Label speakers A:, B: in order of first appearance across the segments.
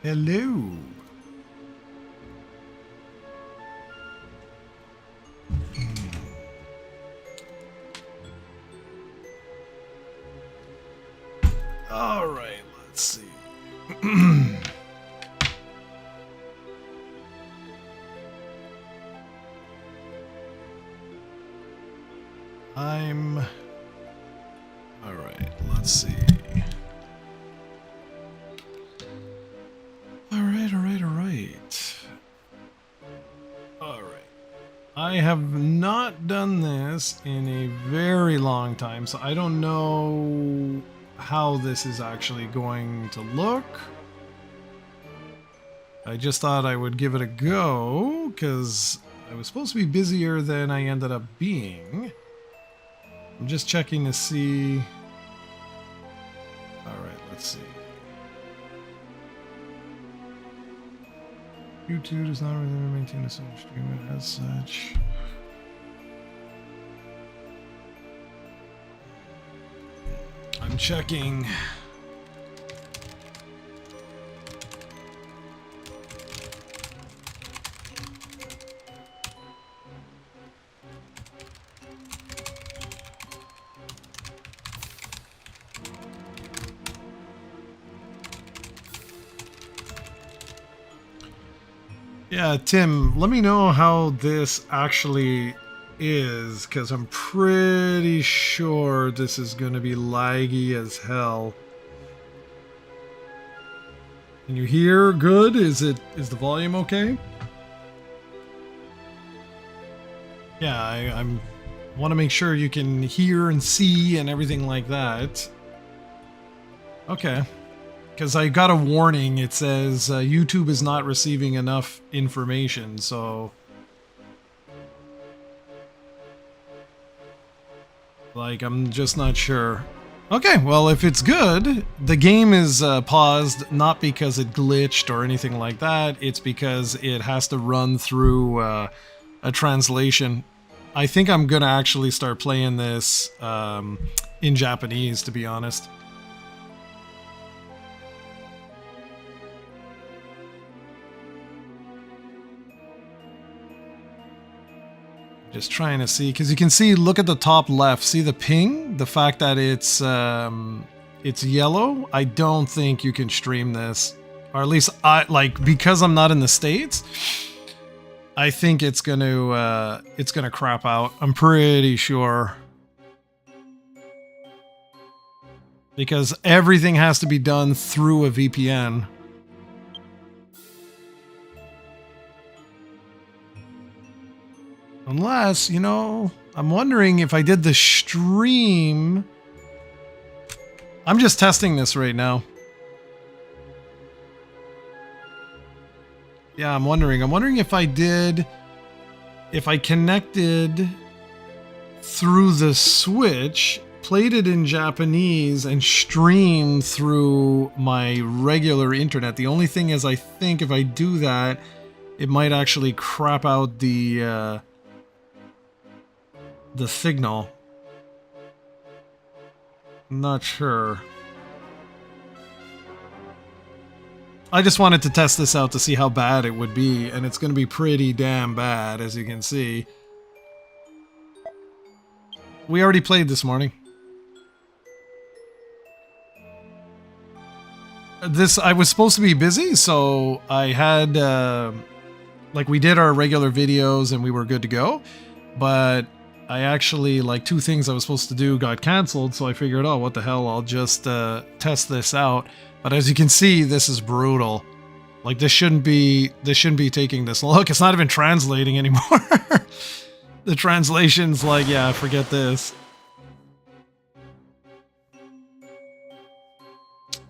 A: Hello. All right, let's see. All right, let's see. All right. I have not done this in a very long time, so I don't know how this is actually going to look. I just thought I would give it a go, because I was supposed to be busier than I ended up being. I'm just checking to see... Alright, let's see. YouTube does not really maintain a single stream as such. I'm checking. Yeah, Tim, let me know how this actually is, because I'm pretty sure this is going to be laggy as hell. Can you hear good? Is the volume okay? Yeah, I'm want to make sure you can hear and see and everything like that. Okay. Because I got a warning. It says YouTube is not receiving enough information, so... Like, I'm just not sure. Okay, well, if it's good, the game is paused not because it glitched or anything like that. It's because it has to run through a translation. I think I'm gonna actually start playing this in Japanese, to be honest. Just trying to see, because you can see, look at the top left, see the ping? The fact that it's yellow? I don't think you can stream this. Or at least, because I'm not in the States, I think it's gonna crap out. I'm pretty sure. Because everything has to be done through a VPN. Unless, you know, I'm wondering if I did the stream... I'm just testing this right now. Yeah, I'm wondering. I'm wondering if I did... If I connected through the Switch, played it in Japanese, and streamed through my regular internet. The only thing is, I think if I do that, it might actually crap out the signal. I'm not sure. I just wanted to test this out to see how bad it would be, and it's going to be pretty damn bad, as you can see. We already played this morning. I was supposed to be busy, so I had, like, we did our regular videos and we were good to go, but I actually, like, 2 things I was supposed to do got canceled, so I figured, oh, what the hell, I'll just test this out. But as you can see, this is brutal. Like, this shouldn't be taking this long. Look, it's not even translating anymore. The translation's like, yeah, forget this.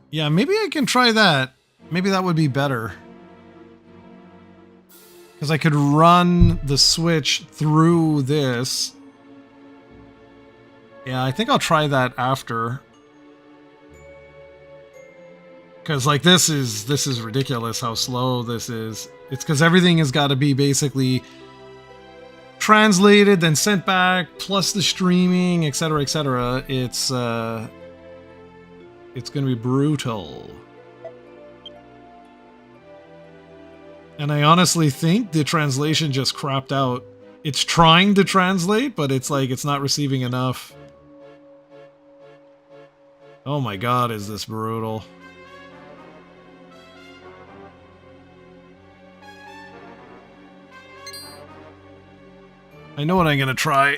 A: Yeah, maybe I can try that. Maybe that would be better. Because I could run the Switch through this. Yeah, I think I'll try that after. Because, like, this is ridiculous how slow this is. It's because everything has got to be basically translated, then sent back, plus the streaming, etc., etc. It's going to be brutal. And I honestly think the translation just crapped out. It's trying to translate, but it's like it's not receiving enough. Oh my god, is this brutal. I know what I'm gonna try.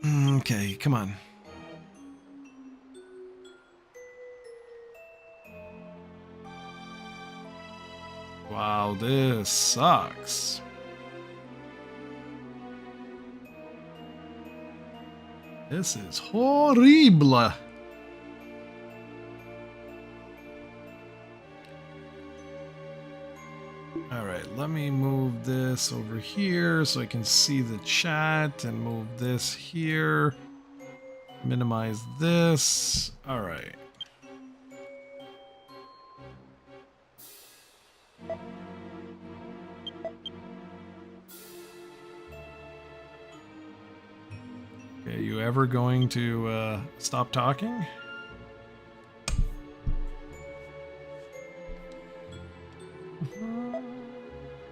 A: Okay, come on. Wow, this sucks. This is horrible. Alright, let me move this over here so I can see the chat and move this here. Minimize this. Alright. Okay, you ever going to stop talking?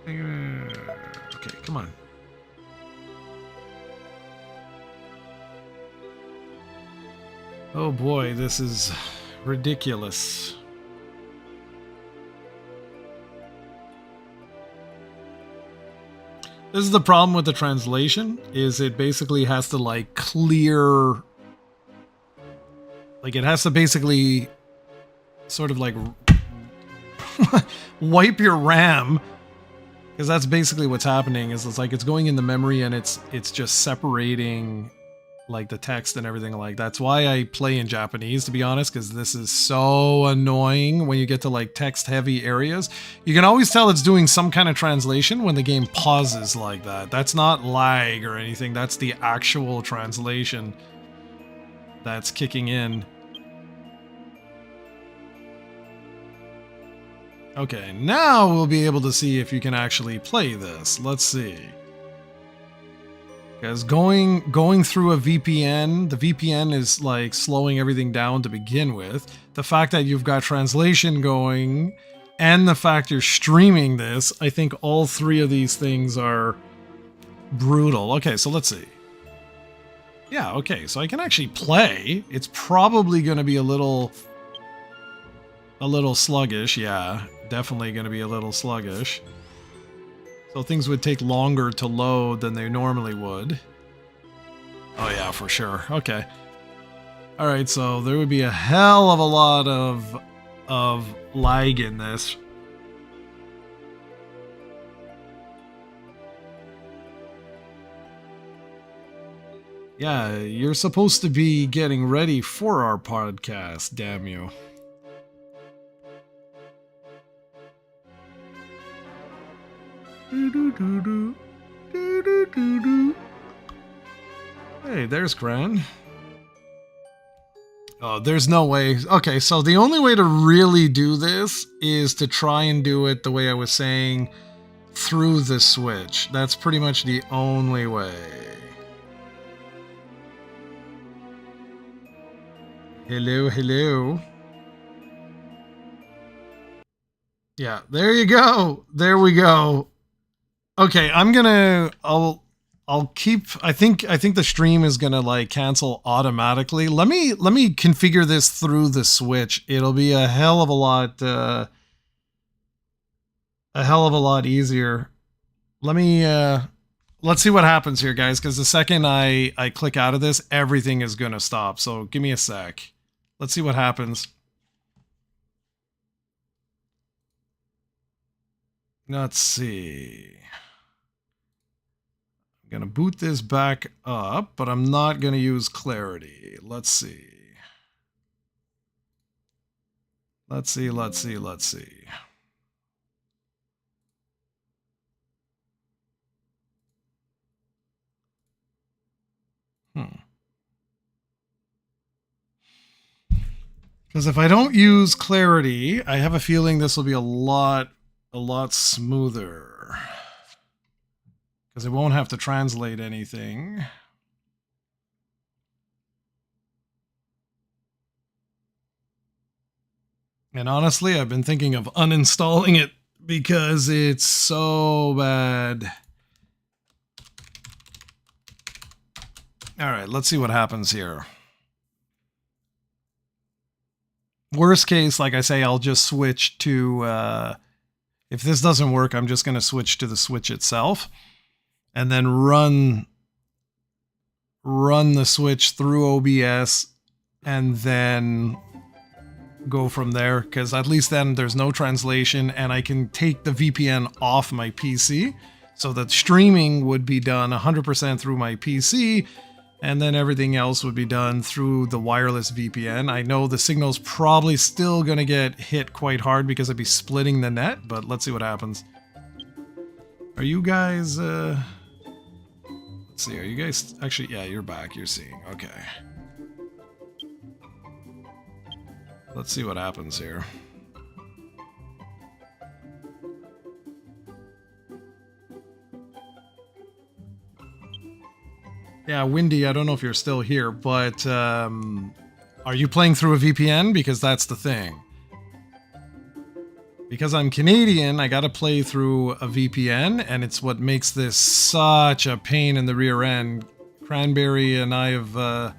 A: Okay, come on. Oh boy, this is ridiculous. This is the problem with the translation, is it basically has to like clear, like it has to basically sort of like wipe your RAM, because that's basically what's happening. Is it's like it's going in the memory and it's just separating like the text and everything. Like that's why I play in Japanese, to be honest, because this is so annoying when you get to like text heavy areas. You can always tell it's doing some kind of translation when the game pauses like that. That's not lag or anything, that's the actual translation that's kicking in. Okay, now we'll be able to see if you can actually play this. Let's see. Because going through a VPN, the VPN is like slowing everything down to begin with. The fact that you've got translation going and the fact you're streaming this, I think all three of these things are brutal. Okay, so let's see. Yeah, okay, so I can actually play. It's probably going to be a little sluggish. Yeah, definitely going to be a little sluggish. So things would take longer to load than they normally would. Oh yeah, for sure. Okay. Alright, so there would be a hell of a lot of lag in this. Yeah, you're supposed to be getting ready for our podcast, damn you. Hey, there's Gran. Oh, there's no way. Okay, so the only way to really do this is to try and do it the way I was saying, through the Switch. That's pretty much the only way. Hello, hello. Yeah, there you go. There we go. Okay, I'll keep. I think the stream is gonna like cancel automatically. Let me configure this through the Switch. It'll be a hell of a lot easier. Let me let's see what happens here, guys, because the second I click out of this, everything is gonna stop. So give me a sec. Let's see what happens. Let's see. I'm gonna boot this back up, but I'm not gonna use clarity. Let's see. Let's see. Because if I don't use clarity, I have a feeling this will be a lot smoother. Because it won't have to translate anything. And honestly, I've been thinking of uninstalling it because it's so bad. All right, let's see what happens here. Worst case, like I say, I'll just switch to, if this doesn't work, I'm just going to switch to the Switch itself and then run the Switch through OBS and then go from there, because at least then there's no translation and I can take the VPN off my PC so that streaming would be done 100% through my PC, and then everything else would be done through the wireless VPN. I know the signal's probably still going to get hit quite hard because I'd be splitting the net, but let's see what happens. Are you guys, let's see, are you guys, actually, yeah, you're back, you're seeing, okay. Let's see what happens here. Yeah, Windy, I don't know if you're still here, but are you playing through a VPN? Because that's the thing. Because I'm Canadian, I gotta play through a VPN, and it's what makes this such a pain in the rear end. Cranberry and I have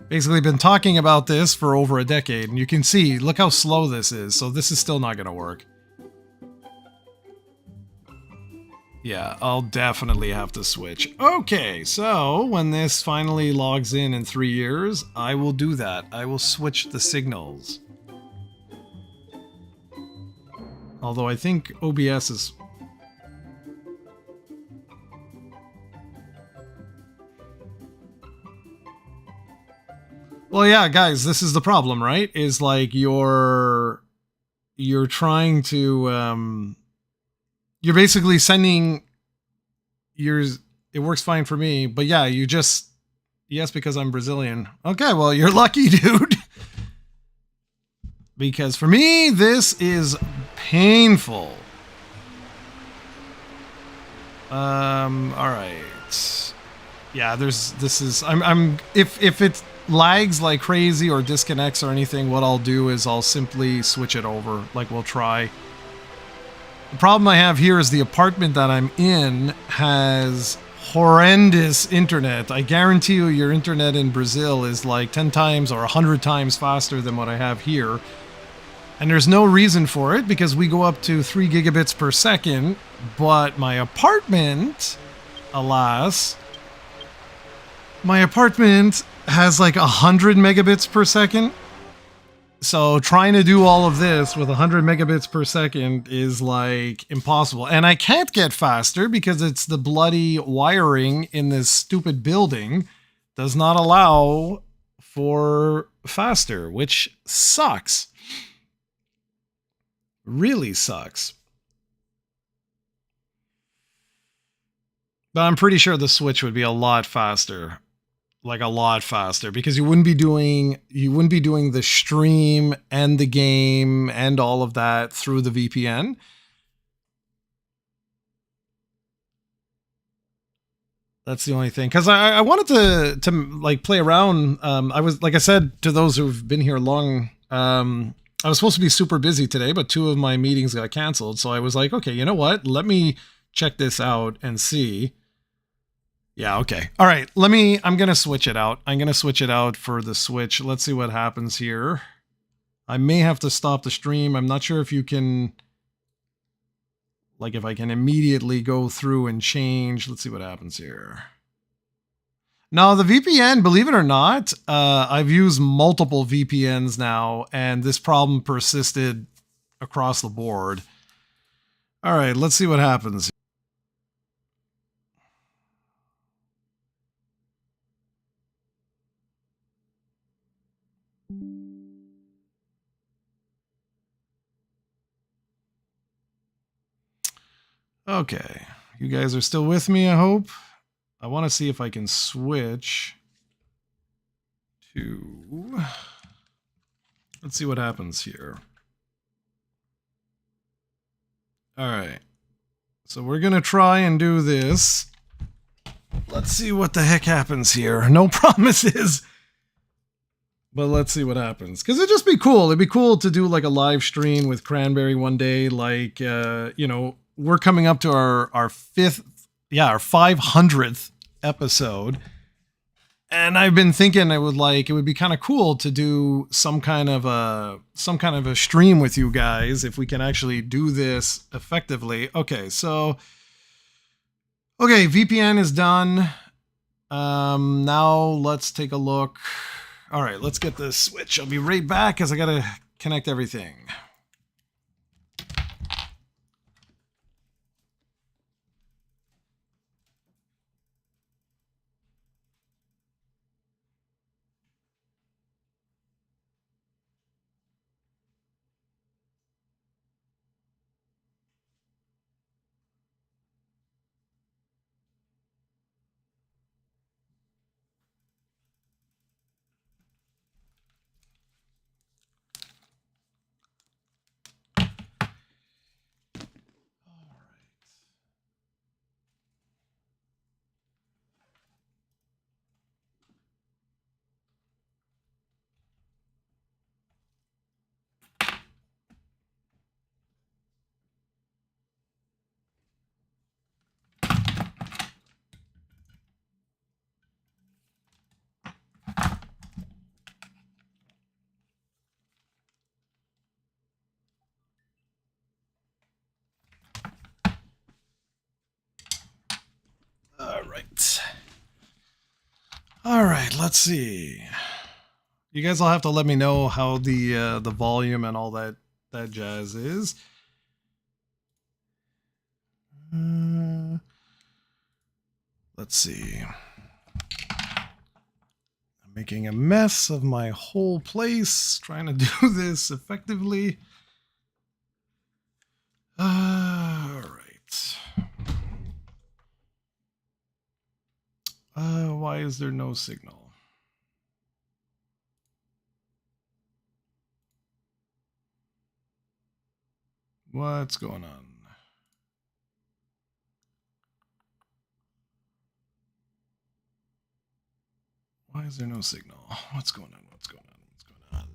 A: basically been talking about this for over a decade, and you can see, look how slow this is, so this is still not gonna work. Yeah, I'll definitely have to switch. Okay, so when this finally logs in 3 years, I will do that. I will switch the signals. Although I think OBS is... Well, yeah, guys, this is the problem, right? Is like you're trying to... You're basically sending yours. It works fine for me, but yeah, you just, yes, because I'm Brazilian. Okay, well, you're lucky, dude. Because for me, this is painful. All right. Yeah, if it lags like crazy or disconnects or anything, what I'll do is I'll simply switch it over. Like, we'll try. The problem I have here is the apartment that I'm in has horrendous internet. I guarantee you your internet in Brazil is like 10 times or 100 times faster than what I have here. And there's no reason for it because we go up to 3 gigabits per second. But my apartment, alas, my apartment has like 100 megabits per second. So trying to do all of this with 100 megabits per second is like impossible. And I can't get faster because it's the bloody wiring in this stupid building does not allow for faster, which sucks. Really sucks. But I'm pretty sure the Switch would be a lot faster. Like a lot faster, because you wouldn't be doing the stream and the game and all of that through the VPN. That's the only thing. Because I wanted to like play around. I was, like I said to those who've been here long, I was supposed to be super busy today, but 2 of my meetings got canceled. So I was like, okay, you know what? Let me check this out and see. Yeah, okay. All right, I'm going to switch it out. I'm going to switch it out for the Switch. Let's see what happens here. I may have to stop the stream. I'm not sure if you can, like if I can immediately go through and change. Let's see what happens here. No, the VPN, believe it or not, I've used multiple VPNs now, and this problem persisted across the board. All right, let's see what happens. Okay, you guys are still with me, I hope. I want to see if I can switch to... Let's see what happens here. All right, so we're going to try and do this. Let's see what the heck happens here. No promises. But let's see what happens. Because it'd just be cool. It'd be cool to do like a live stream with Cranberry one day. Like, we're coming up to our 500th episode. And I've been thinking it would be kind of cool to do some kind of a stream with you guys if we can actually do this effectively. Okay, VPN is done. Now let's take a look. All right, let's get this switch. I'll be right back as I gotta connect everything. All right, let's see. You guys will have to let me know how the volume and all that jazz is. Let's see. I'm making a mess of my whole place, trying to do this effectively. All right. Why is there no signal? What's going on? Why is there no signal? What's going on? What's going on? What's going on?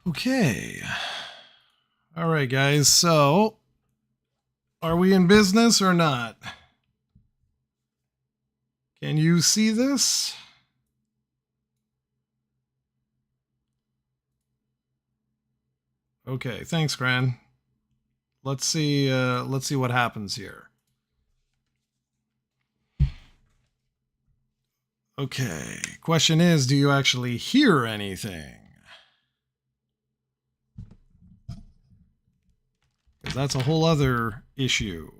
A: Okay. All right, guys. So, are we in business or not? Can you see this? Okay, thanks, Gran. Let's see what happens here. Okay, question is, do you actually hear anything? Because that's a whole other issue.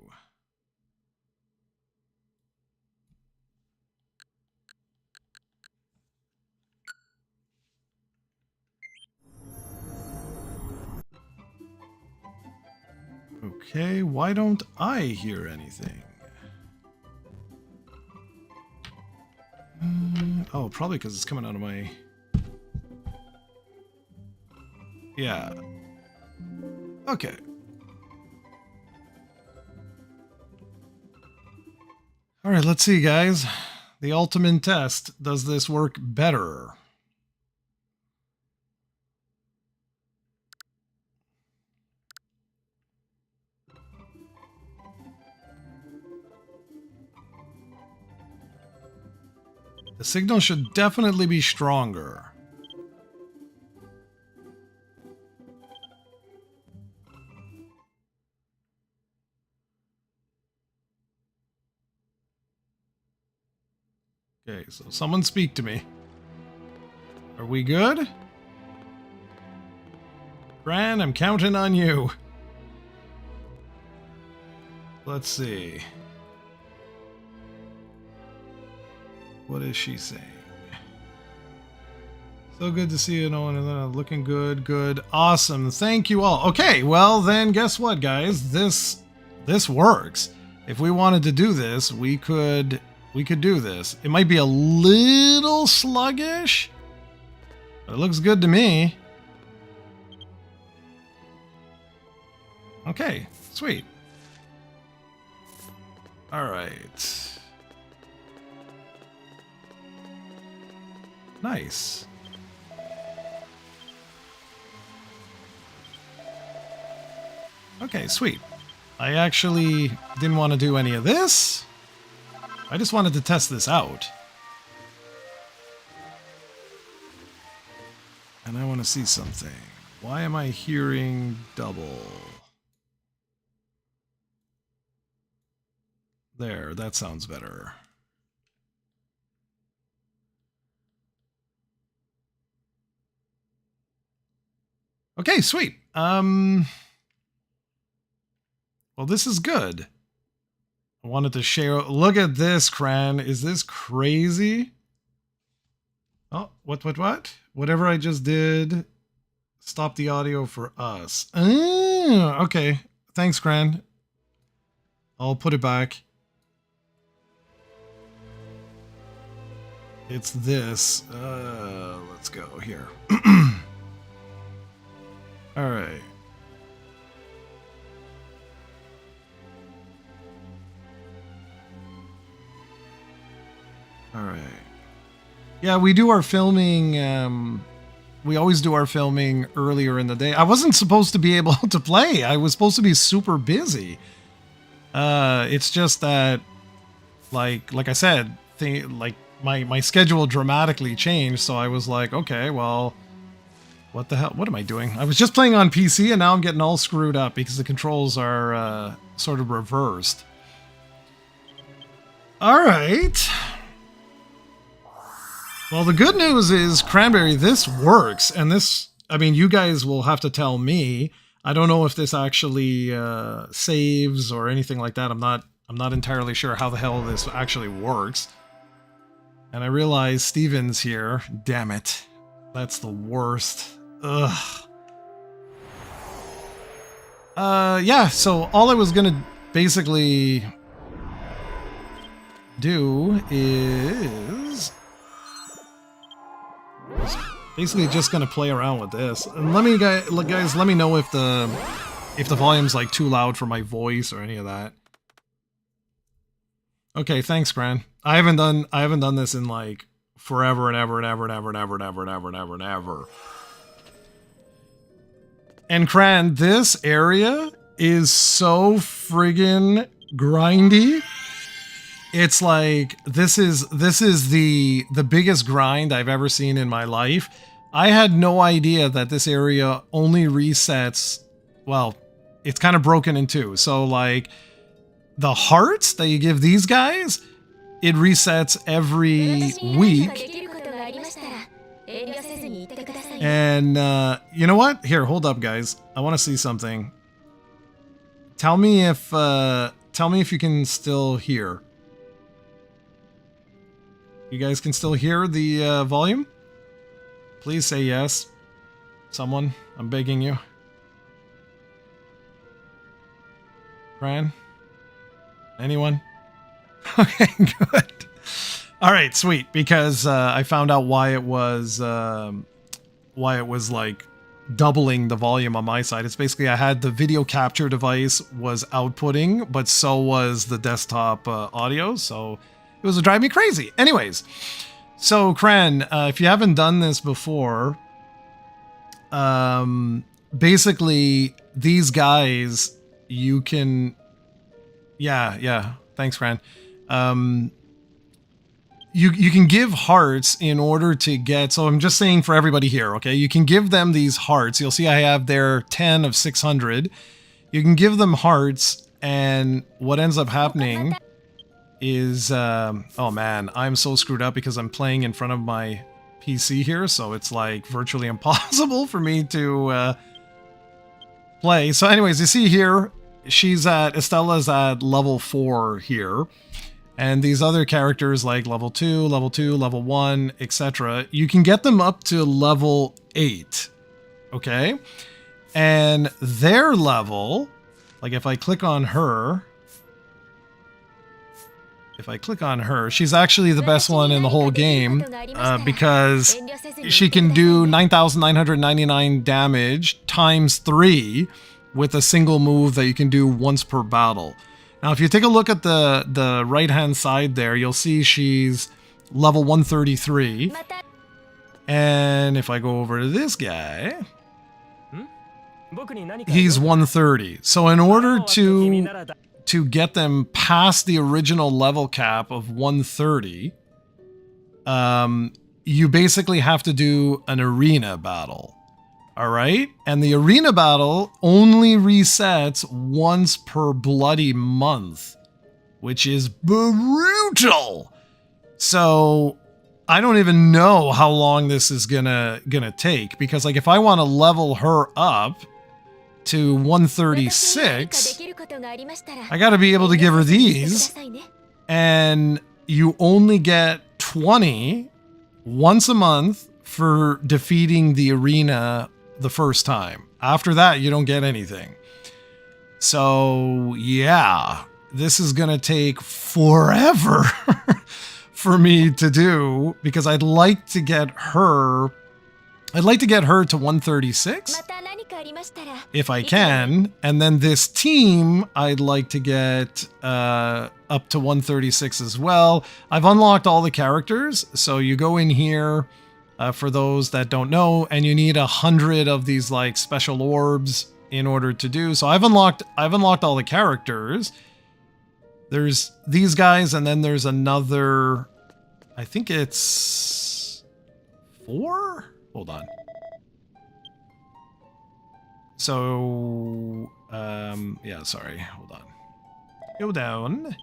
A: Okay, why don't I hear anything? Oh, probably because it's coming out of my... Yeah. Okay. All right, let's see, guys. The ultimate test. Does this work better? The signal should definitely be stronger. Okay, so someone speak to me. Are we good? Gran, I'm counting on you. Let's see. What is she saying? So good to see you, Nolan. Looking good, good. Awesome. Thank you all. Okay, well then guess what, guys? This works. If we wanted to do this, we could We could do this. It might be a little sluggish, but it looks good to me. Okay, sweet. All right. Nice. Okay, sweet. I actually didn't want to do any of this. I just wanted to test this out. And I want to see something. Why am I hearing double? There, that sounds better. Okay, sweet. Well, this is good. I wanted to share. Look at this, Cran. Is this crazy? Oh, what? Whatever I just did, stop the audio for us. Okay. Thanks, Cran. I'll put it back. It's this. Let's go here. All right. All right. Yeah, we do our filming. We always do our filming earlier in the day. I wasn't supposed to be able to play. I was supposed to be super busy. It's just that, like I said, my schedule dramatically changed. So I was like, okay, well, what the hell? What am I doing? I was just playing on PC, and now I'm getting all screwed up because the controls are sort of reversed. All right. Well, the good news is, Cranberry, this works, and this, I mean, you guys will have to tell me. I don't know if this actually saves or anything like that. I'm not entirely sure how the hell this actually works. And I realize Steven's here. Damn it. That's the worst. Ugh. Yeah, so all I was gonna basically do is basically just gonna play around with this. And guys, let me know if the volume's like too loud for my voice or any of that. Okay, thanks, Gran. I haven't done this in like forever and ever and ever and ever and ever and ever and ever and ever and ever. And Cran, this area is so friggin' grindy. It's like this is the biggest grind I've ever seen in my life. I had no idea that this area only resets. Well, it's kind of broken in two. So like the hearts that you give these guys, it resets every week. And you know what? Here, hold up, guys. I want to see something. Tell me if you can still hear. You guys can still hear the volume? Please say yes. Someone, I'm begging you. Brian? Anyone? Okay, good. All right, sweet. Because I found out why it was like doubling the volume on my side. It's basically I had the video capture device was outputting, but so was the desktop audio. So it was driving me crazy. Anyways, so Cran, if you haven't done this before, basically these guys, you can, yeah. Thanks, Cran. You can give hearts in order to get, so I'm just saying for everybody here, okay? You can give them these hearts. You'll see I have there 10 of 600. You can give them hearts, and what ends up happening is, oh man, I'm so screwed up because I'm playing in front of my PC here, so it's like virtually impossible for me to play. So anyways, you see here, Estella's at level 4 here. And these other characters like level 2, level 1, etc. You can get them up to level 8. Okay? And their level, like if I click on her, if I click on her, she's actually the best one in the whole game because she can do 9,999 damage times 3 with a single move that you can do once per battle. Now, if you take a look at the right-hand side there, you'll see she's level 133. And if I go over to this guy, he's 130. So in order to get them past the original level cap of 130, you basically have to do an arena battle. All right? And the arena battle only resets once per bloody month, which is brutal. So I don't even know how long this is gonna take, because like if I want to level her up to 136, I gotta be able to give her these, and you only get 20 once a month for defeating the arena the first time. After that, you don't get anything. So yeah, this is gonna take forever for me to do, because I'd like to get her to 136 if I can, and then this team I'd like to get up to 136 as well. I've unlocked all the characters, so you go in here for those that don't know, and you need 100 of these like special orbs in order to do. So I've unlocked all the characters. There's these guys, and then there's another, I think it's 4? Hold on. So, yeah, sorry, hold on. Go down.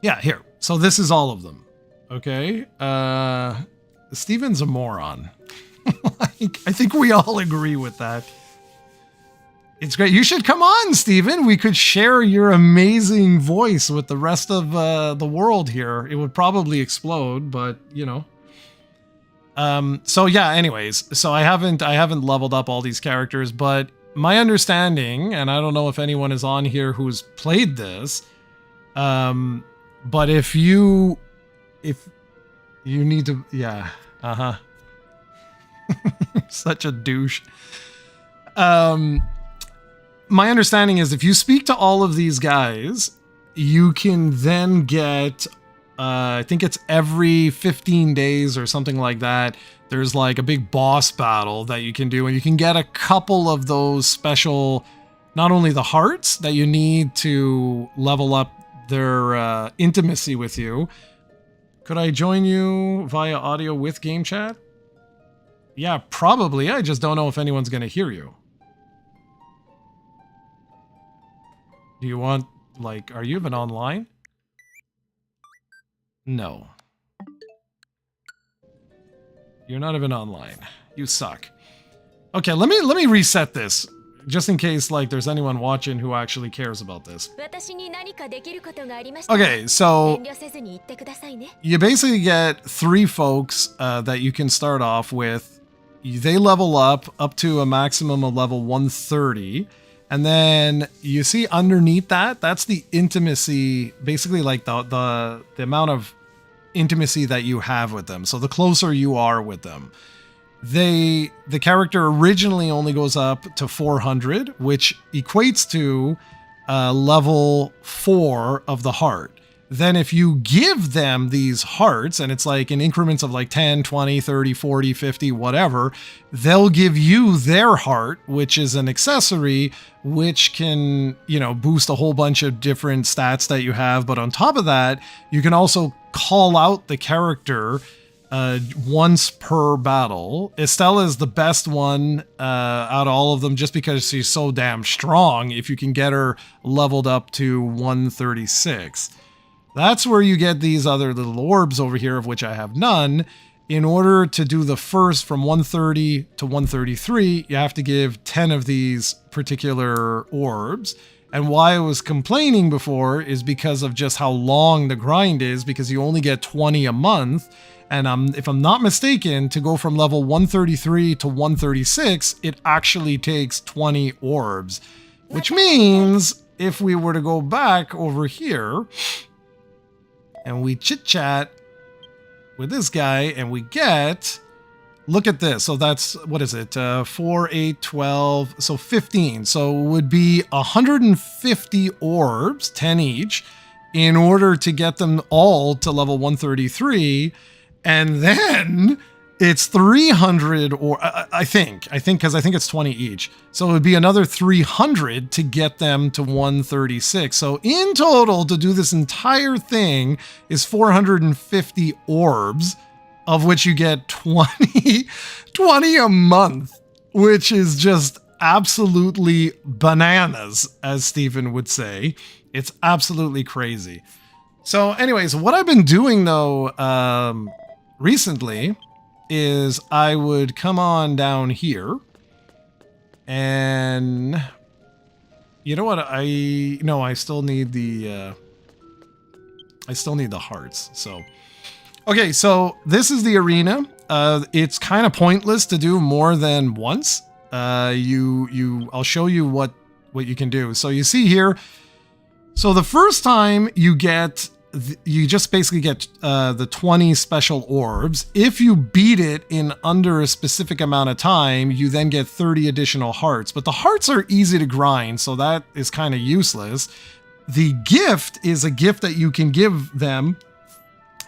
A: Yeah, here. So this is all of them. Okay. Steven's a moron. I think we all agree with that. It's great. You should come on, Steven. We could share your amazing voice with the rest of the world here. It would probably explode, but you know. So yeah, anyways, so I haven't leveled up all these characters, but my understanding, and I don't know if anyone is on here who's played this, but if you need to, yeah, such a douche. My understanding is if you speak to all of these guys, you can then get, I think it's every 15 days or something like that, there's like a big boss battle that you can do, and you can get a couple of those special, not only the hearts that you need to level up their intimacy with you. Could I join you via audio with game chat? Yeah, probably. I just don't know if anyone's going to hear you. Do you want, like, are you even online? No. You're not even online. You suck. Okay, let me reset this, just in case, like, there's anyone watching who actually cares about this. Okay, so you basically get 3 folks that you can start off with. They level up to a maximum of level 130. And then you see underneath that, that's the intimacy, basically like the amount of intimacy that you have with them. So the closer you are with them. The character originally only goes up to 400, which equates to level 4 of the heart. Then if you give them these hearts, and it's like in increments of like 10, 20, 30, 40, 50, whatever, they'll give you their heart, which is an accessory, which can, you know, boost a whole bunch of different stats that you have. But on top of that, you can also call out the character once per battle. Estella is the best one out of all of them, just because she's so damn strong. If you can get her leveled up to 136. That's where you get these other little orbs over here, of which I have none. In order to do the first from 130 to 133, you have to give 10 of these particular orbs. And why I was complaining before is because of just how long the grind is, because you only get 20 a month. And if I'm not mistaken, to go from level 133 to 136, it actually takes 20 orbs. Which means if we were to go back over here, and we chit chat with this guy, and we get, look at this. So that's, what is it? 4, 8, 12, so 15. So it would be 150 orbs, 10 each, in order to get them all to level 133. And then it's 300, or I think because I think it's 20 each. So it would be another 300 to get them to 136. So in total, to do this entire thing is 450 orbs, of which you get 20 a month, which is just absolutely bananas, as Stephen would say. It's absolutely crazy. So anyways, what I've been doing though, recently, is I would come on down here, and you know what? I still need the hearts. So, okay, so this is the arena. It's kind of pointless to do more than once. I'll show you what you can do. So you see here. So the first time you just basically get the 20 special orbs. If you beat it in under a specific amount of time, you then get 30 additional hearts. But the hearts are easy to grind, so that is kind of useless. The gift is a gift that you can give them,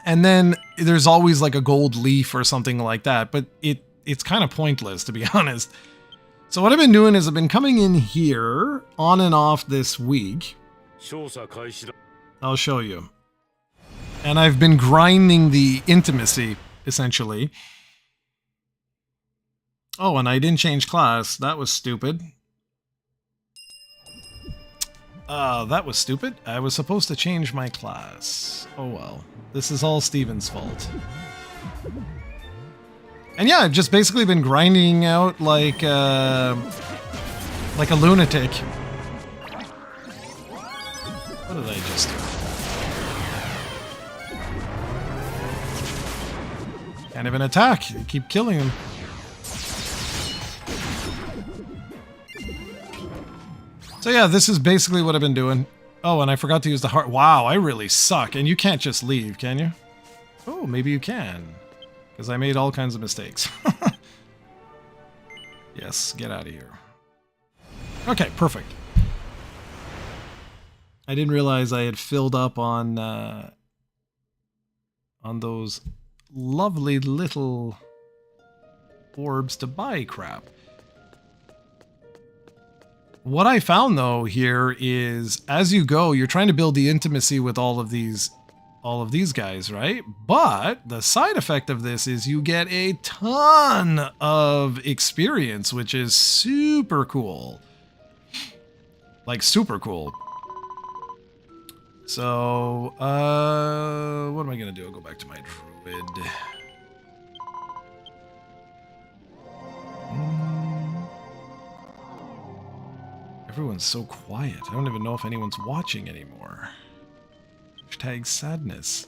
A: and then there's always like a gold leaf or something like that, but it's kind of pointless, to be honest. So what I've been doing is I've been coming in here on and off this week. I'll show you. And I've been grinding the intimacy, essentially. Oh, and I didn't change class. That was stupid. That was stupid. I was supposed to change my class. Oh well. This is all Steven's fault. And yeah, I've just basically been grinding out like a lunatic. What did I just do? Can't even attack. You keep killing him. So yeah, this is basically what I've been doing. Oh, and I forgot to use the heart. Wow, I really suck. And you can't just leave, can you? Oh, maybe you can. Because I made all kinds of mistakes. Yes, get out of here. Okay, perfect. I didn't realize I had filled up on those lovely little orbs to buy crap. What I found though here is as you go, you're trying to build the intimacy with all of these guys, right? But the side effect of this is you get a ton of experience, which is super cool. Like super cool. So, what am I gonna do? I'll go back to my druid. Everyone's so quiet. I don't even know if anyone's watching anymore. Hashtag sadness.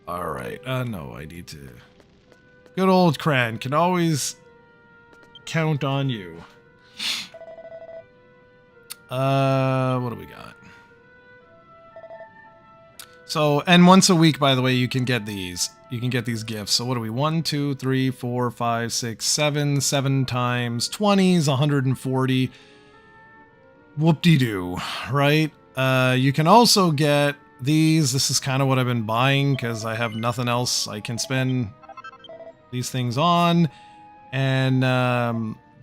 A: Alright, no, I need to... Good old Cran can always count on you. What do we got? So, and once a week, by the way, you can get these. You can get these gifts. So what are we? 1, 2, 3, 4, 5, 6, 7. 7 times 20s, 140. Whoop-de-doo, right? You can also get these. This is kind of what I've been buying because I have nothing else I can spend these things on. And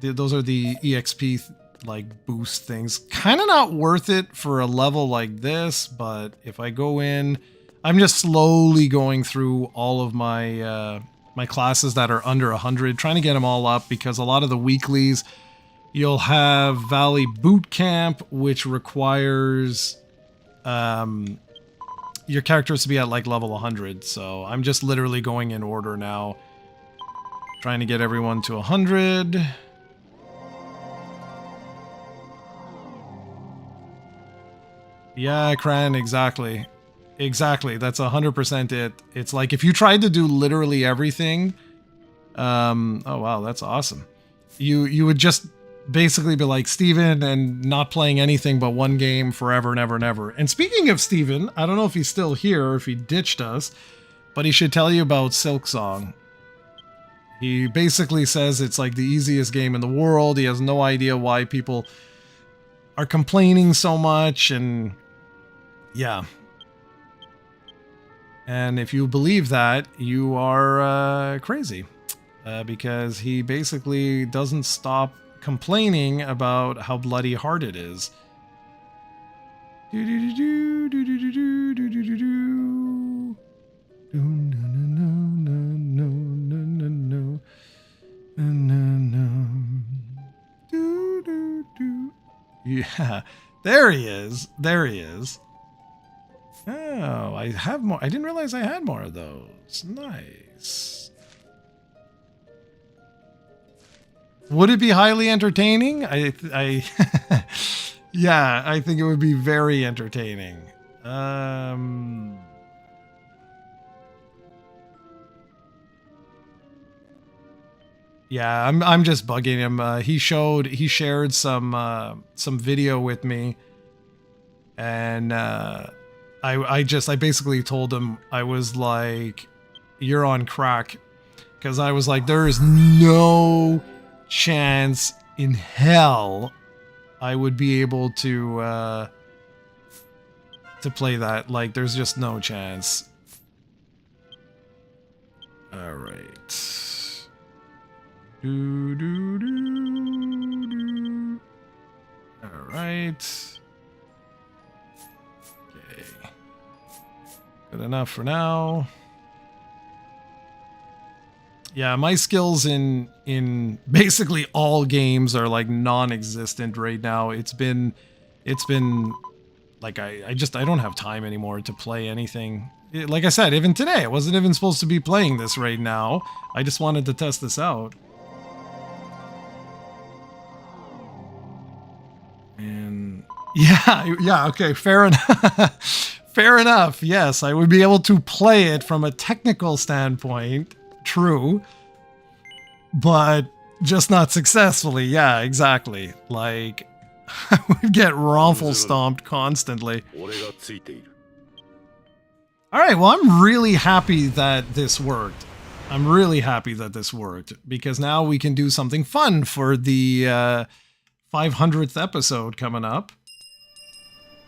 A: those are the EXP like boost things. Kind of not worth it for a level like this, but if I go in, I'm just slowly going through all of my my classes that are under 100, trying to get them all up because a lot of the weeklies, you'll have Valley Boot Camp, which requires your characters to be at like level 100. So I'm just literally going in order now, trying to get everyone to 100. Yeah, Cran, exactly. Exactly, that's 100% it. It's like if you tried to do literally everything, oh wow, that's awesome. You would just basically be like Steven and not playing anything but one game forever and ever and ever. And speaking of Steven, I don't know if he's still here or if he ditched us, but he should tell you about Silksong. He basically says it's like the easiest game in the world. He has no idea why people are complaining so much, and yeah. And if you believe that, you are crazy. Because he basically doesn't stop complaining about how bloody hard it is. Yeah, there he is. There he is. Oh, I have more. I didn't realize I had more of those. Nice. Would it be highly entertaining? Yeah, I think it would be very entertaining. Yeah, I'm just bugging him. He shared some video with me, and I basically told him, I was like, you're on crack, because I was like, there is no chance in hell I would be able to play that. Like, there's just no chance. All right. Do, do, do, do. All right. Okay. Good enough for now. Yeah, my skills in basically all games are like non-existent right now. It's been like I don't have time anymore to play anything. Like I said, even today, I wasn't even supposed to be playing this right now. I just wanted to test this out. And yeah, okay, fair enough. Fair enough. Yes, I would be able to play it from a technical standpoint. True. But just not successfully. Yeah, exactly. Like, I would get raffle stomped constantly. Alright, well, I'm really happy that this worked. I'm really happy that this worked, because now we can do something fun for the 500th episode coming up.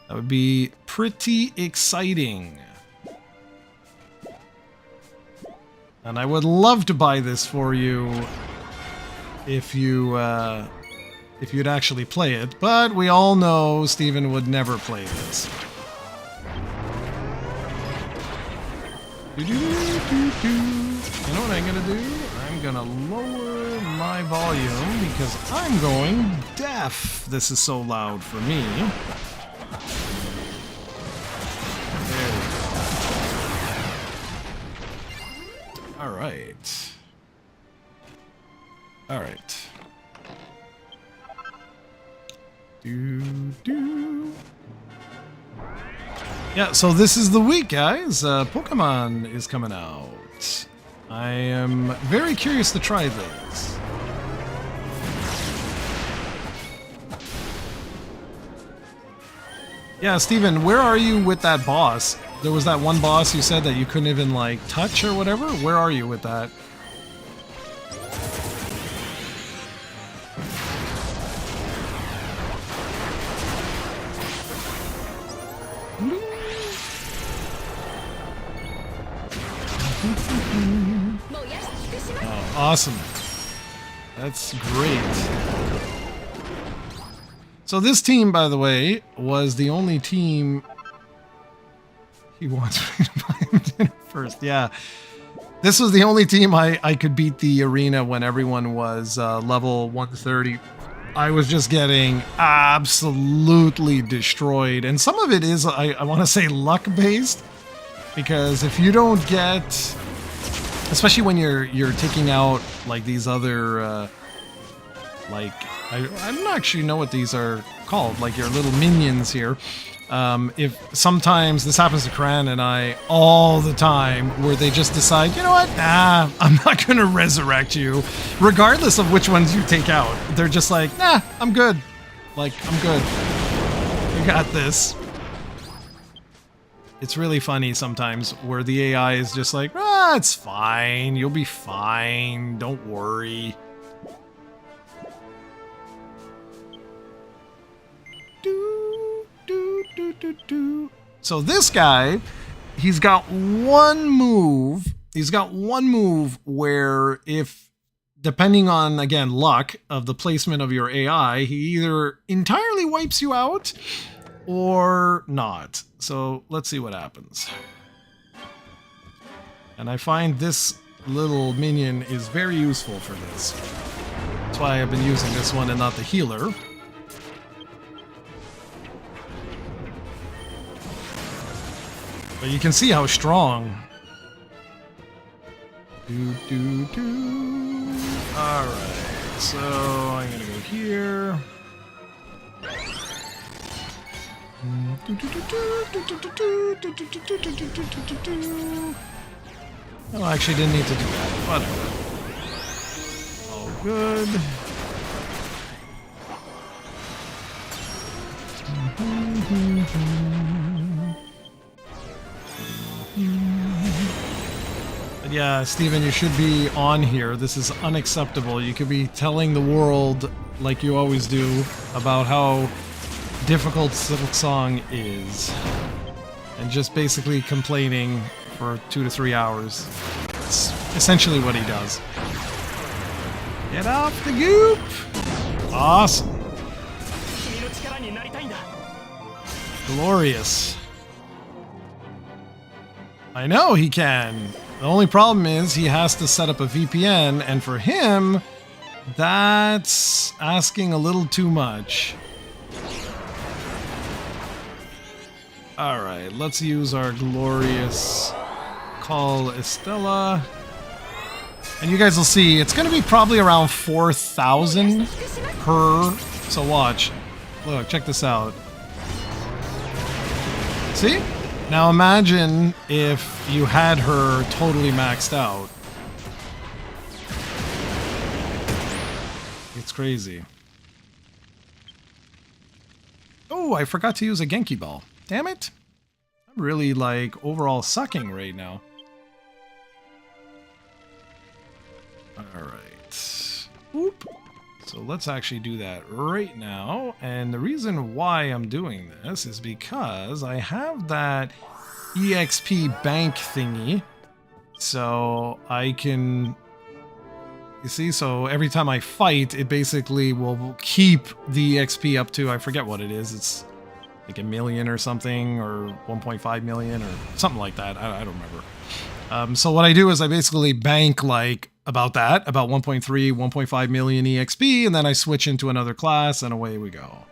A: That would be pretty exciting. And I would love to buy this for you if you'd actually play it, but we all know Steven would never play this. You know what I'm gonna do? I'm gonna lower my volume because I'm going deaf. This is so loud for me. All right. All right. Yeah, so this is the week, guys. Pokemon is coming out. I am very curious to try this. Yeah, Steven, where are you with that boss? There was that one boss you said that you couldn't even, like, touch or whatever? Where are you with that? Oh, awesome. That's great. So this team, by the way, was the only team... He wants me to buy him dinner first. Yeah. This was the only team I could beat the arena when everyone was level 130. I was just getting absolutely destroyed. And some of it is, I want to say, luck-based. Because if you don't get... Especially when you're taking out, like, these other... like, I don't actually know what these are called. Like, your little minions here. If sometimes this happens to Kran and I all the time, where they just decide, you know what, nah, I'm not gonna resurrect you, regardless of which ones you take out. They're just like, nah, I'm good. Like, I'm good. You got this. It's really funny sometimes where the AI is just like, ah, it's fine. You'll be fine. Don't worry. So this guy, he's got one move. He's got one move where if, depending on, again, luck of the placement of your AI, he either entirely wipes you out or not. So let's see what happens. And I find this little minion is very useful for this. That's why I've been using this one and not the healer. But you can see how strong. Alright, so I'm gonna go here. Oh, I actually didn't need to do that. Whatever. All good. But yeah, Steven, you should be on here. This is unacceptable. You could be telling the world, like you always do, about how difficult Silksong is. And just basically complaining for 2 to 3 hours. It's essentially what he does. Get off the goop! Awesome. Glorious. I know he can. The only problem is he has to set up a VPN, and for him, that's asking a little too much. Alright, let's use our glorious Call Estella. And you guys will see, it's going to be probably around 4,000 per... So watch. Look, check this out. See? Now imagine if you had her totally maxed out. It's crazy. Oh, I forgot to use a Genki Ball. Damn it. I'm really, like, overall sucking right now. Alright. Whoop. So let's actually do that right now. And the reason why I'm doing this is because I have that EXP bank thingy. So I can... You see, so every time I fight, it basically will keep the EXP up to, I forget what it is. It's like 1 million or something, or 1.5 million, or something like that. I don't remember. So what I do is I basically bank like about that, about 1.3, 1.5 million EXP, and then I switch into another class, and away we go.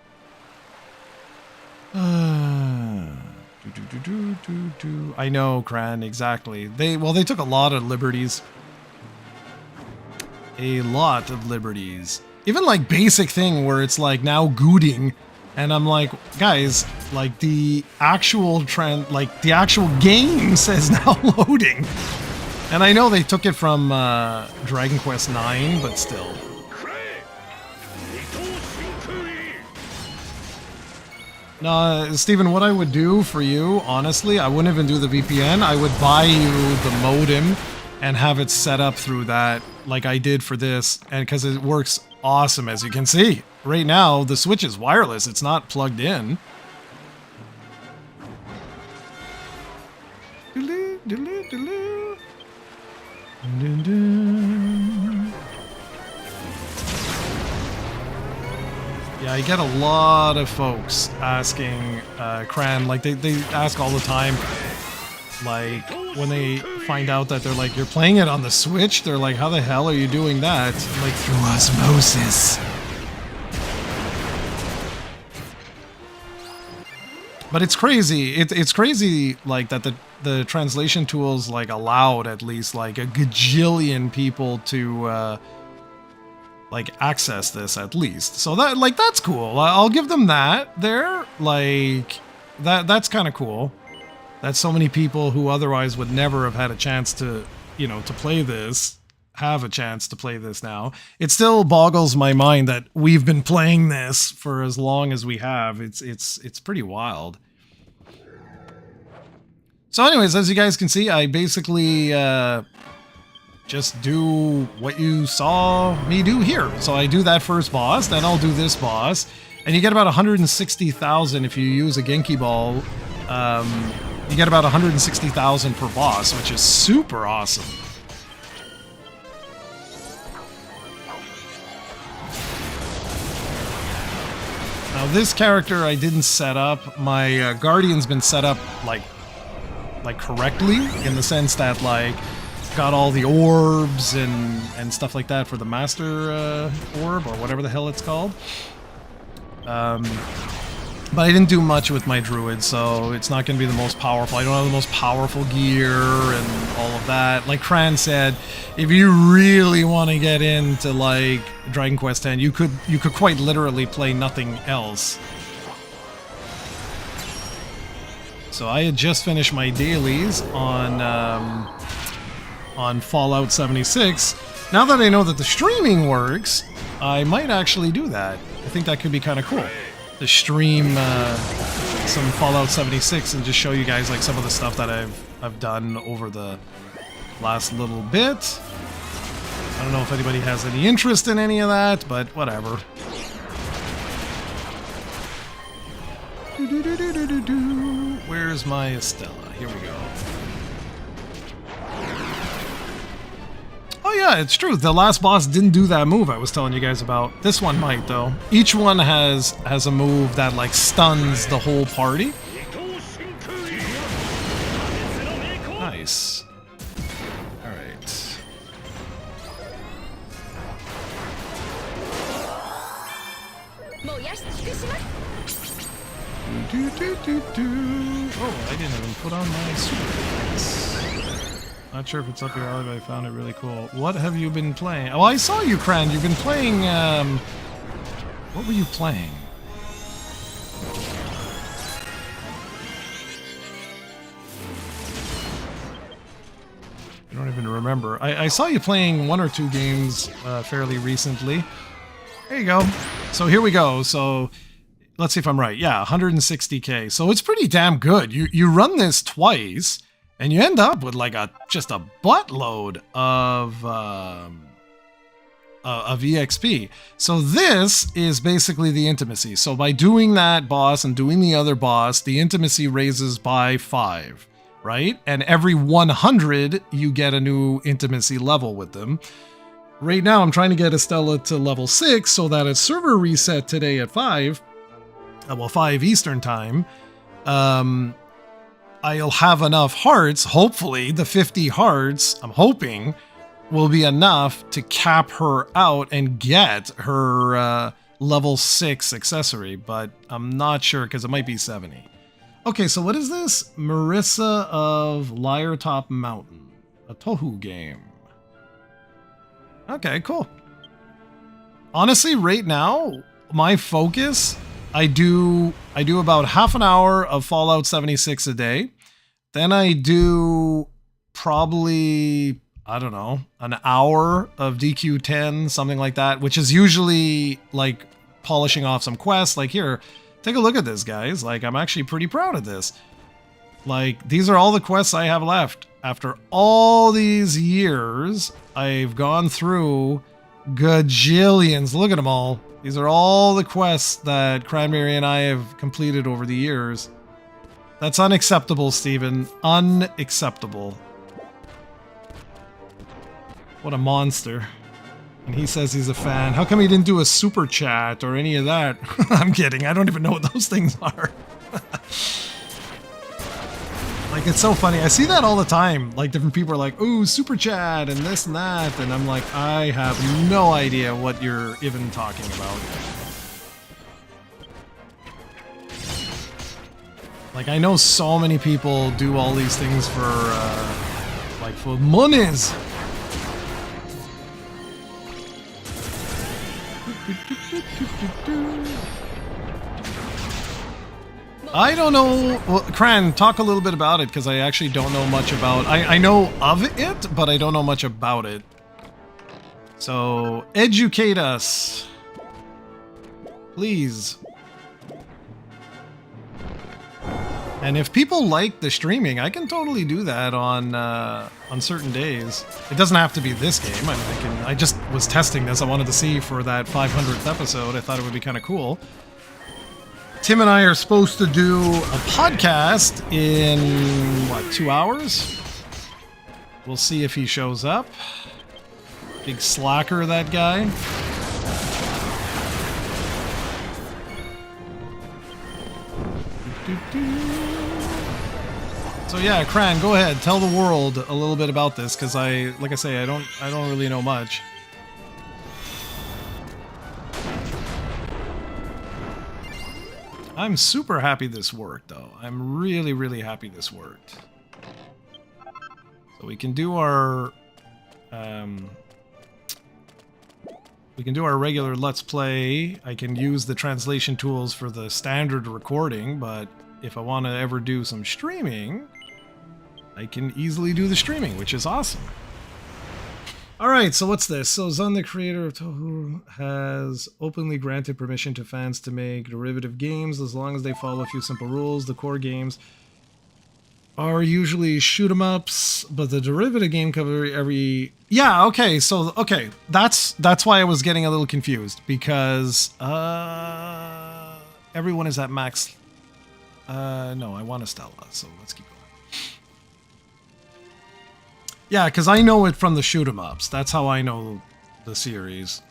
A: I know, Kran, exactly. They took a lot of liberties. A lot of liberties. Even like basic thing where it's like now gooting, and I'm like, guys, like the actual the actual game says now loading. And I know they took it from Dragon Quest IX, but still. No, Steven, what I would do for you, honestly, I wouldn't even do the VPN. I would buy you the modem and have it set up through that, like I did for this, and because it works awesome, as you can see. Right now, the Switch is wireless. It's not plugged in. Yeah, I get a lot of folks asking Kran, like they ask all the time, like when they find out that they're like, you're playing it on the Switch, they're like, how the hell are you doing that? I'm like, through osmosis. But it's crazy. It's crazy, like that the translation tools like allowed at least like a gajillion people to like access this at least. So that, like, that's cool. I'll give them that. They're like, that's kind of cool. That so many people who otherwise would never have had a chance to, you know, to play this, have a chance to play this now. It still boggles my mind that we've been playing this for as long as we have. It's pretty wild. So anyways, as you guys can see, I basically just do what you saw me do here. So I do that first boss, then I'll do this boss, and you get about 160,000 if you use a Genki Ball. You get about 160,000 per boss, which is super awesome. Now this character I didn't set up. My Guardian's been set up like correctly, in the sense that like got all the orbs and stuff like that for the master orb, or whatever the hell it's called. But I didn't do much with my druid, so it's not going to be the most powerful. I don't have the most powerful gear and all of that. Like Cran said, if you really want to get into like Dragon Quest X, you could quite literally play nothing else. So I had just finished my dailies on Fallout 76. Now that I know that the streaming works, I might actually do that. I think that could be kind of cool. To stream some Fallout 76 and just show you guys like some of the stuff that I've done over the last little bit. I don't know if anybody has any interest in any of that, but whatever. Where's my Estella? Here we go. Oh yeah, it's true. The last boss didn't do that move I was telling you guys about. This one might, though. Each one has a move that like stuns the whole party. Nice. All right. Oh, I didn't even put on my super defense. Not sure if it's up your alley, but I found it really cool. What have you been playing? Oh, I saw you, Cran. You've been playing, what were you playing? I don't even remember. I saw you playing one or two games fairly recently. There you go. So here we go. So let's see if I'm right. Yeah, 160k. So it's pretty damn good. You run this twice, and you end up with like just a buttload of EXP. So this is basically the intimacy. So by doing that boss and doing the other boss, the intimacy raises by 5, right? And every 100, you get a new intimacy level with them. Right now, I'm trying to get Estella to level 6 so that at server reset today at 5, well, 5 Eastern time, I'll have enough hearts. Hopefully, the 50 hearts, I'm hoping, will be enough to cap her out and get her level 6 accessory, but I'm not sure because it might be 70. Okay, so what is this? Marissa of Lyretop Mountain, a Touhou game. Okay, cool. Honestly, right now, my focus, I do about half an hour of Fallout 76 a day. Then I do probably, I don't know, an hour of DQ10, something like that, which is usually like polishing off some quests. Like here, take a look at this, guys. Like, I'm actually pretty proud of this. Like, these are all the quests I have left. After all these years, I've gone through gajillions. Look at them all. These are all the quests that Cranberry and I have completed over the years. That's unacceptable, Steven. Unacceptable. What a monster. And he says he's a fan. How come he didn't do a super chat or any of that? I'm kidding. I don't even know what those things are. Like, it's so funny. I see that all the time. Like, different people are like, ooh, super chat and this and that. And I'm like, I have no idea what you're even talking about. Like, I know so many people do all these things for, like, for monies. I don't know. Well, Cran, talk a little bit about it because I actually don't know much about. I know of it, but I don't know much about it. So educate us, please. And if people like the streaming, I can totally do that on certain days. It doesn't have to be this game. I just was testing this. I wanted to see for that 500th episode. I thought it would be kind of cool. Tim and I are supposed to do a podcast in, what, 2 hours? We'll see if he shows up. Big slacker, that guy. So yeah, Cran, go ahead. Tell the world a little bit about this, because like I say, I don't really know much. I'm super happy this worked, though. I'm really, really happy this worked. So we can do our regular Let's Play. I can use the translation tools for the standard recording, but if I want to ever do some streaming, I can easily do the streaming, which is awesome. Alright, so what's this? So Zun, the creator of Touhou, has openly granted permission to fans to make derivative games as long as they follow a few simple rules. The core games are usually shoot 'em ups, but the derivative game cover every... Yeah, okay, so, okay, that's why I was getting a little confused, because, everyone is at max... no, I want Estella, so let's keep going. Yeah, because I know it from the shoot 'em ups. That's how I know the series.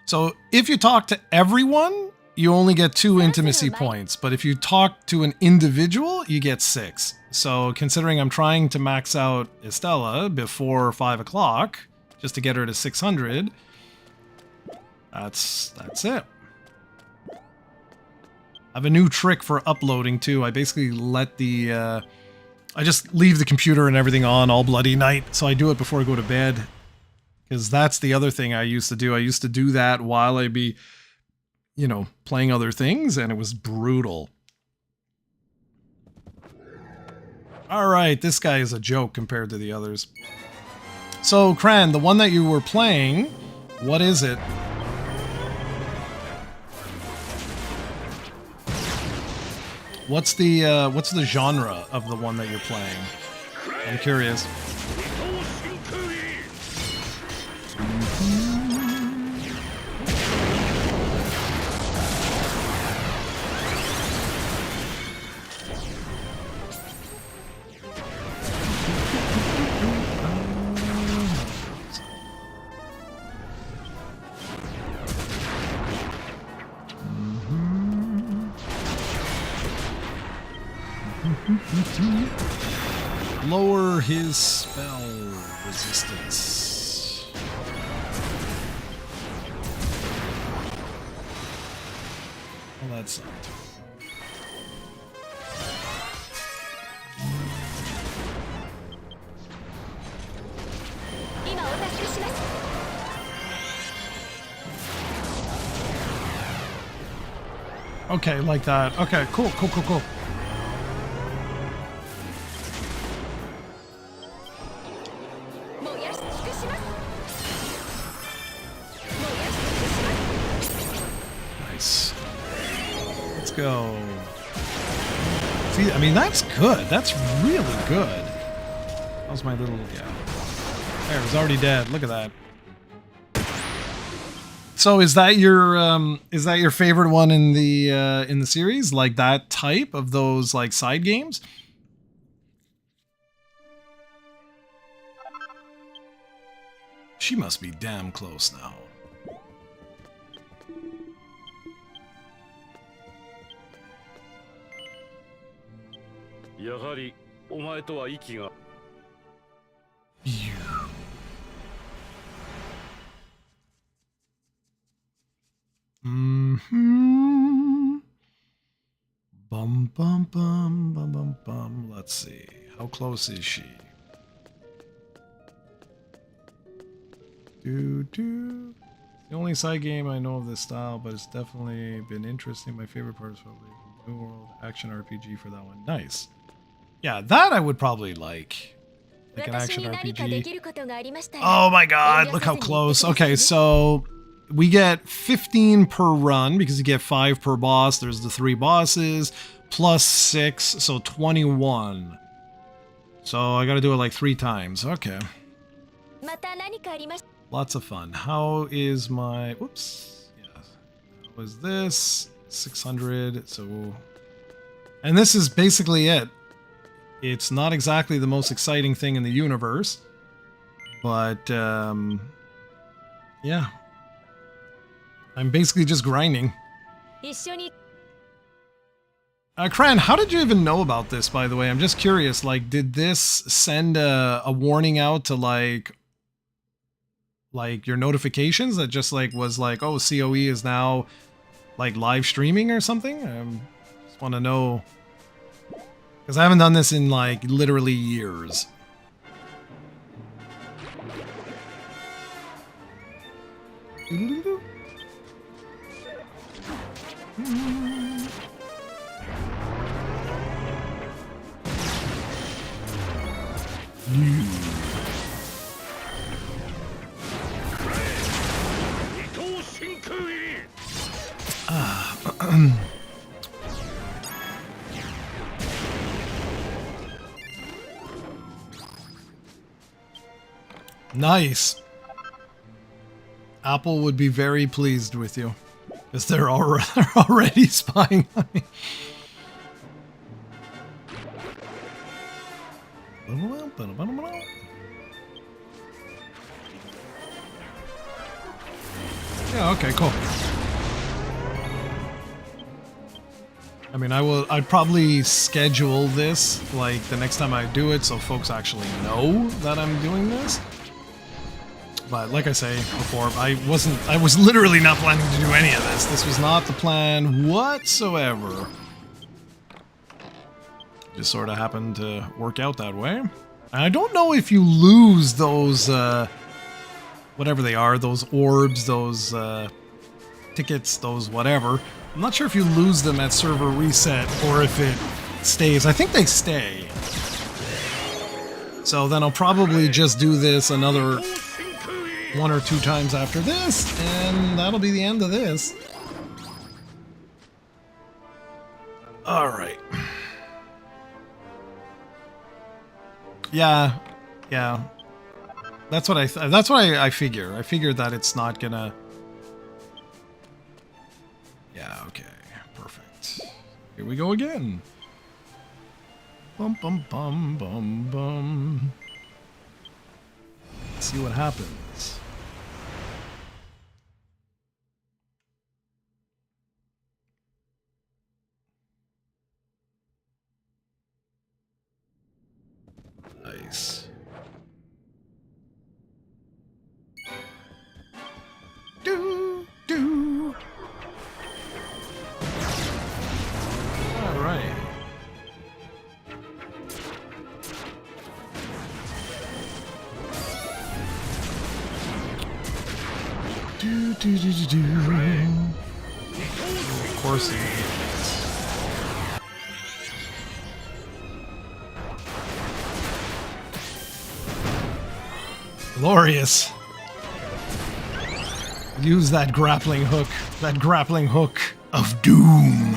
A: So if you talk to everyone, you only get 2 intimacy points. But if you talk to an individual, you get 6. So considering I'm trying to max out Estella before 5 o'clock, just to get her to 600, that's it. I have a new trick for uploading too. I basically let the, I just leave the computer and everything on all bloody night. So I do it before I go to bed. Because that's the other thing I used to do. I used to do that while I'd be, you know, playing other things, and it was brutal. Alright, this guy is a joke compared to the others. So, Cran, the one that you were playing, what is it? What's the genre of the one that you're playing? I'm curious. Lower his spell resistance. Well, that's not. Okay, like that. Okay, cool. Nice. Let's go. See, I mean, that's good. That's really good. That was my little, yeah. There, it was already dead. Look at that. So is that your favorite one in the series? Like that type of those like side games? She must be damn close now. Mm-hmm. Bum bum bum bum bum bum. Let's see. How close is she? Do do. the only side game I know of this style, but it's definitely been interesting. My favorite part is probably New World Action RPG for that one. Nice. Yeah, that I would probably like. Like an action RPG. Oh my god, look how close. Okay, so we get 15 per run because you get 5 per boss. There's the 3 bosses plus 6, so 21. So I gotta do it like 3 times. Okay. Lots of fun. How is my... Whoops. Yeah. How is this? 600. So... And this is basically it. It's not exactly the most exciting thing in the universe. But, yeah. I'm basically just grinding. Cran, how did you even know about this, by the way? I'm just curious. Like, did this send a warning out to, like your notifications that just, like, was like, oh, COE is now, like, live streaming or something? Just want to know. Because I haven't done this in, like, literally years. Nice. Apple would be very pleased with you, because they're already spying on me. Yeah, okay, cool. I mean, I'd probably schedule this, like, the next time I do it so folks actually know that I'm doing this. But like I say before, I was literally not planning to do any of this. This was not the plan whatsoever. Just sort of happened to work out that way. And I don't know if you lose those, whatever they are, those orbs, those tickets, those whatever. I'm not sure if you lose them at server reset or if it stays. I think they stay. So then I'll probably just do this another 1 or 2 times after this, and that'll be the end of this. All right. Yeah. That's what I figure. I figured that it's not gonna. Yeah. Okay. Perfect. Here we go again. Bum bum bum bum bum. Let's see what happens. Nice. Do. All right. Do. Of course it is. Glorious. Use that grappling hook. That grappling hook of doom.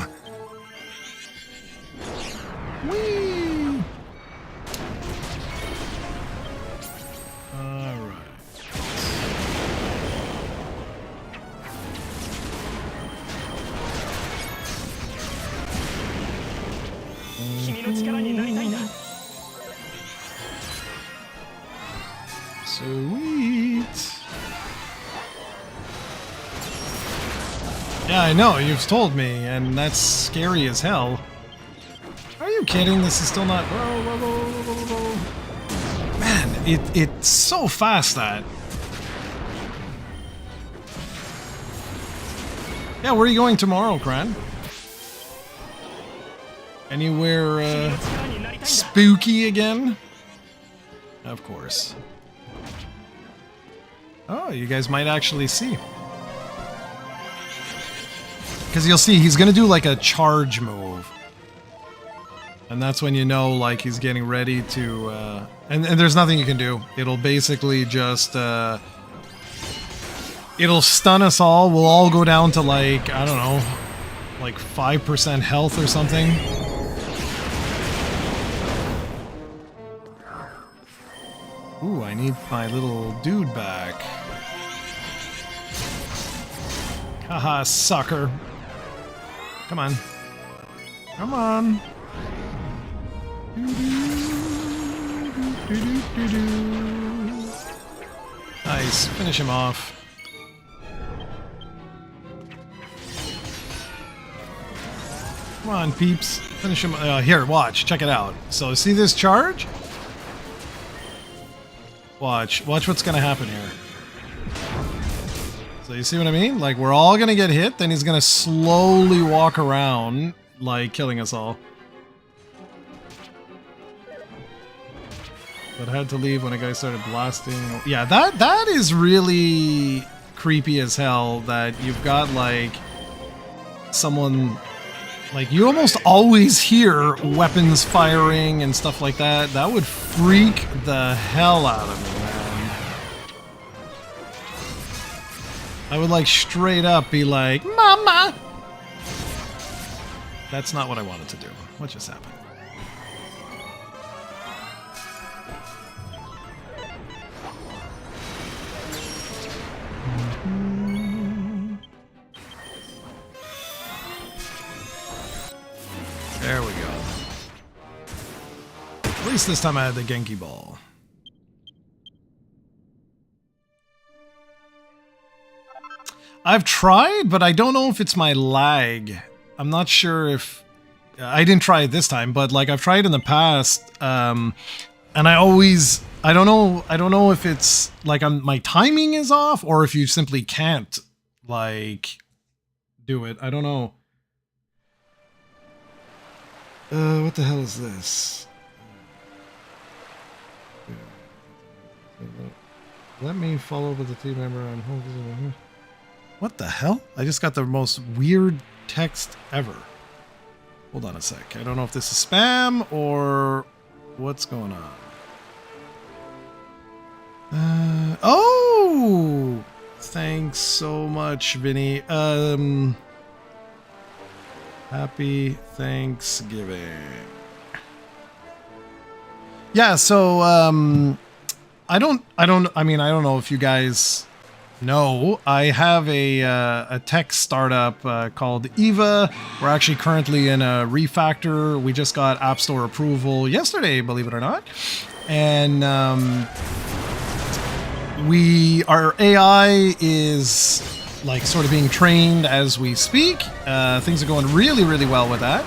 A: Whee! Alright. Sweet. Yeah, I know, you've told me, and that's scary as hell. Are you kidding? This is still not... Whoa. Man, it's so fast, that. Yeah, where are you going tomorrow, Cran? Anywhere, spooky again? Of course. Oh, you guys might actually see. Because you'll see he's going to do like a charge move. And that's when you know like he's getting ready to... and there's nothing you can do. It'll basically just... it'll stun us all. We'll all go down to like, I don't know, like 5% health or something. Ooh, I need my little dude back. Haha, sucker. Come on. Come on. Nice. Finish him off. Come on, peeps. Finish him. Here, watch. Check it out. So, see this charge? Watch what's gonna happen here. So you see what I mean? Like, we're all gonna get hit, then he's gonna slowly walk around, like, killing us all. But I had to leave when a guy started blasting. Yeah, that is really creepy as hell, that you've got, like, someone... Like, you almost always hear weapons firing and stuff like that. That would freak the hell out of me, man. I would, like, straight up be like, Mama! That's not what I wanted to do. What just happened? There we go. At least this time I had the Genki Ball. I've tried, but I don't know if it's my lag. I'm not sure if... I didn't try it this time, but like I've tried in the past, and I always... I don't know if it's like my timing is off, or if you simply can't, like, do it. I don't know. What the hell is this? Let me follow with the team member on home. What the hell? I just got the most weird text ever. Hold on a sec. I don't know if this is spam or what's going on. Oh! Thanks so much, Vinny. Happy Thanksgiving. Yeah, so I don't know if you guys know. I have a tech startup called Eva. We're actually currently in a refactor. We just got App Store approval yesterday, believe it or not. And our AI is like sort of being trained as we speak. Things are going really, really well with that.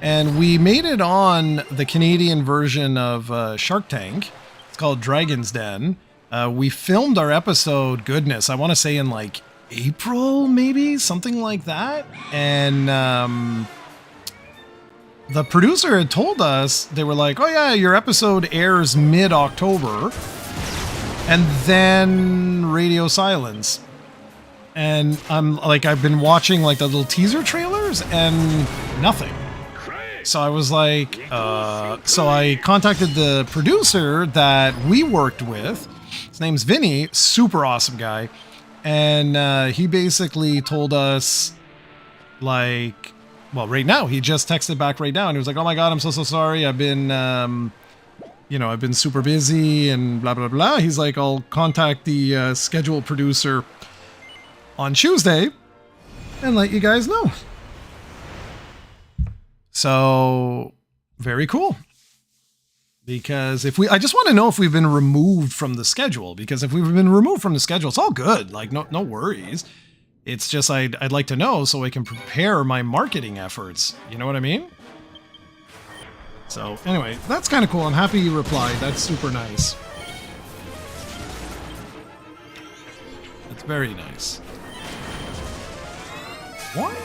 A: And we made it on the Canadian version of Shark Tank. It's called Dragon's Den. We filmed our episode, goodness, I want to say in like April, maybe? Something like that. And the producer had told us, they were like, oh yeah, your episode airs mid-October. And then radio silence. And I'm like, I've been watching like the little teaser trailers and nothing. So I was like, so I contacted the producer that we worked with. His name's Vinny, super awesome guy. And he basically told us, like, well, right now, he just texted back right now. And he was like, oh my God, I'm so sorry. I've been, I've been super busy and blah, blah, blah. He's like, I'll contact the schedule producer on Tuesday and let you guys know. So, very cool. Because I just want to know if we've been removed from the schedule. Because if we've been removed from the schedule, it's all good. Like, no worries. It's just I'd like to know so I can prepare my marketing efforts. You know what I mean? So, anyway, that's kind of cool. I'm happy you replied. That's super nice. It's very nice. Wonk,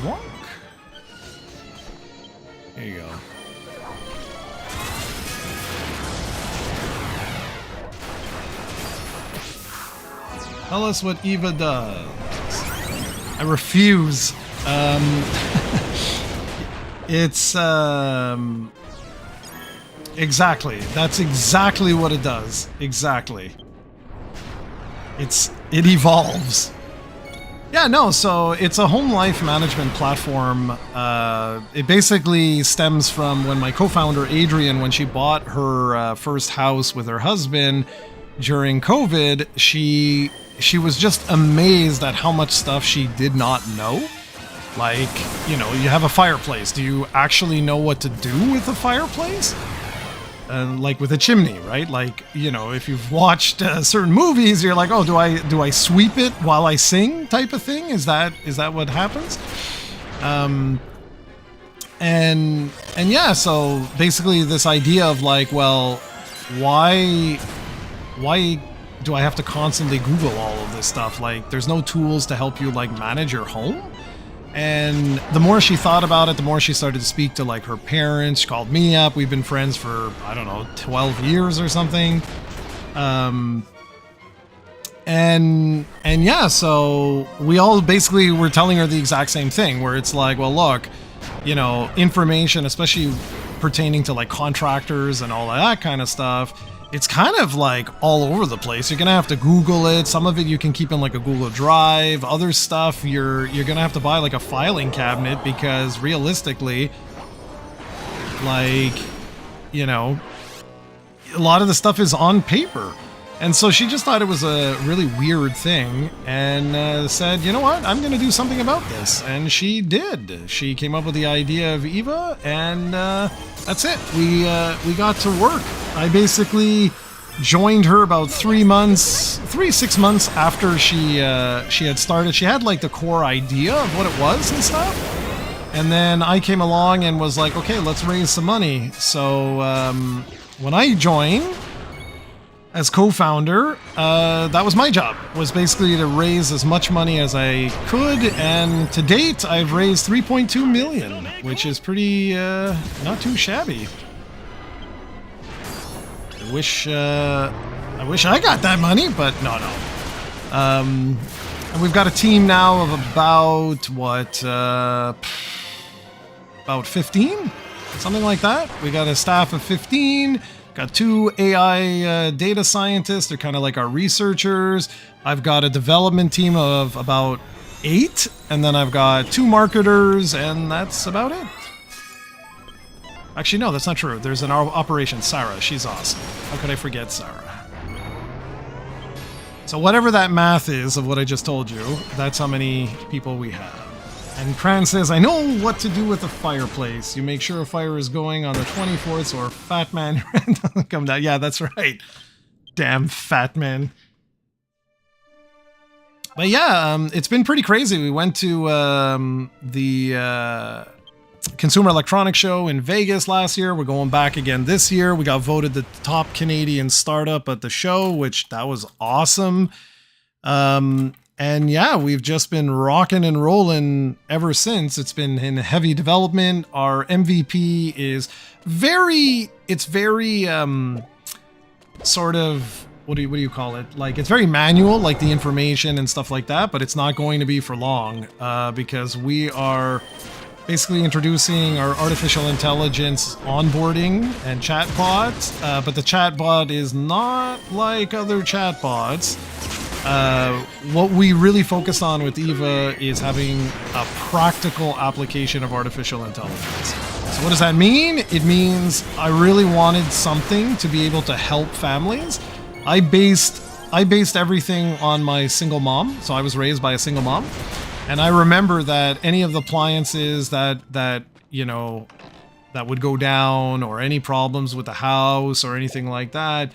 A: wonk. There you go. Tell us what Eva does. I refuse. It's exactly. That's exactly what it does. Exactly. It evolves. Yeah, no, so it's a home life management platform. It basically stems from when my co-founder Adrian, when she bought her first house with her husband during COVID, she was just amazed at how much stuff she did not know. Like, you know, you have a fireplace. Do you actually know what to do with a fireplace? Like with a chimney, right? Like, you know, if you've watched certain movies, you're like, oh, do I sweep it while I sing, type of thing? Is that what happens? And yeah, so basically this idea of like, well, why do I have to constantly Google all of this stuff? Like, there's no tools to help you like manage your home. And the more she thought about it, the more she started to speak to like her parents. She called me up. We've been friends for, I don't know, 12 years or something. And yeah, so we all basically were telling her the exact same thing, where it's like, well, look, you know, information, especially pertaining to like contractors and all of that kind of stuff, it's kind of like all over the place. You're gonna have to Google it. Some of it you can keep in like a Google Drive. Other stuff you're gonna have to buy like a filing cabinet, because realistically, like, you know, a lot of the stuff is on paper. And so she just thought it was a really weird thing, and said, you know what, I'm going to do something about this. And she did. She came up with the idea of Eva, and that's it. We got to work. I basically joined her about 6 months after she had started. She had like the core idea of what it was and stuff. And then I came along and was like, okay, let's raise some money. So when I joined as co-founder, that was my job, was basically to raise as much money as I could, and to date I've raised 3.2 million, which is pretty not too shabby. I wish I got that money, but no. And we've got a team now of about about 15, something like that. We got a staff of 15. Got 2 AI data scientists. They're kind of like our researchers. I've got a development team of about 8, and then I've got 2 marketers, and that's about it. Actually, no, that's not true. There's an operation, Sarah. She's awesome. How could I forget Sarah? So whatever that math is of what I just told you, that's how many people we have. And Kran says, I know what to do with a fireplace. You make sure a fire is going on the 24th, or Fat Man doesn't come down. Yeah, that's right. Damn Fat Man. But yeah, it's been pretty crazy. We went to the Consumer Electronics Show in Vegas last year. We're going back again this year. We got voted the top Canadian startup at the show, which that was awesome. And yeah, we've just been rocking and rolling ever since. It's been in heavy development. Our MVP is very sort of, what do you call it? Like, it's very manual, like the information and stuff like that, but it's not going to be for long, because we are basically introducing our artificial intelligence onboarding and chatbots, but the chatbot is not like other chatbots. What we really focus on with Eva is having a practical application of artificial intelligence. So what does that mean? It means I really wanted something to be able to help families. I based everything on my single mom. So I was raised by a single mom. And I remember that any of the appliances that you know, that would go down, or any problems with the house or anything like that,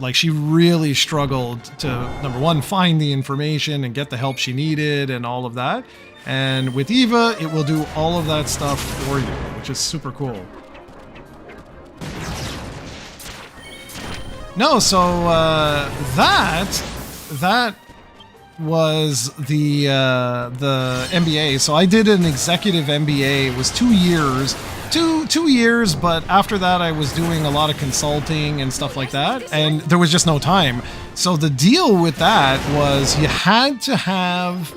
A: like, she really struggled to, number one, find the information and get the help she needed and all of that. And with Eva, it will do all of that stuff for you, which is super cool. No, so that was the MBA. So I did an executive MBA. It was 2 years. Two years, but after that I was doing a lot of consulting and stuff like that, and there was just no time. So the deal with that was you had to have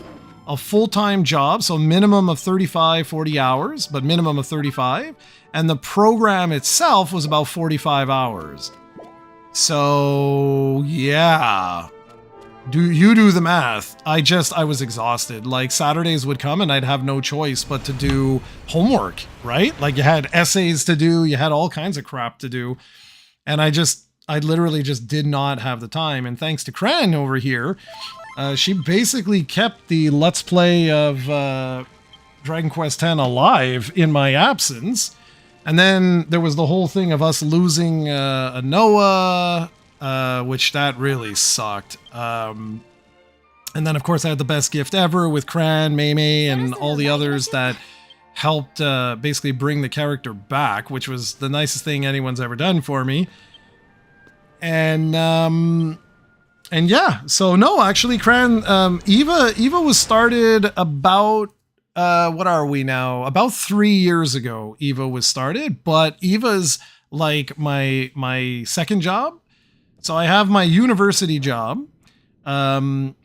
A: a full-time job, so minimum of 35, 40 hours, but minimum of 35. And the program itself was about 45 hours. So, yeah. Do the math. I was exhausted. Like, Saturdays would come and I'd have no choice but to do homework, right? Like, you had essays to do, you had all kinds of crap to do. And I literally just did not have the time. And thanks to Cran over here, she basically kept the Let's Play of Dragon Quest X alive in my absence. And then there was the whole thing of us losing a Noah, which that really sucked. And then, of course, I had the best gift ever with Cran, Mei Mei, and all the others that helped basically bring the character back, which was the nicest thing anyone's ever done for me. And yeah, so no, actually, Cran, Eva was started about, what are we now? About 3 years ago, Eva was started, but Eva's like my second job. So I have my university job. Then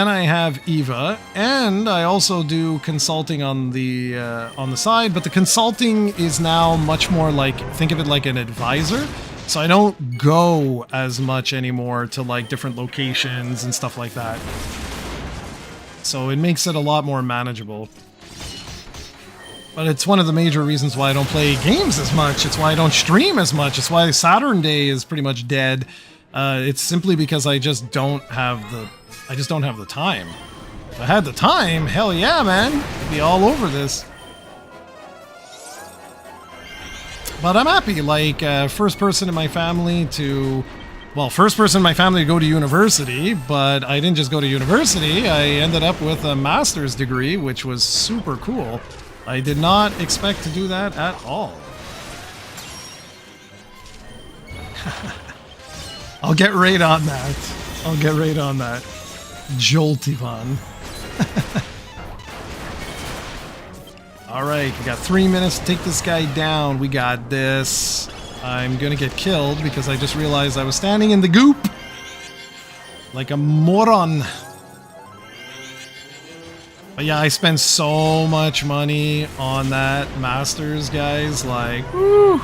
A: I have Eva, and I also do consulting on the side, but the consulting is now much more like, think of it like an advisor. So I don't go as much anymore to like different locations and stuff like that. So it makes it a lot more manageable. But it's one of the major reasons why I don't play games as much. It's why I don't stream as much. It's why Saturn Day is pretty much dead. It's simply because I just don't have the time. If I had the time, hell yeah, man. I'd be all over this. But I'm happy, like, first person in my family to go to university, but I didn't just go to university, I ended up with a master's degree, which was super cool. I did not expect to do that at all. I'll get right on that. Joltivan. Alright, we got 3 minutes to take this guy down. We got this. I'm gonna get killed because I just realized I was standing in the goop. Like a moron. But yeah, I spent so much money on that Masters, guys. Like, whew,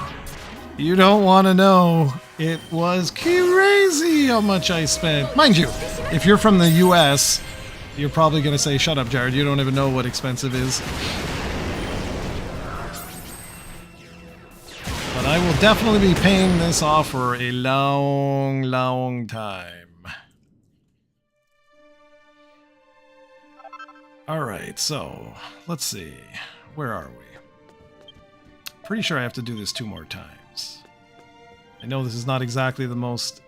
A: you don't want to know. It was crazy how much I spent. Mind you, if you're from the US, you're probably going to say, shut up, Jared. You don't even know what expensive is. But I will definitely be paying this off for a long, long time. Alright, so let's see. Where are we? Pretty sure I have to do this 2 more times. I know this is not exactly the most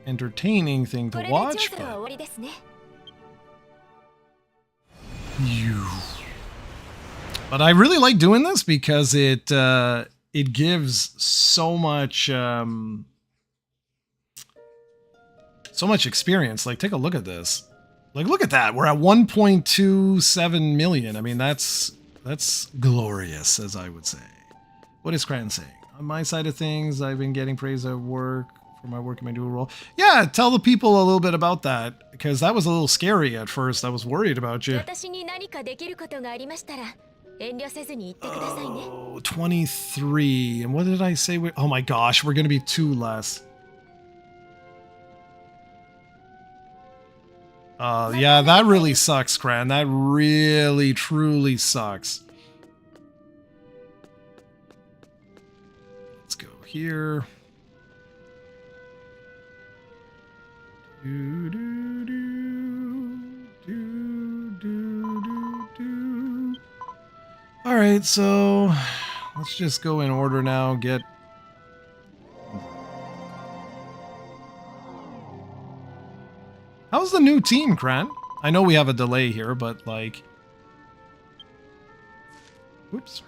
A: entertaining thing to watch, but... But I really like doing this because it gives so much experience. Like, take a look at this. Like, look at that. We're at 1.27 million. I mean, that's glorious, as I would say. What is Cran saying? On my side of things, I've been getting praise at work for my work in my dual role. Yeah, tell the people a little bit about that, because that was a little scary at first. I was worried about you. Oh, 23. And what did I say? Oh my gosh, we're going to be 2 less. Yeah, that really sucks, Cran. That really, truly sucks. Let's go here. All right, so let's just go in order now. Get... How's the new team, Cran? I know we have a delay here, but like... Whoops.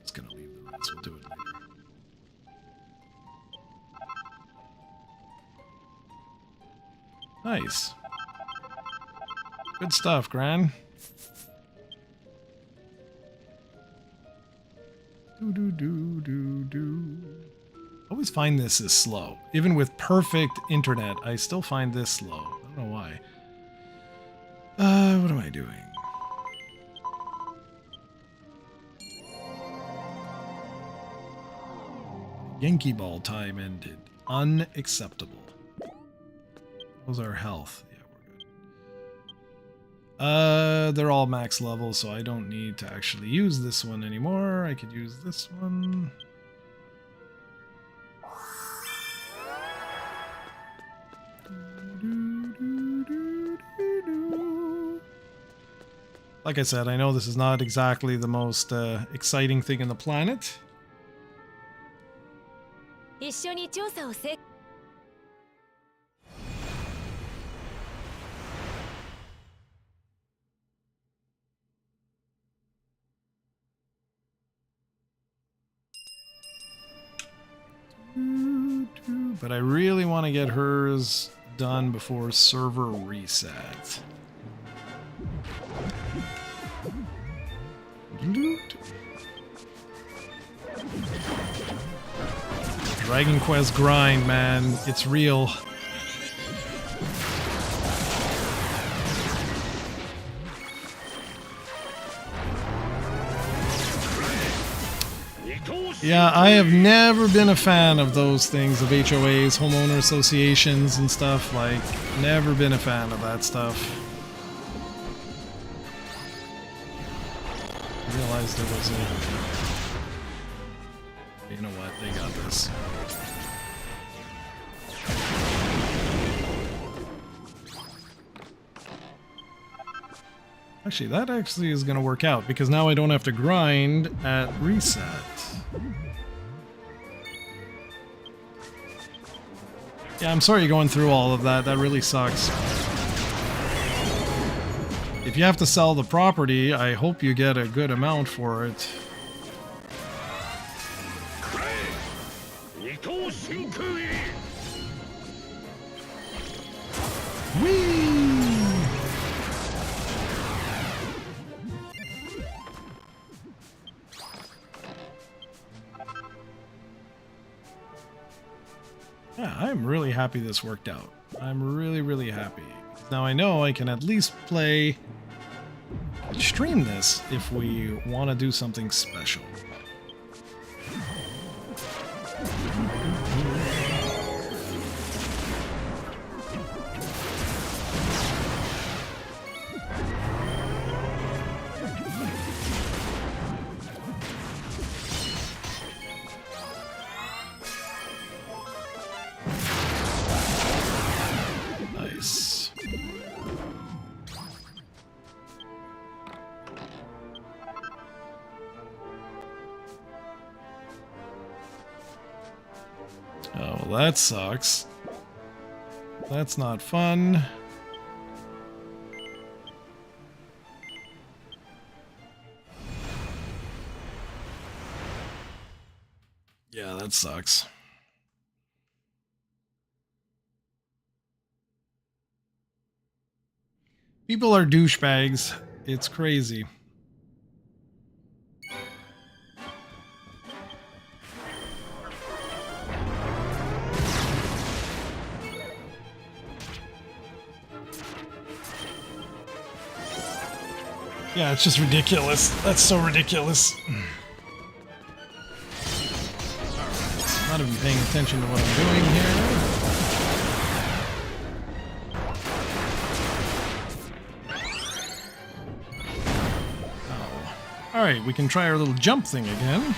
A: Just gonna leave the rest. We'll do it later. Nice. Good stuff, Gran. I always find this is slow. Even with perfect internet, I still find this slow. I don't know why. What am I doing? Yankee ball time ended. Unacceptable. How's our health? Yeah, we're good. They're all max level, so I don't need to actually use this one anymore. I could use this one. Like I said, I know this is not exactly the most exciting thing in the planet. But I really want to get hers done before server reset. Dragon Quest grind, man. It's real. Yeah, I have never been a fan of those things, of HOAs, homeowner associations and stuff. Like, never been a fan of that stuff. I realized there was a... You know what? They got this. Actually, that actually is going to work out, because now I don't have to grind at reset. Yeah, I'm sorry you're going through all of that. That really sucks. If you have to sell the property, I hope you get a good amount for it. Whee! Yeah, I'm really happy this worked out. I'm really, really happy. Now I know I can at least play... stream this if we want to do something special. Nice. Oh, well, that sucks. That's not fun. Yeah, that sucks. People are douchebags. It's crazy. Yeah, it's just ridiculous. That's so ridiculous. Alright, not even paying attention to what I'm doing here. Oh. Alright, we can try our little jump thing again.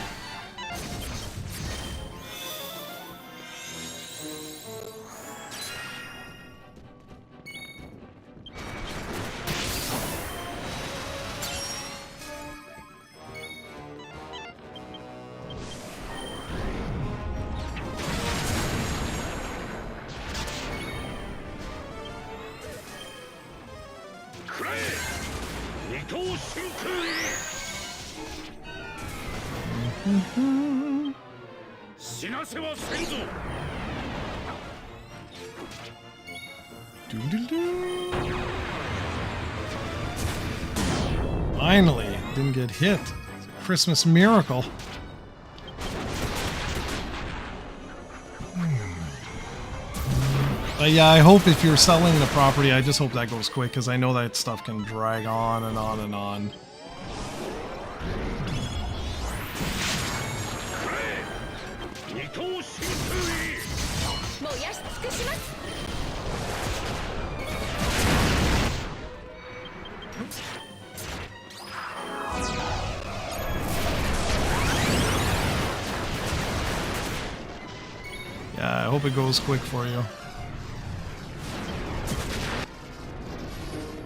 A: Doo-doo-doo. Finally, didn't get hit. It's a Christmas miracle. But yeah, I hope if you're selling the property, I just hope that goes quick, because I know that stuff can drag on and on and on. Yeah, I hope it goes quick for you.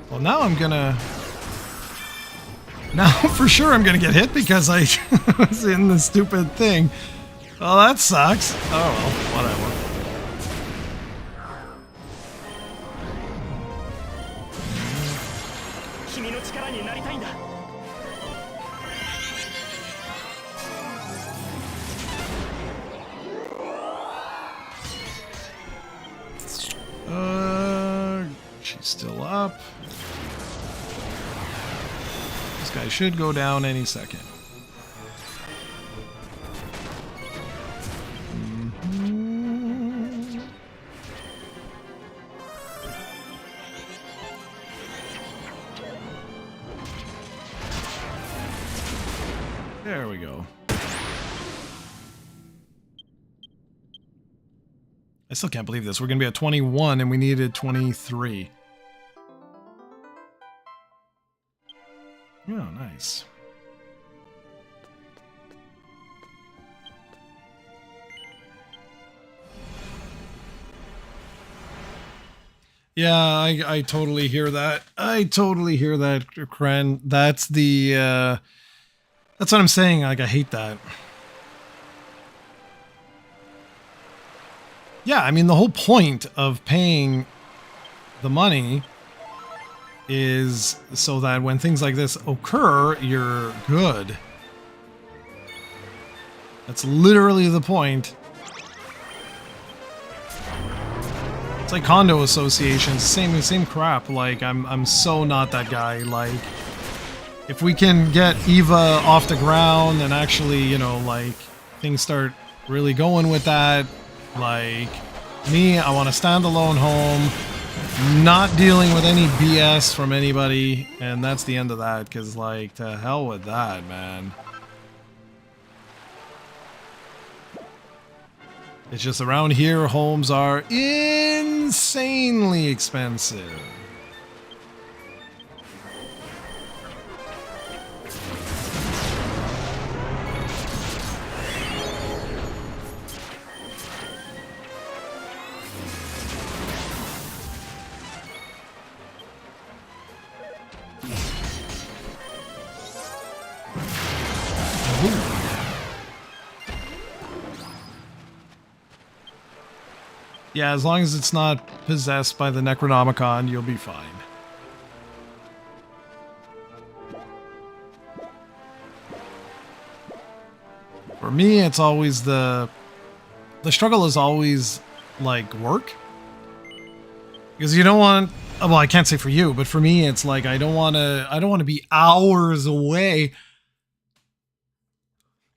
A: Well, now I'm gonna... Now for sure I'm gonna get hit because I was in the stupid thing. Well, that sucks. Oh well, whatever. She's still up. This guy should go down any second. There we go. I still can't believe this. We're going to be at 21 and we needed 23. Oh, nice. Yeah, I totally hear that. I totally hear that, Kren. That's the, that's what I'm saying. Like, I hate that. Yeah, I mean, the whole point of paying the money is so that when things like this occur, you're good. That's literally the point. It's like condo associations, same crap. Like, I'm so not that guy. Like, if we can get EVA off the ground and actually, you know, like, things start really going with that, like, me, I want a standalone home, not dealing with any BS from anybody, and that's the end of that, because, like, to hell with that, man. It's just around here, homes are insanely expensive. Yeah, as long as it's not possessed by the Necronomicon, you'll be fine. For me, it's always the struggle is always, like, work. Because you don't want, well, I can't say for you, but for me, it's like, I don't want to be hours away.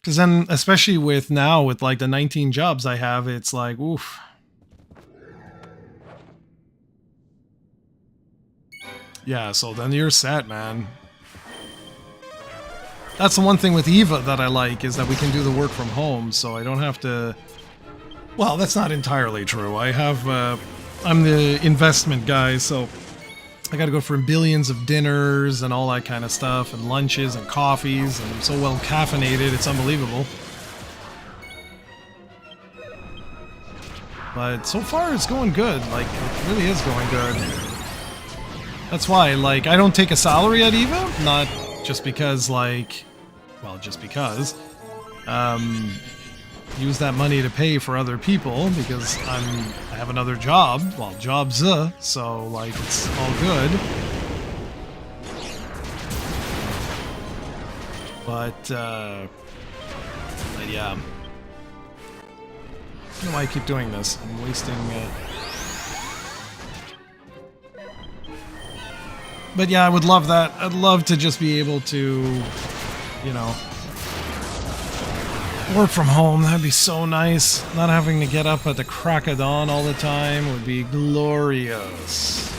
A: Because then, especially with now, with, like, the 19 jobs I have, it's like, oof. Yeah, so then you're set, man. That's the one thing with EVA that I like, is that we can do the work from home, so I don't have to... Well, that's not entirely true. I have, I'm the investment guy, so I gotta go for billions of dinners and all that kind of stuff, and lunches and coffees, and I'm so well caffeinated, it's unbelievable. But so far, it's going good. Like, it really is going good. That's why, like, I don't take a salary at EVA, not just because, like, well, just because. Use that money to pay for other people because I have another job, well, jobs, so, like, it's all good. But yeah. I don't know why I keep doing this. I'm wasting, But yeah, I would love that. I'd love to just be able to, you know, work from home. That'd be so nice. Not having to get up at the crack of dawn all the time would be glorious.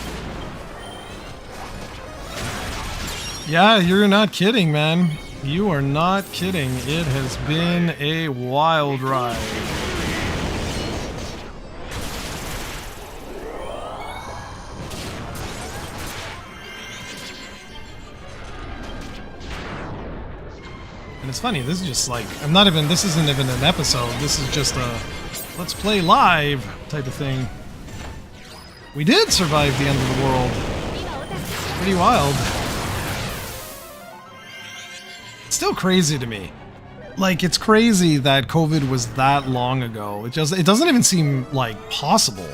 A: Yeah, you're not kidding, man. You are not kidding. It has been a wild ride. And it's funny, this is just like, this isn't even an episode, this is just a let's play live type of thing. We did survive the end of the world. Pretty wild. It's still crazy to me. Like, it's crazy that COVID was that long ago. It doesn't even seem like possible.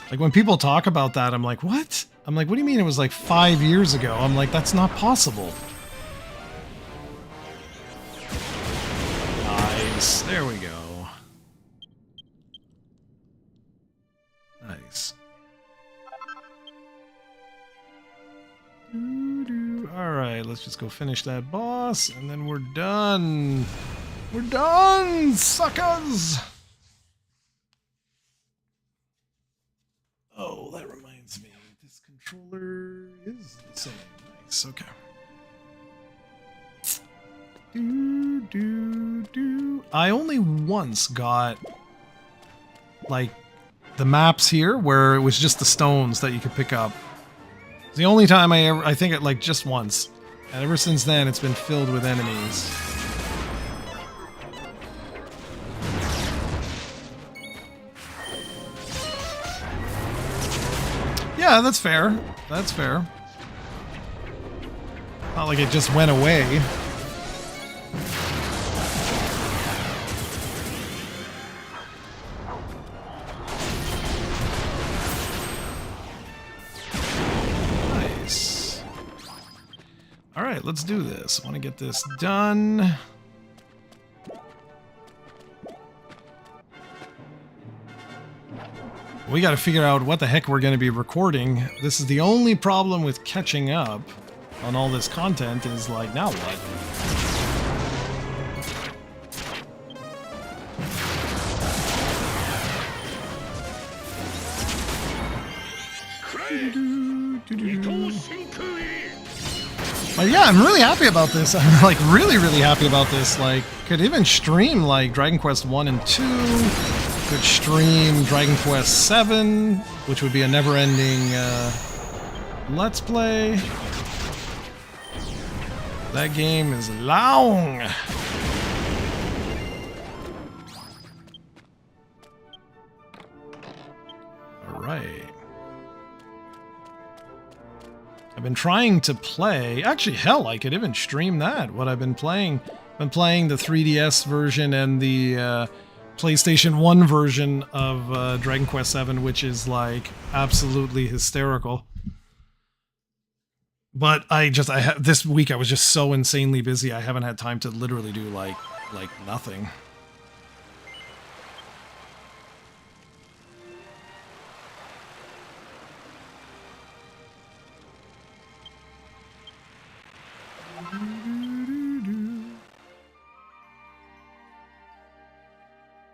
A: Like, when people talk about that, I'm like, what? I'm like, what do you mean it was like 5 years ago? I'm like, that's not possible. Nice. There we go. Nice. Alright, let's just go finish that boss, and then we're done. We're done, suckers! Oh, that reminds me. This controller is the same. Nice, okay. I only once got, like, the maps here where it was just the stones that you could pick up. It's the only time I think it, like, just once. And ever since then, it's been filled with enemies. Yeah, that's fair. That's fair. Not like it just went away. Nice. Alright, let's do this. I want to get this done. We got to figure out what the heck we're going to be recording. This is the only problem with catching up on all this content is like, now what? But yeah, I'm really happy about this. I'm like really happy about this. Like, could even stream like Dragon Quest 1 and 2. Could stream Dragon Quest 7, which would be a never-ending Let's Play. That game is long. All right. I've been trying to play. Actually, hell, I could even stream that. What I've been playing. I've been playing the 3DS version and the PlayStation 1 version of Dragon Quest 7, which is like absolutely hysterical. But this week I was just so insanely busy. I haven't had time to literally do like nothing.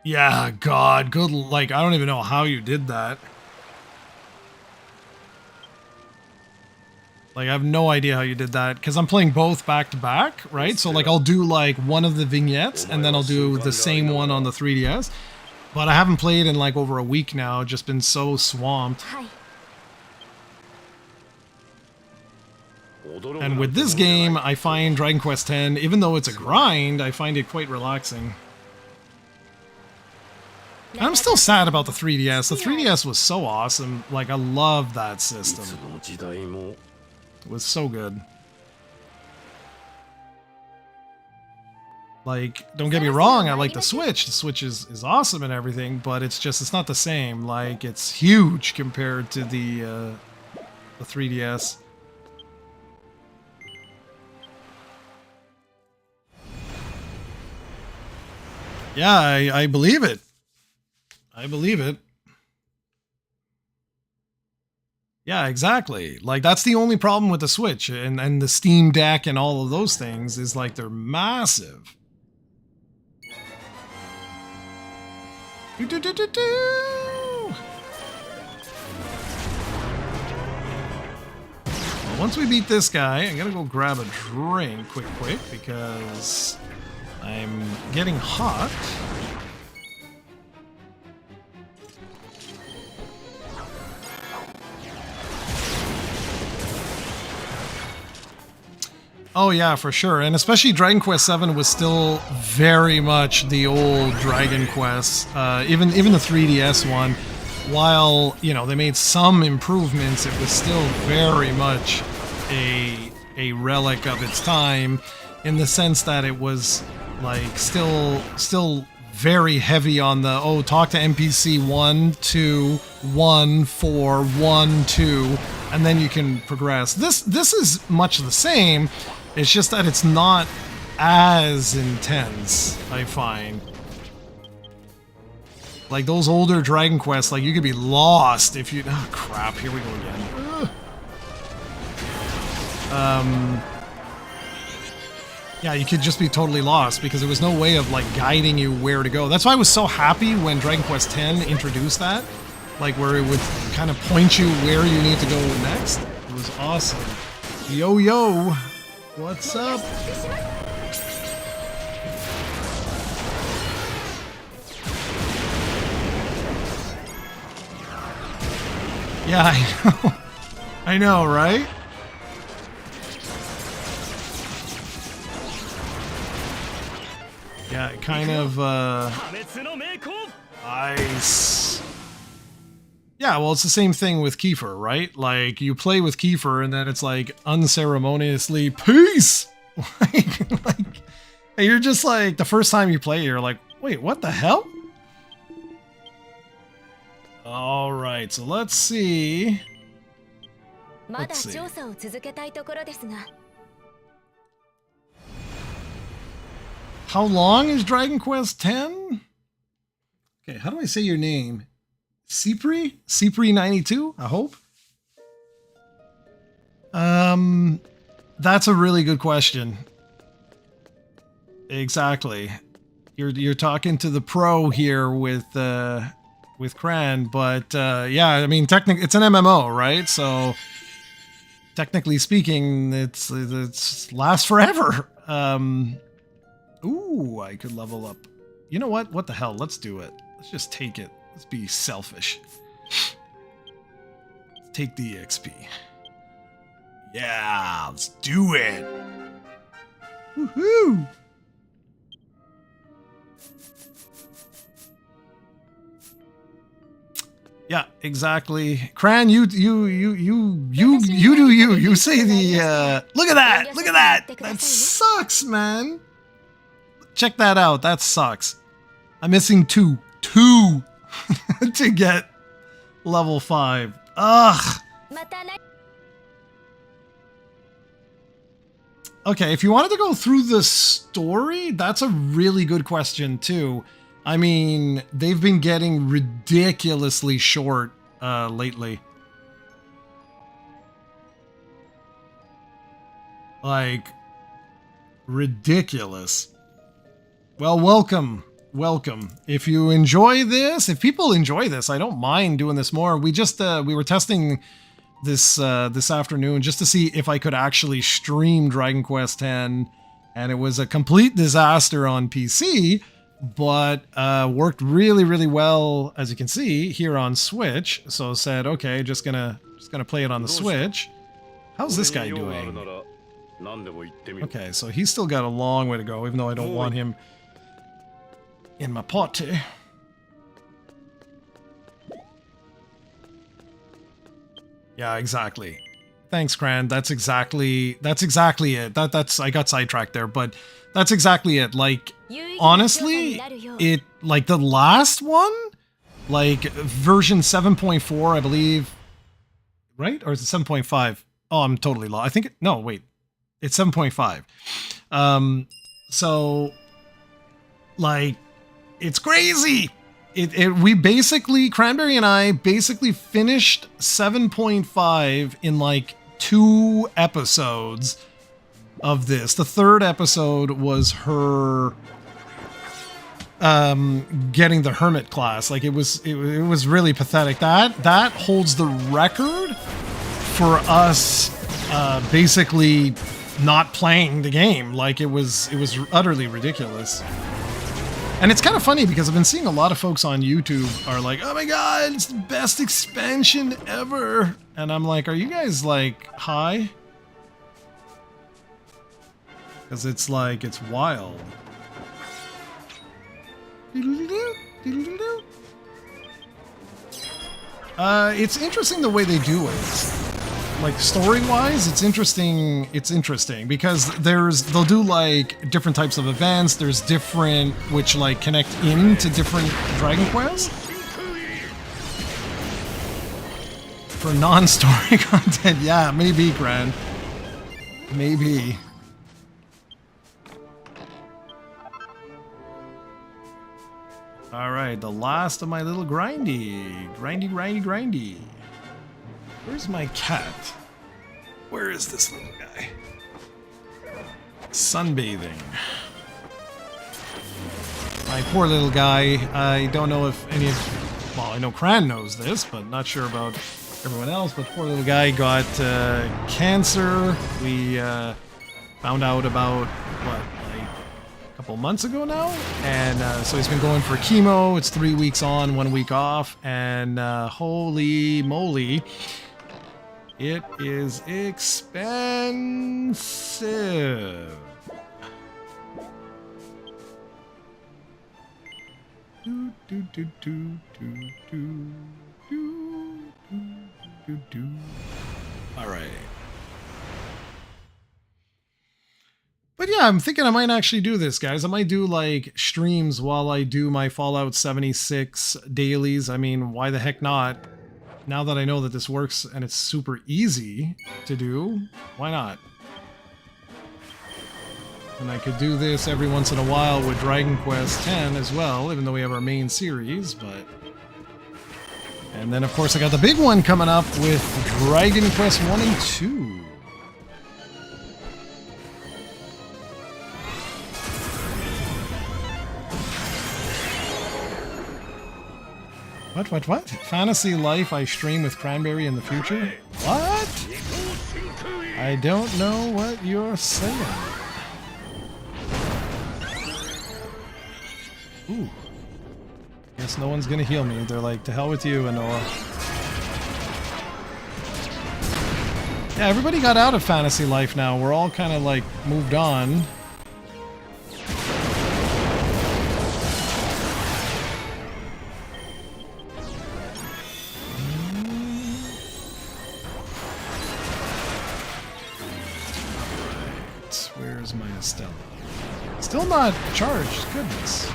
A: Yeah, God, good. Like, I don't even know how you did that. Like, I have no idea how you did that, because I'm playing both back to back, right? So, like, I'll do, like, one of the vignettes, and then I'll do the same one on the 3DS. But I haven't played in, like, over a week now. Just been so swamped. And with this game, I find Dragon Quest X, even though it's a grind, I find it quite relaxing. And I'm still sad about the 3DS. The 3DS was so awesome. Like, I love that system. It was so good. Like, don't get me wrong, I like the Switch. The Switch is awesome and everything, but it's not the same. Like, it's huge compared to the 3DS. Yeah, I believe it. I believe it. Yeah, exactly. Like that's the only problem with the Switch and the Steam Deck and all of those things is like they're massive. Well, once we beat this guy, I'm gonna go grab a drink quick because I'm getting hot. Oh yeah, for sure. And especially Dragon Quest VII was still very much the old Dragon Quest. Even the 3DS one, while, you know, they made some improvements, it was still very much a relic of its time in the sense that it was like still very heavy on the talk to NPC 1, 2, 1, 4, 1, 2, and then you can progress. This is much the same. It's just that it's not as intense, I find. Like those older Dragon Quests, like you could be lost if you... Oh crap, here we go again. Yeah, you could just be totally lost because there was no way of like guiding you where to go. That's why I was so happy when Dragon Quest X introduced that. Like where it would kind of point you where you need to go next. It was awesome. Yo, yo. What's up? Yeah, I know. I know, right? Yeah, kind of, Nice. Yeah, well, it's the same thing with Kiefer, right? Like, you play with Kiefer, and then it's like, unceremoniously, peace! like, and you're just like, the first time you play, you're like, wait, what the hell? Alright, so let's see. Let's see. How long is Dragon Quest X? Okay, how do I say your name? Cipri? Cipri92, I hope? That's a really good question. Exactly. You're talking to the pro here with Cran, but yeah, I mean technically it's an MMO, right? So technically speaking, it's lasts forever. Ooh, I could level up. You know what? What the hell? Let's do it. Let's just take it. Let's be selfish. Let's take the XP. Yeah, let's do it. Woohoo! Yeah, exactly. Cran, you do you. You say the look at that! Look at that! That sucks, man. Check that out. That sucks. I'm missing two to get level 5. Ugh. Okay, if you wanted to go through the story, that's a really good question too. I mean, they've been getting ridiculously short lately. Like, ridiculous. Well, welcome. If you enjoy this, if people enjoy this, I don't mind doing this more. We just we were testing this this afternoon just to see if I could actually stream Dragon Quest X, and it was a complete disaster on PC, but worked really well, as you can see here on Switch. So said, okay, just gonna play it on the Switch. How's this guy doing? Okay, so he's still got a long way to go, even though I don't want him in my party. Yeah, exactly. Thanks, Cran. That's exactly it. That's I got sidetracked there, but that's exactly it. Like, honestly, it like the last one, like version 7.4, I believe, right? Or is it 7.5? Oh, I'm totally lost. I think no, wait. It's 7.5. So like, it's crazy. we basically, Cranberry and I basically finished 7.5 in like 2 episodes of this. The 3rd episode was her getting the hermit class. Like it was really pathetic. That holds the record for us basically not playing the game. Like it was utterly ridiculous. And it's kind of funny because I've been seeing a lot of folks on YouTube are like, oh my god, it's the best expansion ever. And I'm like, are you guys like high? Because it's like, it's wild. It's interesting the way they do it. Like story-wise, it's interesting. It's interesting because they'll do like different types of events. There's different which like connect into different Dragon Quests. For non-story content, yeah, maybe, Gran. Maybe. Alright, the last of my little grindy. Grindy. Where's my cat? Where is this little guy? Sunbathing. My poor little guy. I don't know if any of... Well, I know Cran knows this, but not sure about everyone else. But poor little guy got cancer. We found out about, what, like a couple months ago now? And so he's been going for chemo. It's 3 weeks on, 1 week off. And holy moly... It is expensive. All right. But yeah, I'm thinking I might actually do this, guys. I might do like streams while I do my Fallout 76 dailies. I mean, why the heck not? Now that I know that this works and it's super easy to do, why not? And I could do this every once in a while with Dragon Quest X as well, even though we have our main series, but... And then, of course, I got the big one coming up with Dragon Quest 1 and 2. What? Fantasy Life I stream with Cranberry in the future? What? I don't know what you're saying. Ooh. Guess no one's gonna heal me. They're like, to hell with you, Anoa. Yeah, everybody got out of Fantasy Life now. We're all kind of like moved on. Where's my Estella? Still not charged. Goodness.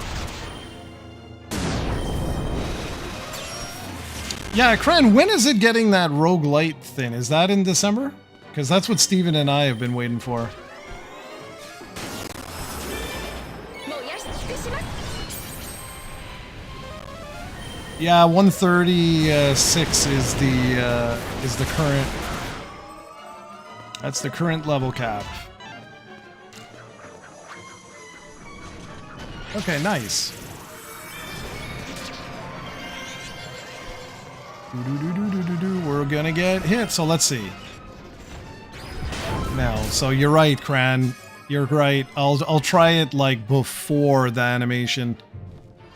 A: Yeah, Kren, when is it getting that roguelite thing? Is that in December? Because that's what Steven and I have been waiting for. Yeah, 136 is the current. That's the current level cap. Okay, nice. We're gonna get hit, so let's see. Now, so you're right, Cran. You're right. I'll try it like before the animation.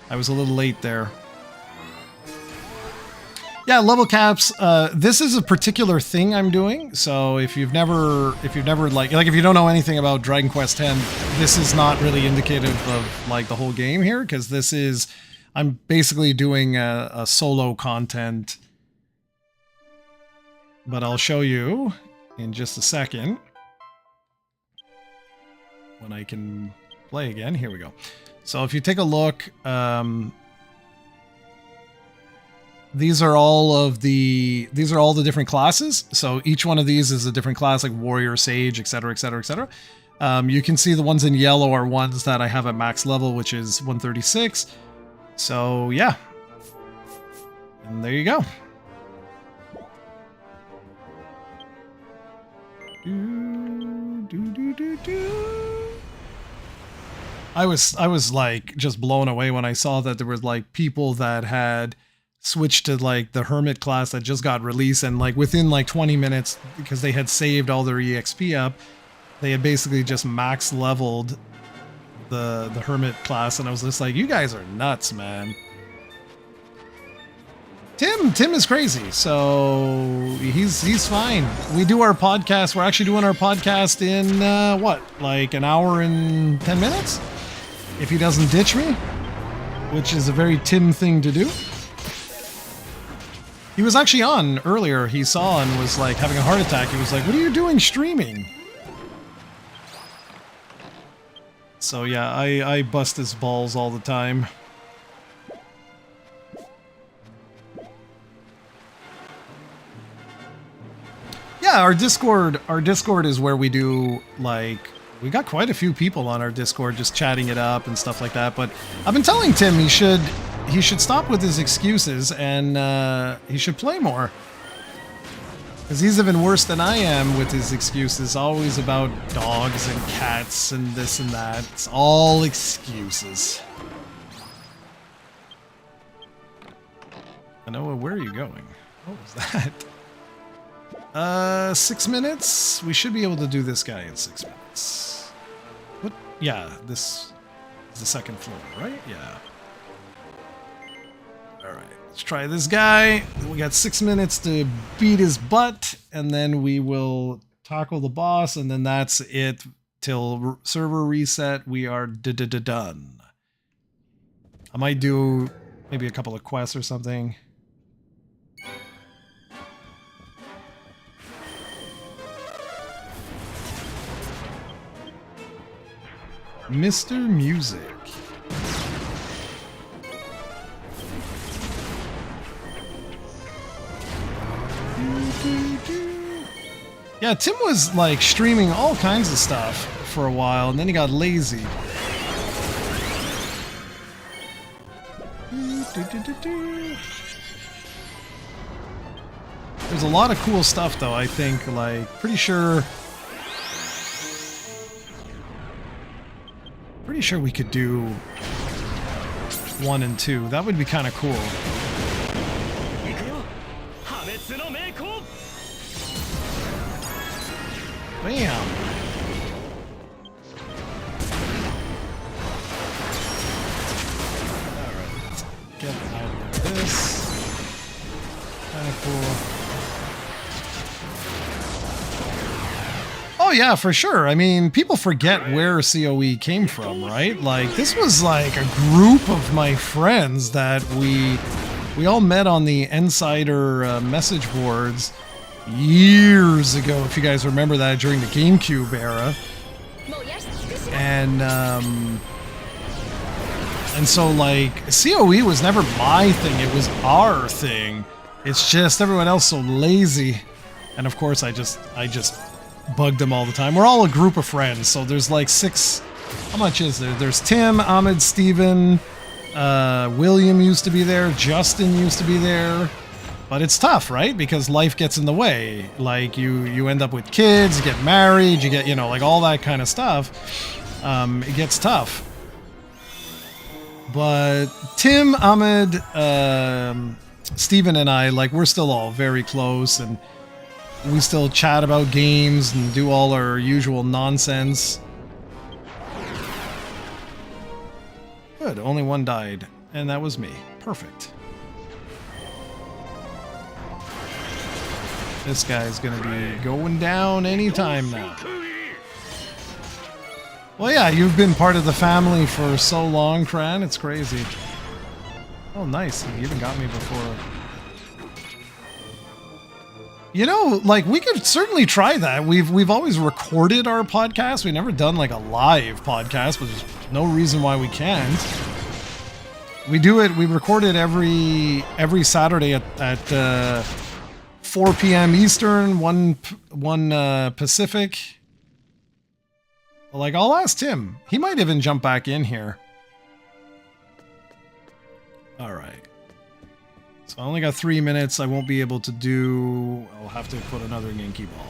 A: I was a little late there. Yeah, level caps. This is a particular thing I'm doing. So if you've never like if you don't know anything about Dragon Quest X, this is not really indicative of like the whole game here, because this is, I'm basically doing a solo content. But I'll show you in just a second when I can play again. Here we go. So if you take a look, these are all the different classes. So each one of these is a different class, like warrior, sage, etc., etc., etc. You can see the ones in yellow are ones that I have at max level, which is 136. So yeah, And there you go. I was like just blown away when I saw that there was like people that had switched to like the hermit class that just got released, and like within like 20 minutes, because they had saved all their EXP up, they had basically just max leveled the hermit class, and I was just like, you guys are nuts, man. Tim is crazy, so he's fine. We do our podcast. We're actually doing our podcast in what, like an hour and 10 minutes, if he doesn't ditch me, which is a very Tim thing to do. He was actually on earlier. He saw and was like having a heart attack. He was like, "What are you doing streaming?" So yeah, I bust his balls all the time. Yeah, our Discord is where we do, like, we got quite a few people on our Discord just chatting it up and stuff like that. But I've been telling Tim he should stop with his excuses, and he should play more. Because he's even worse than I am with his excuses, always about dogs and cats and this and that. It's all excuses. I know, where are you going? What was that? 6 minutes? We should be able to do this guy in 6 minutes. What? Yeah, this is the second floor, right? Yeah. Alright, let's try this guy. We got 6 minutes to beat his butt, and then we will tackle the boss, and then that's it till server reset. We are done. I might do maybe a couple of quests or something. Mr. Music. Yeah, Tim was like streaming all kinds of stuff for a while, and then he got lazy. There's a lot of cool stuff though, I think, like, pretty sure we could do 1 and 2. That would be kind of cool. Bam! Alright, let's get out of this. Kind of cool. Oh yeah, for sure. I mean, people forget where COE came from, right? Like, this was like a group of my friends that we all met on the Insider message boards years ago, if you guys remember that, during the GameCube era. And so, like, COE was never my thing, it was our thing. It's just everyone else so lazy. And of course, I just bugged them all the time. We're all a group of friends, so there's like 6... How much is there? There's Tim, Ahmed, Steven, William used to be there, Justin used to be there. But it's tough, right? Because life gets in the way. Like, you end up with kids, you get married, you get, you know, like all that kind of stuff. It gets tough. But Tim, Ahmed, Steven and I, like, we're still all very close, and we still chat about games and do all our usual nonsense. Good, only one died, and that was me. Perfect. This guy's gonna be going down anytime now. Well, yeah, you've been part of the family for so long, Kran. It's crazy. Oh, nice. You even got me before. You know, like, we could certainly try that. We've always recorded our podcast. We've never done like a live podcast, but there's no reason why we can't. We do it. We record it every Saturday at 4 p.m. Eastern, 1 Pacific. Like, I'll ask Tim. He might even jump back in here. All right. So I only got 3 minutes. I won't be able to do... I'll have to put another Genki Ball.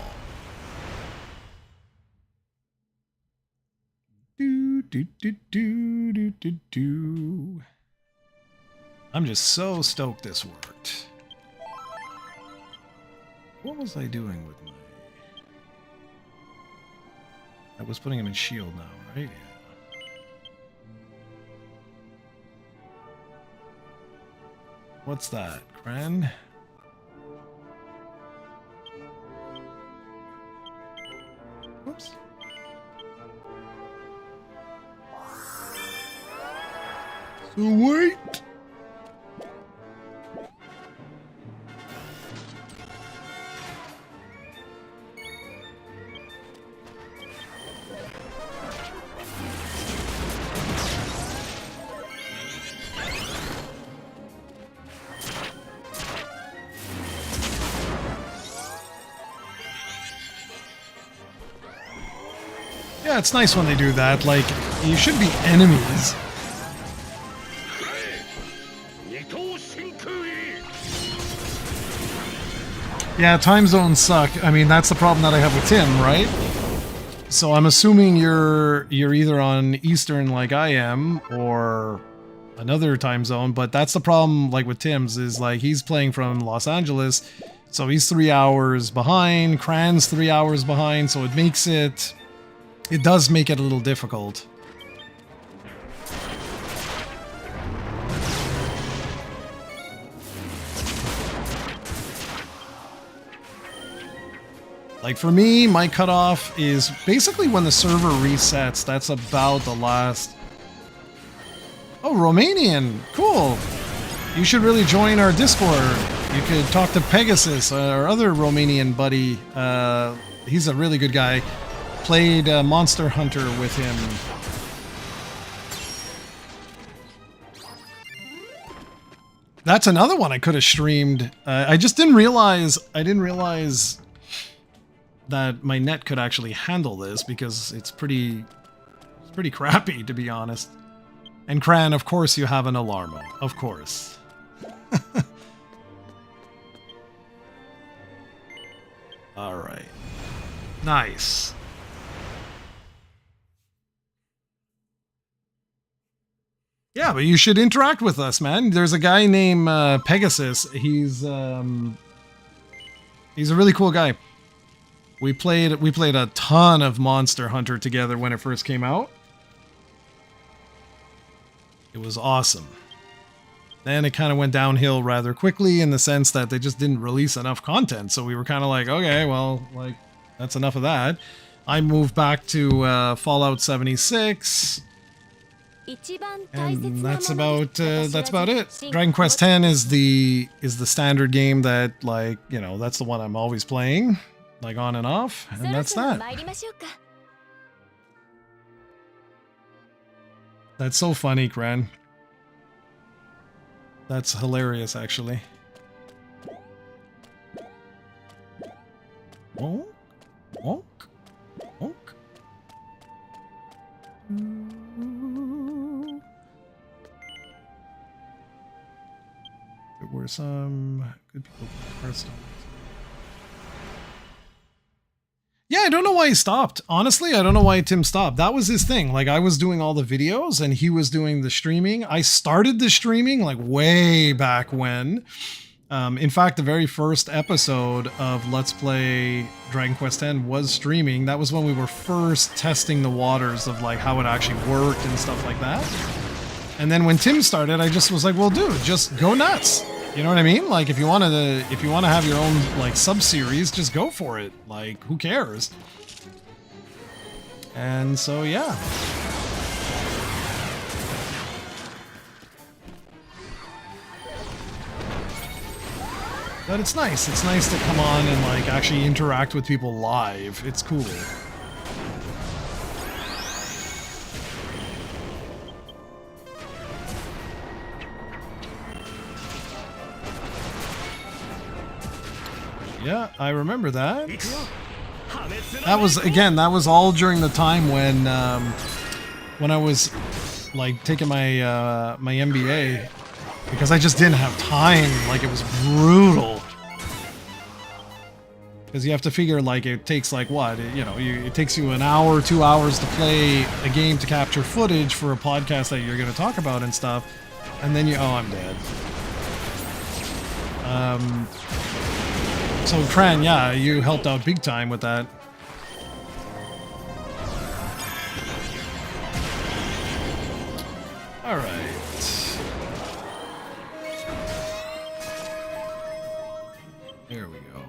A: Do. I'm just so stoked this worked. What was I doing with my... I was putting him in shield now, right? Yeah. What's that? Cran? Whoops. So wait! Yeah, it's nice when they do that. Like, you should be enemies. Yeah, time zones suck. I mean, that's the problem that I have with Tim, right? So I'm assuming you're either on Eastern like I am, or another time zone, but that's the problem like with Tim's, is like he's playing from Los Angeles, so he's 3 hours behind, Cran's 3 hours behind, so it makes it... It does make it a little difficult. Like for me, my cutoff is basically when the server resets. That's about the last... Oh, Romanian! Cool! You should really join our Discord. You could talk to Pegasus, our other Romanian buddy. He's a really good guy. Played Monster Hunter with him. That's another one I could have streamed. I just didn't realize... that my net could actually handle this, because it's pretty crappy, to be honest. And Cran, of course you have an Alarmo. Of course. Alright. Nice. Yeah, but you should interact with us, man. There's a guy named Pegasus. He's a really cool guy. We played a ton of Monster Hunter together when it first came out. It was awesome. Then it kind of went downhill rather quickly in the sense that they just didn't release enough content. So we were kind of like, okay, well, like, that's enough of that. I moved back to Fallout 76. And that's about it. Dragon Quest X is the standard game that, like, you know, that's the one I'm always playing, like on and off, and that's that. That's so funny, Kran. That's hilarious, actually. Wonk, wonk, wonk. There were some good people for Hearthstone. Yeah, I don't know why he stopped. Honestly, I don't know why Tim stopped. That was his thing. Like, I was doing all the videos and he was doing the streaming. I started the streaming like way back when. In fact, the very first episode of Let's Play Dragon Quest X was streaming. That was when we were first testing the waters of like how it actually worked and stuff like that. And then when Tim started, I just was like, well, dude, just go nuts. You know what I mean? Like, if you want to have your own like sub-series, just go for it. Like, who cares? And so, yeah. But it's nice. It's nice to come on and like actually interact with people live. It's cool. Yeah, I remember that. That was all during the time when I was like taking my my MBA because I just didn't have time. Like, it was brutal. Because you have to figure, like, it takes, like, what? It takes you an hour, 2 hours to play a game to capture footage for a podcast that you're going to talk about and stuff. And then oh, I'm dead. So, Cran, yeah, you helped out big time with that. All right. There we go.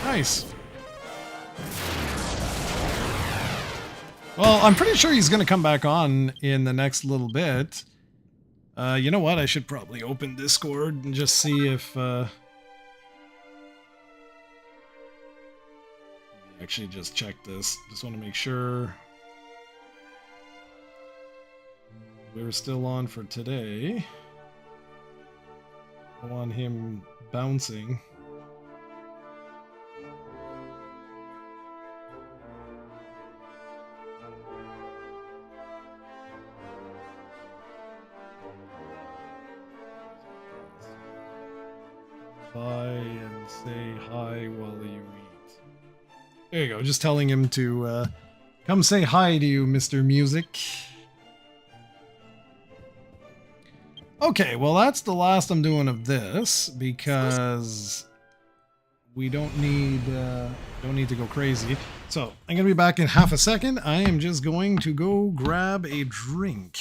A: Nice. Well, I'm pretty sure he's going to come back on in the next little bit. You know what? I should probably open Discord and just see if... Actually, just check this. Just want to make sure we're still on for today. I want him bouncing. Bye and say hi while you eat. There you go. Just telling him to come say hi to you, Mr. Music. Okay, well that's the last I'm doing of this because we don't need to go crazy. So I'm gonna be back in half a second. I am just going to go grab a drink.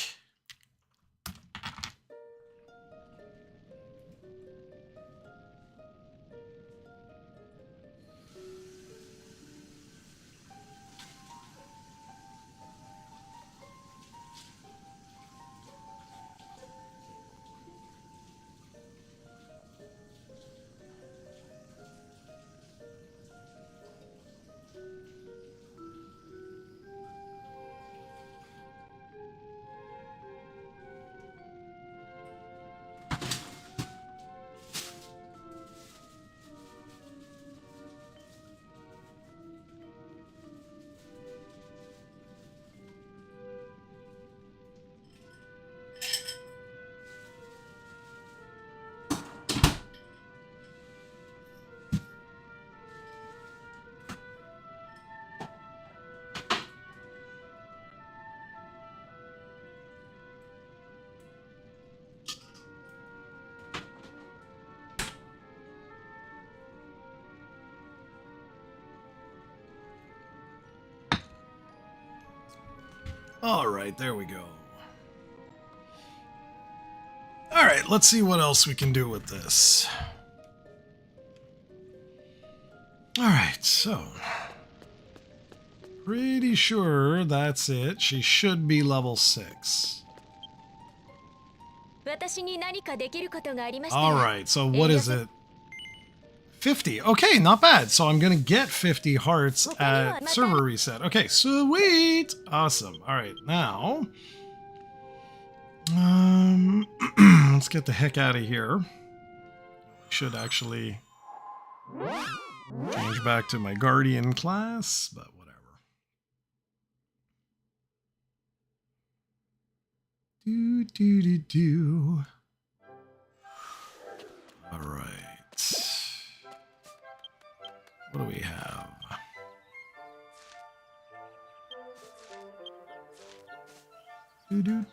A: All right, there we go. All right, let's see what else we can do with this. All right, so pretty sure that's it. She should be level 6. All right, so what is it? 50. Okay, not bad. So I'm going to get 50 hearts at server reset. Okay, sweet. Awesome. All right, now let's get the heck out of here. Should actually change back to my Guardian class, but whatever. Do. All right. What do we have? Do.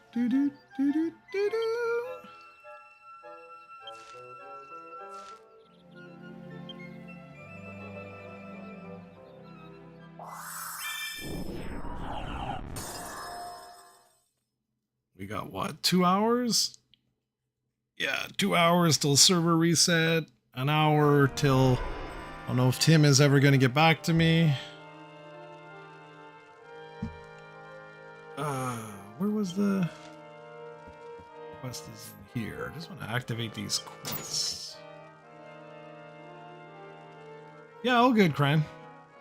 A: We got what? 2 hours? Yeah, 2 hours till server reset. An hour till... I don't know if Tim is ever going to get back to me. Where was the quest? Is in here. I just want to activate these quests. Yeah, all good, Cran.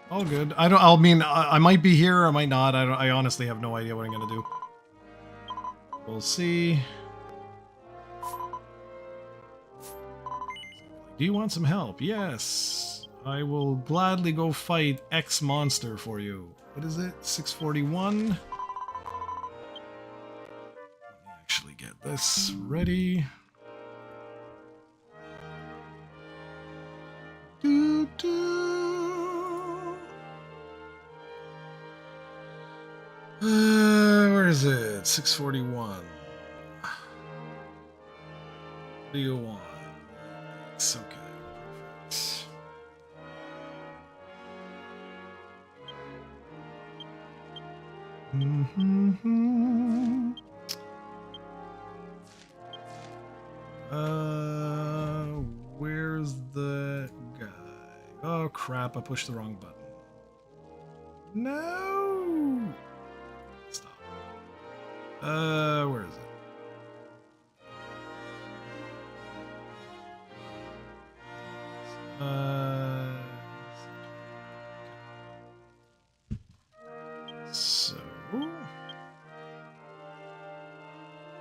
A: All good. I might be here, I might not. I honestly have no idea what I'm going to do. We'll see. Do you want some help? Yes. I will gladly go fight X monster for you. What is it? 641. Let me actually get this ready. Doo -doo. Where is it? 641. What do you want? It's okay. Perfect. Where's the guy? Oh crap, I pushed the wrong button. No! Stop. Where is it? So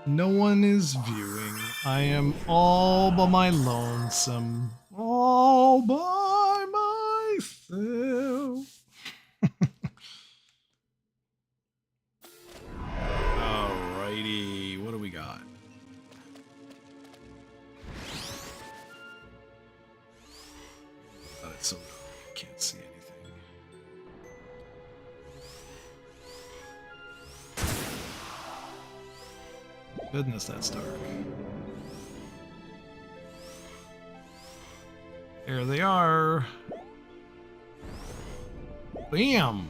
A: no one is viewing. I am all by my lonesome. All by myself. Alrighty, what do we got? God, it's so dark. I can't see anything. Goodness, that's dark. There they are. Bam!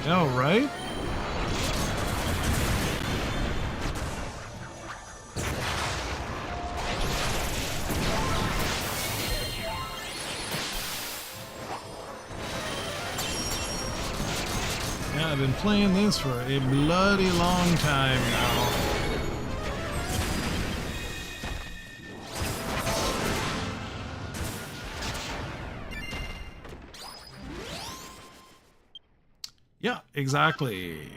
A: All right. Yeah, I've been playing this for a bloody long time now. Yeah, exactly.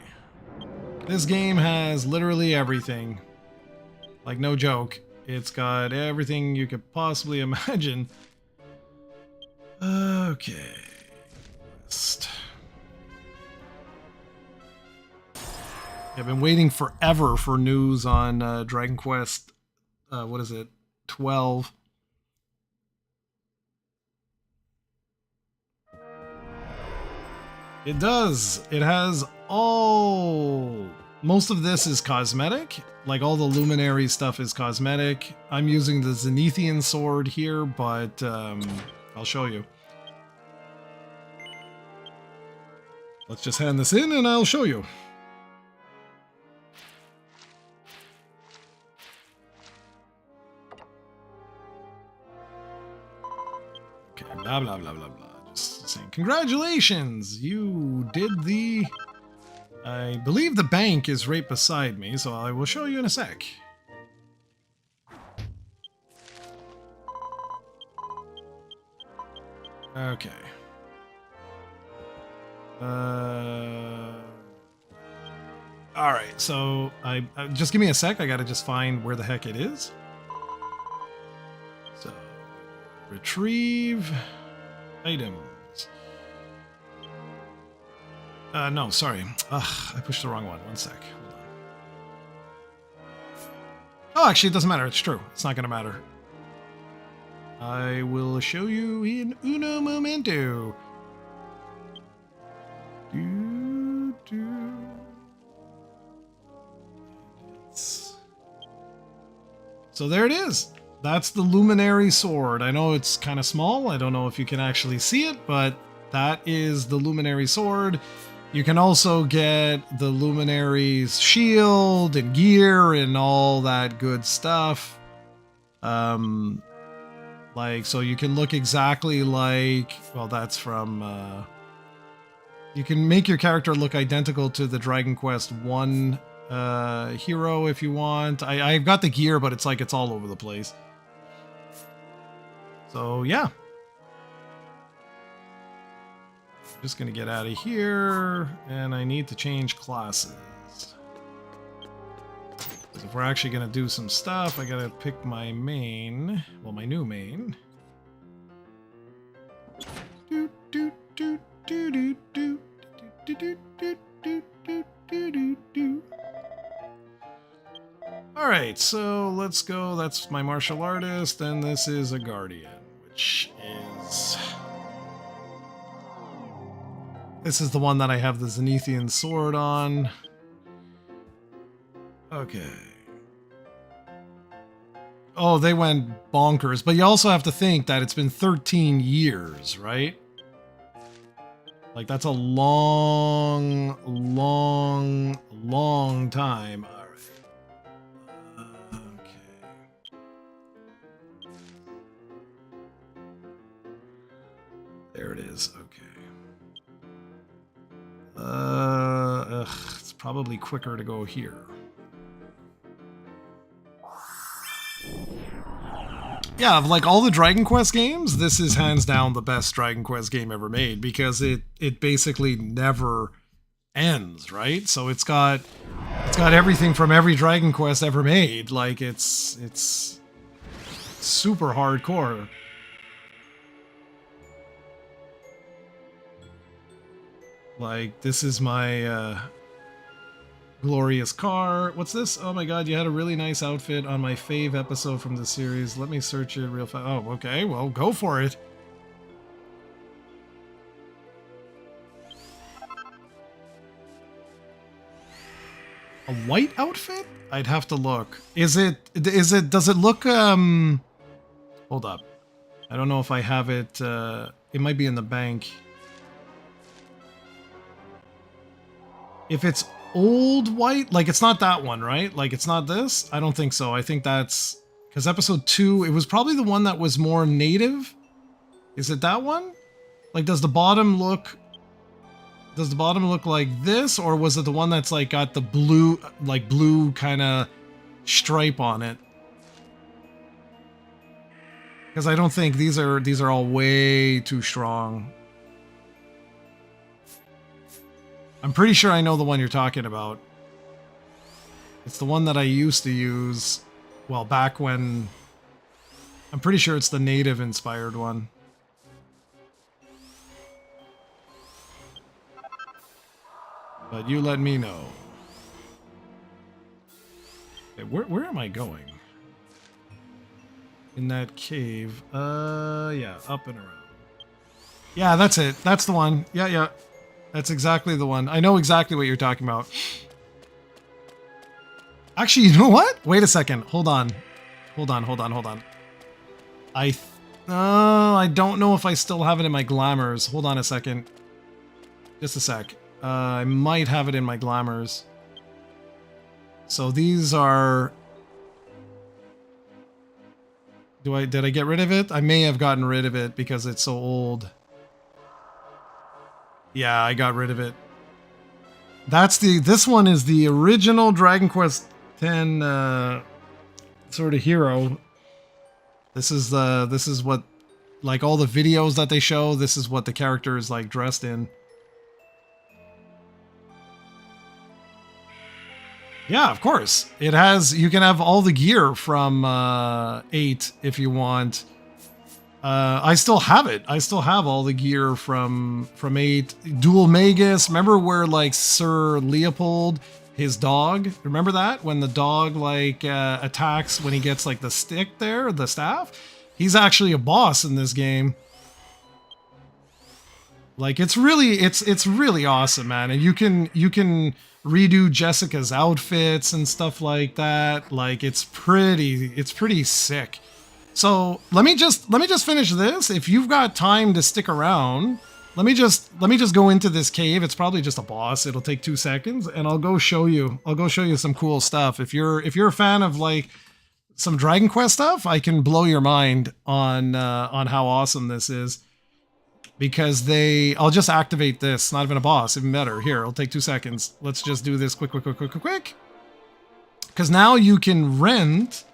A: This game has literally everything. Like, no joke. It's got everything you could possibly imagine. Okay. I've been waiting forever for news on Dragon Quest, what is it, 12. It does. It has all... Most of this is cosmetic. Like, all the Luminary stuff is cosmetic. I'm using the Zenithian sword here, but I'll show you. Let's just hand this in and I'll show you. Okay, blah, blah, blah, blah, blah. Just saying, congratulations! You did the... I believe the bank is right beside me, so I will show you in a sec. Okay. Alright, so I just give me a sec, I gotta just find where the heck it is. So, retrieve items. No, sorry. Ugh, I pushed the wrong one. One sec. Hold on. Oh, actually, it doesn't matter. It's true. It's not going to matter. I will show you in uno momento. So there it is. That's the Luminary sword. I know it's kind of small. I don't know if you can actually see it, but that is the Luminary sword. You can also get the Luminary's shield and gear and all that good stuff. Like, so you can look exactly like, well, that's from, you can make your character look identical to the Dragon Quest 1 hero if you want. I've got the gear, but it's like it's all over the place. So, yeah. Just gonna get out of here, and I need to change classes. Because if we're actually gonna do some stuff, I gotta pick my main, well, my new main. All right, so let's go. That's my martial artist, and this is a guardian, which is... This is the one that I have the Zenithian sword on. Okay. Oh, they went bonkers. But you also have to think that it's been 13 years, right? Like, that's a long, long, long time. All right. Okay. There it is. Okay. It's probably quicker to go here. Yeah, of like all the Dragon Quest games, this is hands down the best Dragon Quest game ever made because it basically never ends, right? So it's got everything from every Dragon Quest ever made. Like it's super hardcore. Like, this is my glorious car. What's this? Oh my god, you had a really nice outfit on my fave episode from the series. Let me search it real fast. Oh, okay, well, go for it. A white outfit? I'd have to look. Does it look, hold up. I don't know if I have it, it might be in the bank. If it's old white, like it's not that one, right? Like it's not this? I don't think so. I think that's because episode 2, it was probably the one that was more native. Is it that one? Like, does the bottom look like this, or was it the one that's like got the blue, like blue kind of stripe on it? Because I don't think these are all way too strong. I'm pretty sure I know the one you're talking about. It's the one that I used to use, well, back when... I'm pretty sure it's the native-inspired one. But you let me know. Okay, where am I going? In that cave. Yeah, up and around. Yeah, that's it. That's the one. Yeah. That's exactly the one. I know exactly what you're talking about. Actually, you know what? Wait a second. Hold on. I don't know if I still have it in my glamours. Hold on a second. Just a sec. I might have it in my glamours. So these are... Did I get rid of it? I may have gotten rid of it because it's so old. Yeah, I got rid of it. This one is the original Dragon Quest X sort of hero. This is what, like all the videos that they show, this is what the character is like dressed in. Yeah, of course. It has, you can have all the gear from 8 if you want. I still have it. I still have all the gear from 8. Dual Magus. Remember where like Sir Leopold, his dog, remember that? When the dog like attacks when he gets like the stick there, the staff? He's actually a boss in this game. Like it's really awesome, man. And you can redo Jessica's outfits and stuff like that. Like it's pretty sick. So let me just finish this. If you've got time to stick around, let me just go into this cave. It's probably just a boss. It'll take 2 seconds, and I'll go show you some cool stuff. If you're a fan of like some Dragon Quest stuff, I can blow your mind on how awesome this is. Because I'll just activate this. Not even a boss, even better. Here, it'll take 2 seconds. Let's just do this quick. Because now you can rent.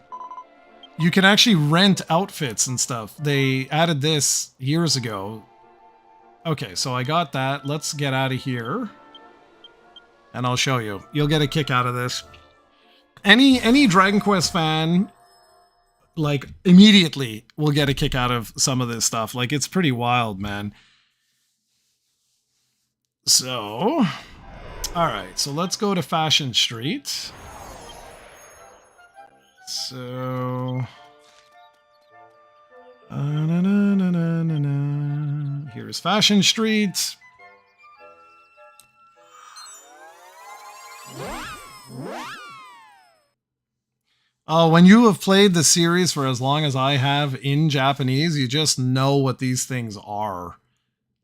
A: You can actually rent outfits and stuff. They added this years ago. Okay, so I got that. Let's get out of here. And I'll show you. You'll get a kick out of this. Any Dragon Quest fan, like, immediately will get a kick out of some of this stuff. Like, it's pretty wild, man. So, all right. So let's go to Fashion Street. So, here's Fashion Street. Oh, when you have played the series for as long as I have in Japanese, you just know what these things are.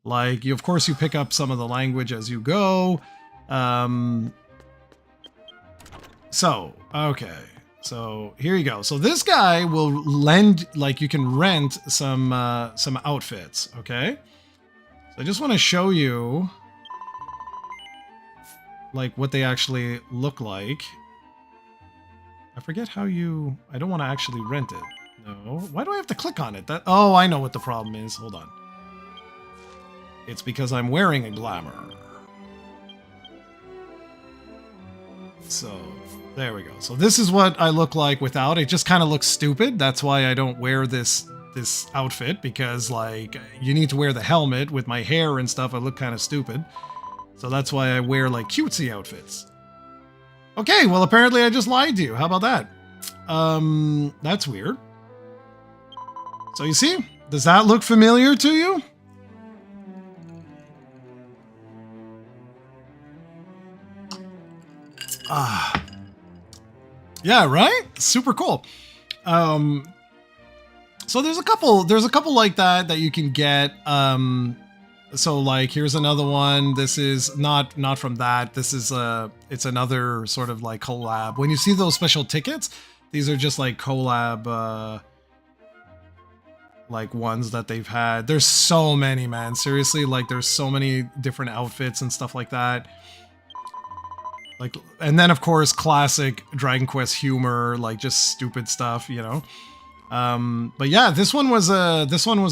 A: Like, of course, you pick up some of the language as you go. Okay. So here you go. So this guy will lend, like, you can rent some outfits. Okay. So I just want to show you, like, what they actually look like. I forget how I don't want to actually rent it. No. Why do I have to click on it? Oh, I know what the problem is. Hold on. It's because I'm wearing a glamour. So, there we go. So this is what I look like without. It just kind of looks stupid. That's why I don't wear this outfit, because, like, you need to wear the helmet with my hair and stuff. I look kind of stupid. So that's why I wear, like, cutesy outfits. Okay, well, apparently I just lied to you. How about that? That's weird. So you see? Does that look familiar to you? Yeah, right? Super cool. So there's a couple like that you can get. So, like, here's another one. This is not from that. This is it's another sort of, like, collab. When you see those special tickets, these are just, like, collab like ones that they've had. There's so many, man. Seriously, like, there's so many different outfits and stuff like that. Like, and then of course classic Dragon Quest humor, like just stupid stuff, you know. But yeah, this one was a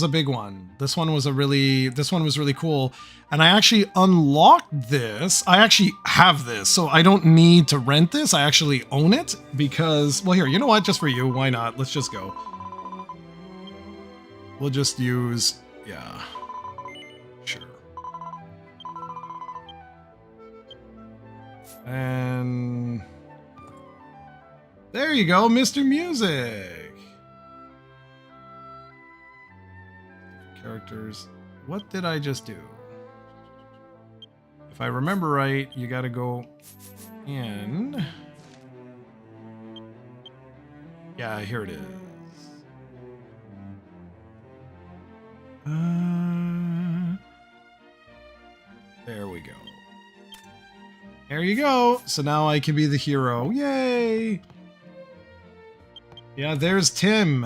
A: big one. This one was really cool. And I actually unlocked this. I actually have this, so I don't need to rent this. I actually own it because, well, here, you know what? Just for you, why not? Let's just go. We'll just use, yeah, sure. And there you go, Mr. Music. Characters. What did I just do? If I remember right, you gotta go in. Yeah, here it is. There we go. There you go. So now I can be the hero. Yay! Yeah, there's Tim.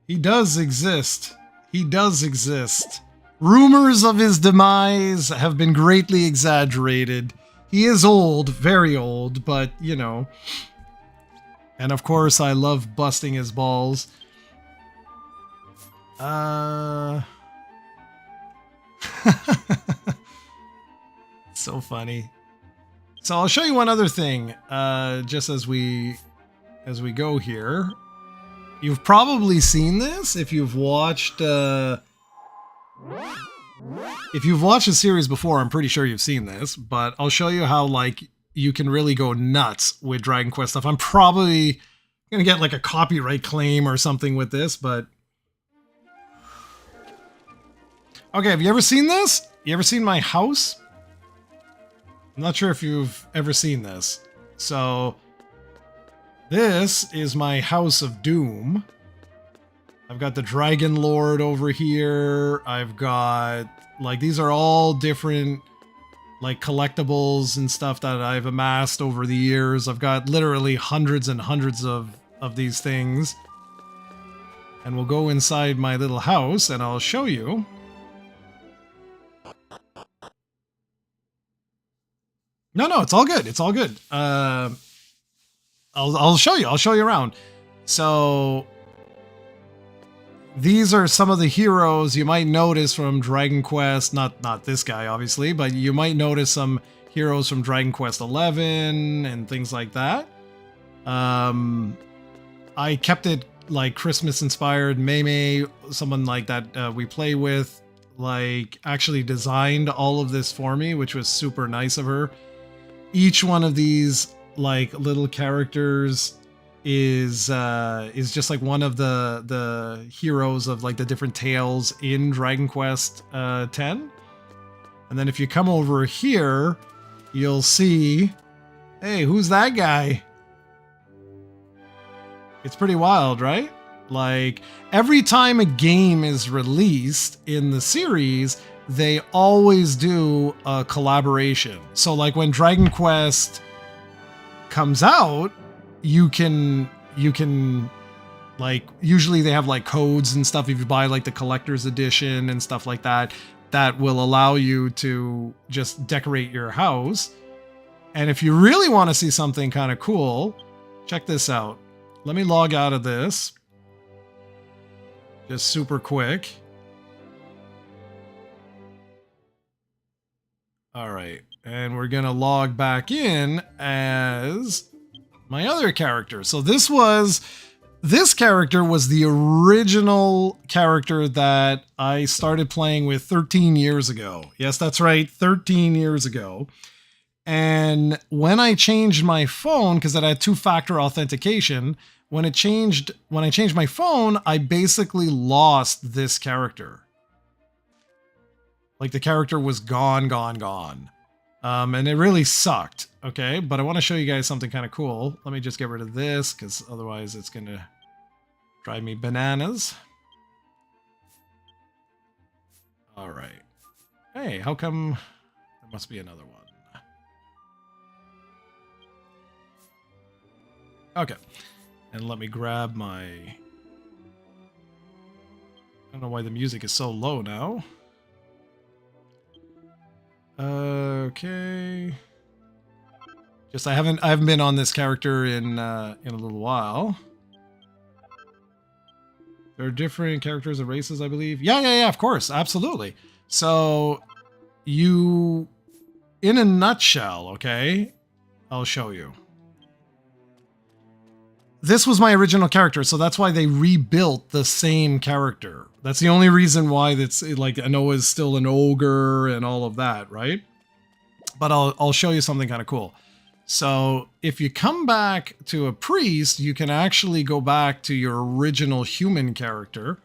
A: He does exist. He does exist. Rumors of his demise have been greatly exaggerated. He is old, very old, but, you know. And of course, I love busting his balls. So funny. So I'll show you one other thing, just as we go here. You've probably seen this if you've watched the series before. I'm pretty sure you've seen this, but I'll show you how, like, you can really go nuts with Dragon Quest stuff. I'm probably gonna get like a copyright claim or something with this, but okay. Have you ever seen this? You ever seen my house? I'm not sure if you've ever seen this. So this is my House of Doom. I've got the Dragon Lord over here. I've got, like, these are all different, like, collectibles and stuff that I've amassed over the years. I've got literally hundreds and hundreds of of these things. And we'll go inside my little house and I'll show you. No, it's all good. It's all good. I'll show you. I'll show you around. So these are some of the heroes you might notice from Dragon Quest. Not this guy, obviously, but you might notice some heroes from Dragon Quest 11 and things like that. I kept it like Christmas inspired. Mei, someone like that we play with, like actually designed all of this for me, which was super nice of her. Each one of these like little characters is just like one of the heroes of like the different tales in Dragon Quest 10. And then if you come over here, you'll see, hey, who's that guy? It's pretty wild, right? Like every time a game is released in the series, they always do a collaboration. So like when Dragon Quest comes out, you can like, usually they have like codes and stuff if you buy like the collector's edition and stuff like that, that will allow you to just decorate your house. And if you really want to see something kind of cool, check this out. Let me log out of this. Just super quick. All right, and we're gonna log back in as my other character. So this character was the original character that I started playing with 13 years ago. Yes, that's right, 13 years ago. And when I changed my phone, because it had two-factor authentication, when I changed my phone, I basically lost this character. Like the character was gone. And it really sucked. Okay, but I want to show you guys something kind of cool. Let me just get rid of this, because otherwise it's going to drive me bananas. All right. Hey, how come there must be another one? Okay. And let me grab my... I don't know why the music is so low now. Okay. Just I haven't been on this character in a little while. There are different characters and races, I believe. Yeah, of course, absolutely. So you, in a nutshell, okay, I'll show you. This was my original character, so that's why they rebuilt the same character. That's the only reason why that's like Anoa's still an ogre and all of that, right? But I'll show you something kind of cool. So if you come back to a priest, you can actually go back to your original human character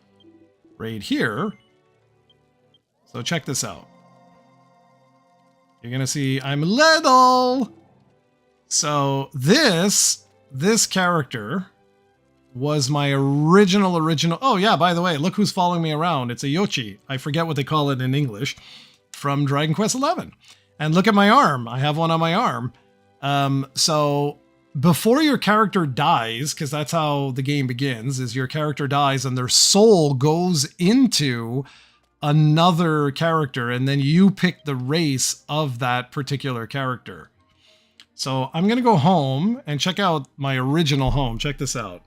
A: right here. So check this out. You're gonna see I'm little. So this character was my original. Oh yeah, by the way, look who's following me around. It's a Yoshi. I forget what they call it in English, from Dragon Quest 11. And look at my arm. I have one on my arm. So before your character dies, because that's how the game begins, is your character dies and their soul goes into another character, and then you pick the race of that particular character. So I'm going to go home and check out my original home. Check this out.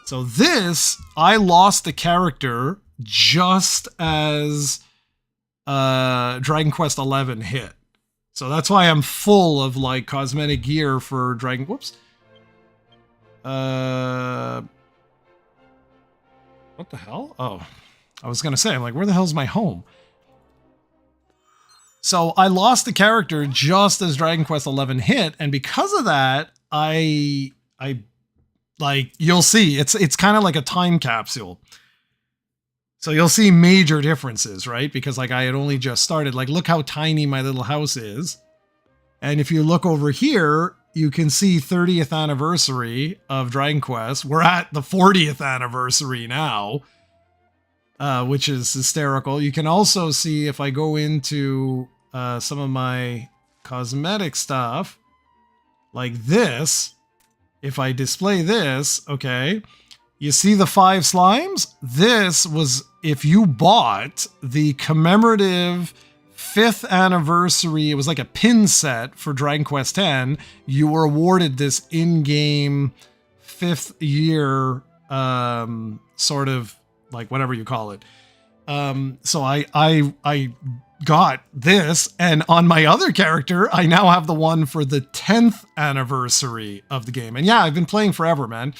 A: So this, I lost the character just as Dragon Quest 11 hit. So that's why I'm full of like cosmetic gear for Dragon... Whoops. What the hell? Oh, I was going to say, I'm like, where the hell's my home? So I lost the character just as Dragon Quest 11 hit, and because of that, I like, you'll see, it's kind of like a time capsule. So you'll see major differences, right? Because like I had only just started. Like, look how tiny my little house is. And if you look over here, you can see 30th anniversary of Dragon Quest. We're at the 40th anniversary now, which is hysterical. You can also see, if I go into some of my cosmetic stuff, like this, if I display this, okay, you see the 5 slimes? This was if you bought the commemorative 5th anniversary, it was like a pin set for Dragon Quest X, you were awarded this in-game 5th year sort of like whatever you call it. So I got this, and on my other character, I now have the one for the 10th anniversary of the game. And yeah, I've been playing forever, man.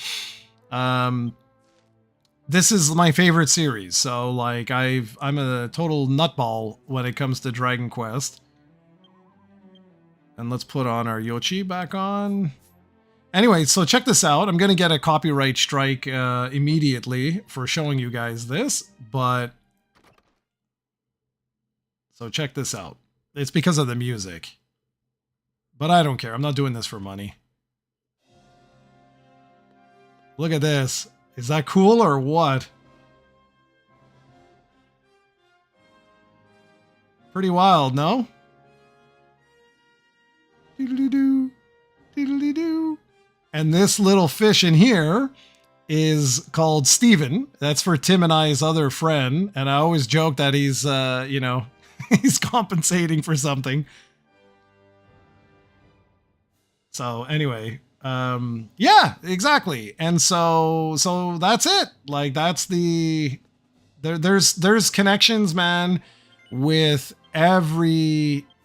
A: This is my favorite series. So like I'm a total nutball when it comes to Dragon Quest. And let's put on our Yoshi back on. Anyway, so check this out. I'm going to get a copyright strike immediately for showing you guys this, but so check this out. It's because of the music. But I don't care. I'm not doing this for money. Look at this. Is that cool or what? Pretty wild, no? Doodly-doo. Doodly-doo. And this little fish in here is called Steven. That's for Tim and I's other friend. And I always joke that he's, you know, he's compensating for something. So anyway, yeah, exactly. And so that's it. Like that's the there's connections, man, with everything.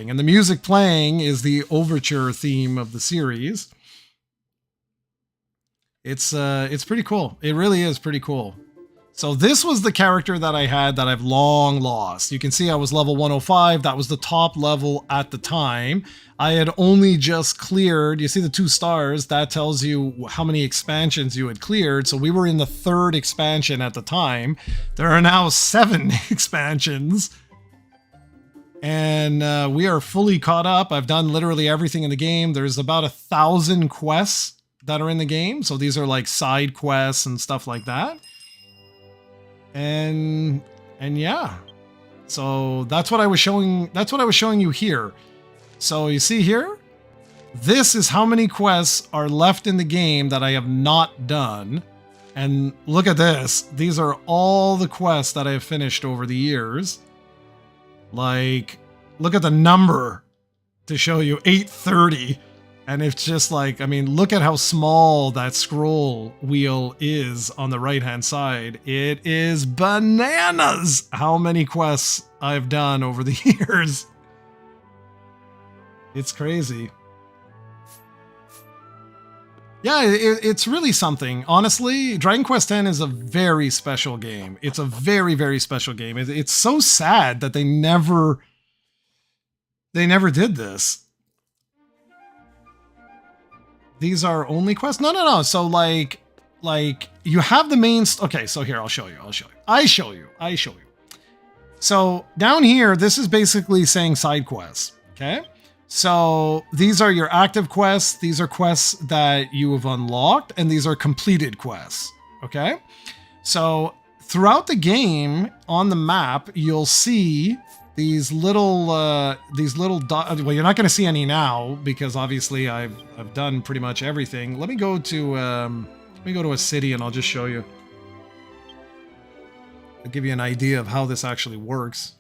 A: And the music playing is the overture theme of the series. It's pretty cool. It really is pretty cool. So this was the character that I had that I've long lost. You can see I was level 105. That was the top level at the time. I had only just cleared, you see the 2 stars, that tells you how many expansions you had cleared. So we were in the 3rd expansion at the time. There are now 7 expansions. And we are fully caught up. I've done literally everything in the game. There's about 1,000 quests that are in the game. So these are like side quests and stuff like that. And yeah, so that's what I was showing. That's what I was showing you here. So you see here, this is how many quests are left in the game that I have not done. And look at this. These are all the quests that I have finished over the years. Like, look at the number to show you, 830. And it's just like, I mean, look at how small that scroll wheel is on the right-hand side. It is bananas how many quests I've done over the years. It's crazy. Yeah, it's really something. Honestly, Dragon Quest X is a very special game. It's a very, very special game. It's so sad that they never did this. These are only quests? No. So like you have the main, okay, so here, I'll show you. I show you. So down here, this is basically saying side quests, okay? So these are your active quests. These are quests that you have unlocked, and these are completed quests, okay? So throughout the game on the map, you'll see these little dots. Well, you're not going to see any now because obviously I've done pretty much everything. Let me go to a city and I'll just show you. I'll give you an idea of how this actually works.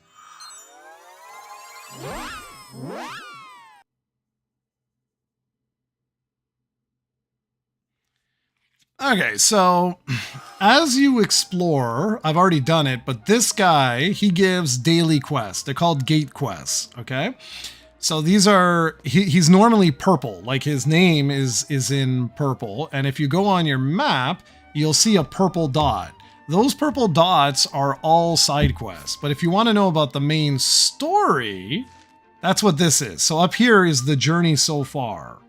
A: Okay, so as you explore, I've already done it, but this guy, he gives daily quests. They're called gate quests, okay? So these are, he's normally purple, like his name is in purple. And if you go on your map, you'll see a purple dot. Those purple dots are all side quests. But if you want to know about the main story, that's what this is. So up here is the journey so far.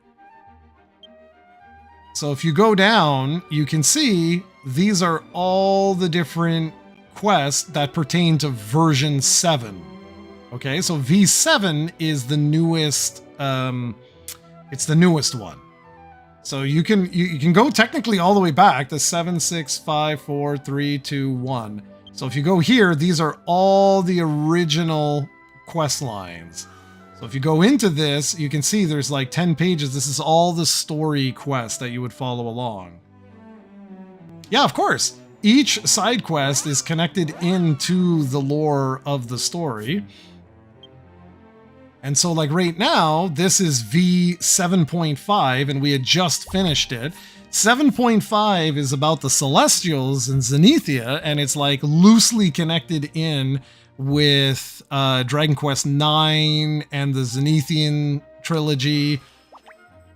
A: So if you go down, you can see these are all the different quests that pertain to version 7. Okay, so V7 is the newest, it's the newest one. So you can go technically all the way back to 7, 6, 5, 4, 3, 2, 1. So if you go here, these are all the original quest lines. So if you go into this, you can see there's like 10 pages. This is all the story quests that you would follow along. Yeah, of course. Each side quest is connected into the lore of the story. And so like right now, this is V7.5 and we had just finished it. 7.5 is about the Celestials in Zenithia, and it's like loosely connected in with Dragon Quest IX and the Zenithian trilogy.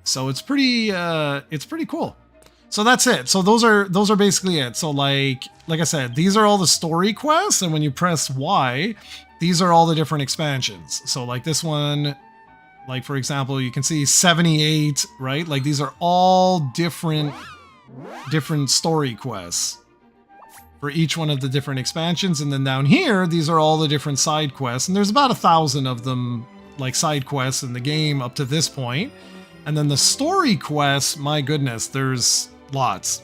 A: So it's pretty cool. So that's it. So those are basically it. So like I said, these are all the story quests, and when you press Y, these are all the different expansions. So like this one, like for example, you can see 78, right? Like these are all different story quests for each one of the different expansions. And then down here, these are all the different side quests. And there's about 1,000 of them, like side quests in the game up to this point. And then the story quests, my goodness, there's lots.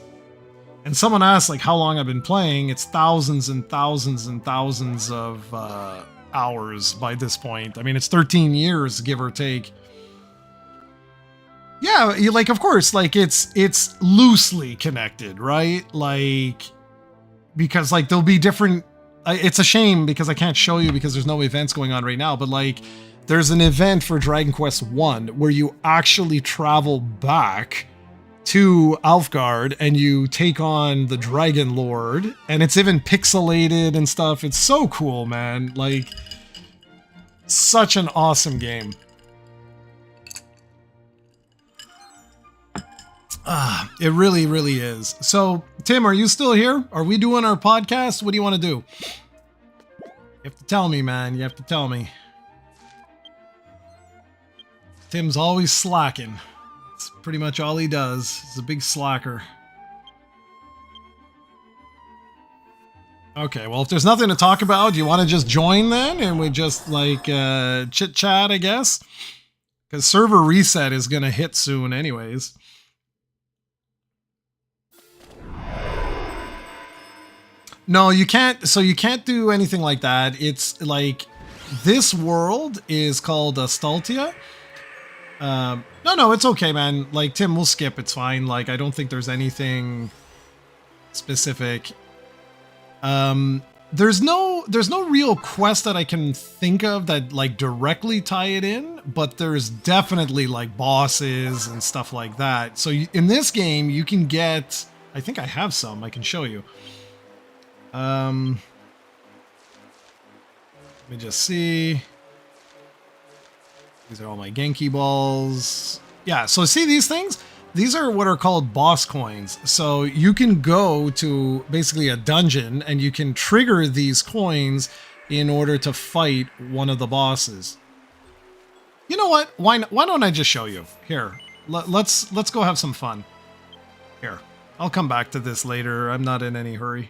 A: And someone asked like how long I've been playing. It's thousands and thousands and thousands of hours by this point. I mean, it's 13 years, give or take. Yeah, like of course, like it's loosely connected, right? Like, because like there'll be different. It's a shame because I can't show you because there's no events going on right now. But like, there's an event for Dragon Quest 1 where you actually travel back to Alfgard and you take on the Dragon Lord, and it's even pixelated and stuff. It's so cool, man. Like, such an awesome game. It really, really is. So, Tim, are you still here? Are we doing our podcast? What do you want to do? You have to tell me, man. You have to tell me. Tim's always slacking. It's pretty much all he does. He's a big slacker. Okay, well, if there's nothing to talk about, do you want to just join then? And we just, like, chit-chat, I guess? Because server reset is going to hit soon anyways. No, you can't. So you can't do anything like that. It's like, this world is called Astaltia. No, it's okay, man. Like, Tim, we'll skip. It's fine. Like, I don't think there's anything specific. There's no real quest that I can think of that like directly tie it in, but there's definitely like bosses and stuff like that. So in this game, you can get, I think I have some I can show you. Let me just see. These are all my Genki balls. Yeah, so see these things? These are what are called boss coins. So you can go to basically a dungeon and you can trigger these coins in order to fight one of the bosses. You know what? Why don't I just show you? Here, let's go have some fun. Here, I'll come back to this later. I'm not in any hurry.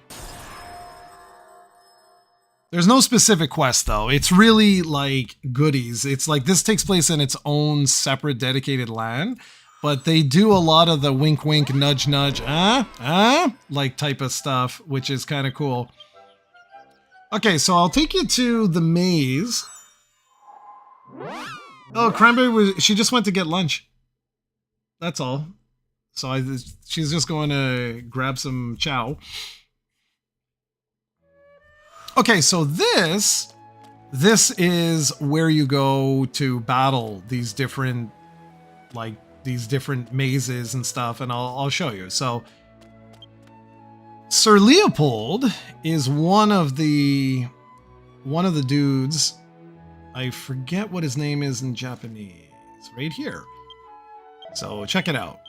A: There's no specific quest though. It's really like goodies. It's like this takes place in its own separate dedicated land, but they do a lot of the wink wink nudge nudge like type of stuff, which is kind of cool. Okay, so I'll take you to the maze. Oh, Cranberry she just went to get lunch. That's all. So she's just going to grab some chow. Okay, so this is where you go to battle these different mazes and stuff, and I'll show you. So Sir Leopold is one of the dudes. I forget what his name is in Japanese. Right here. So check it out.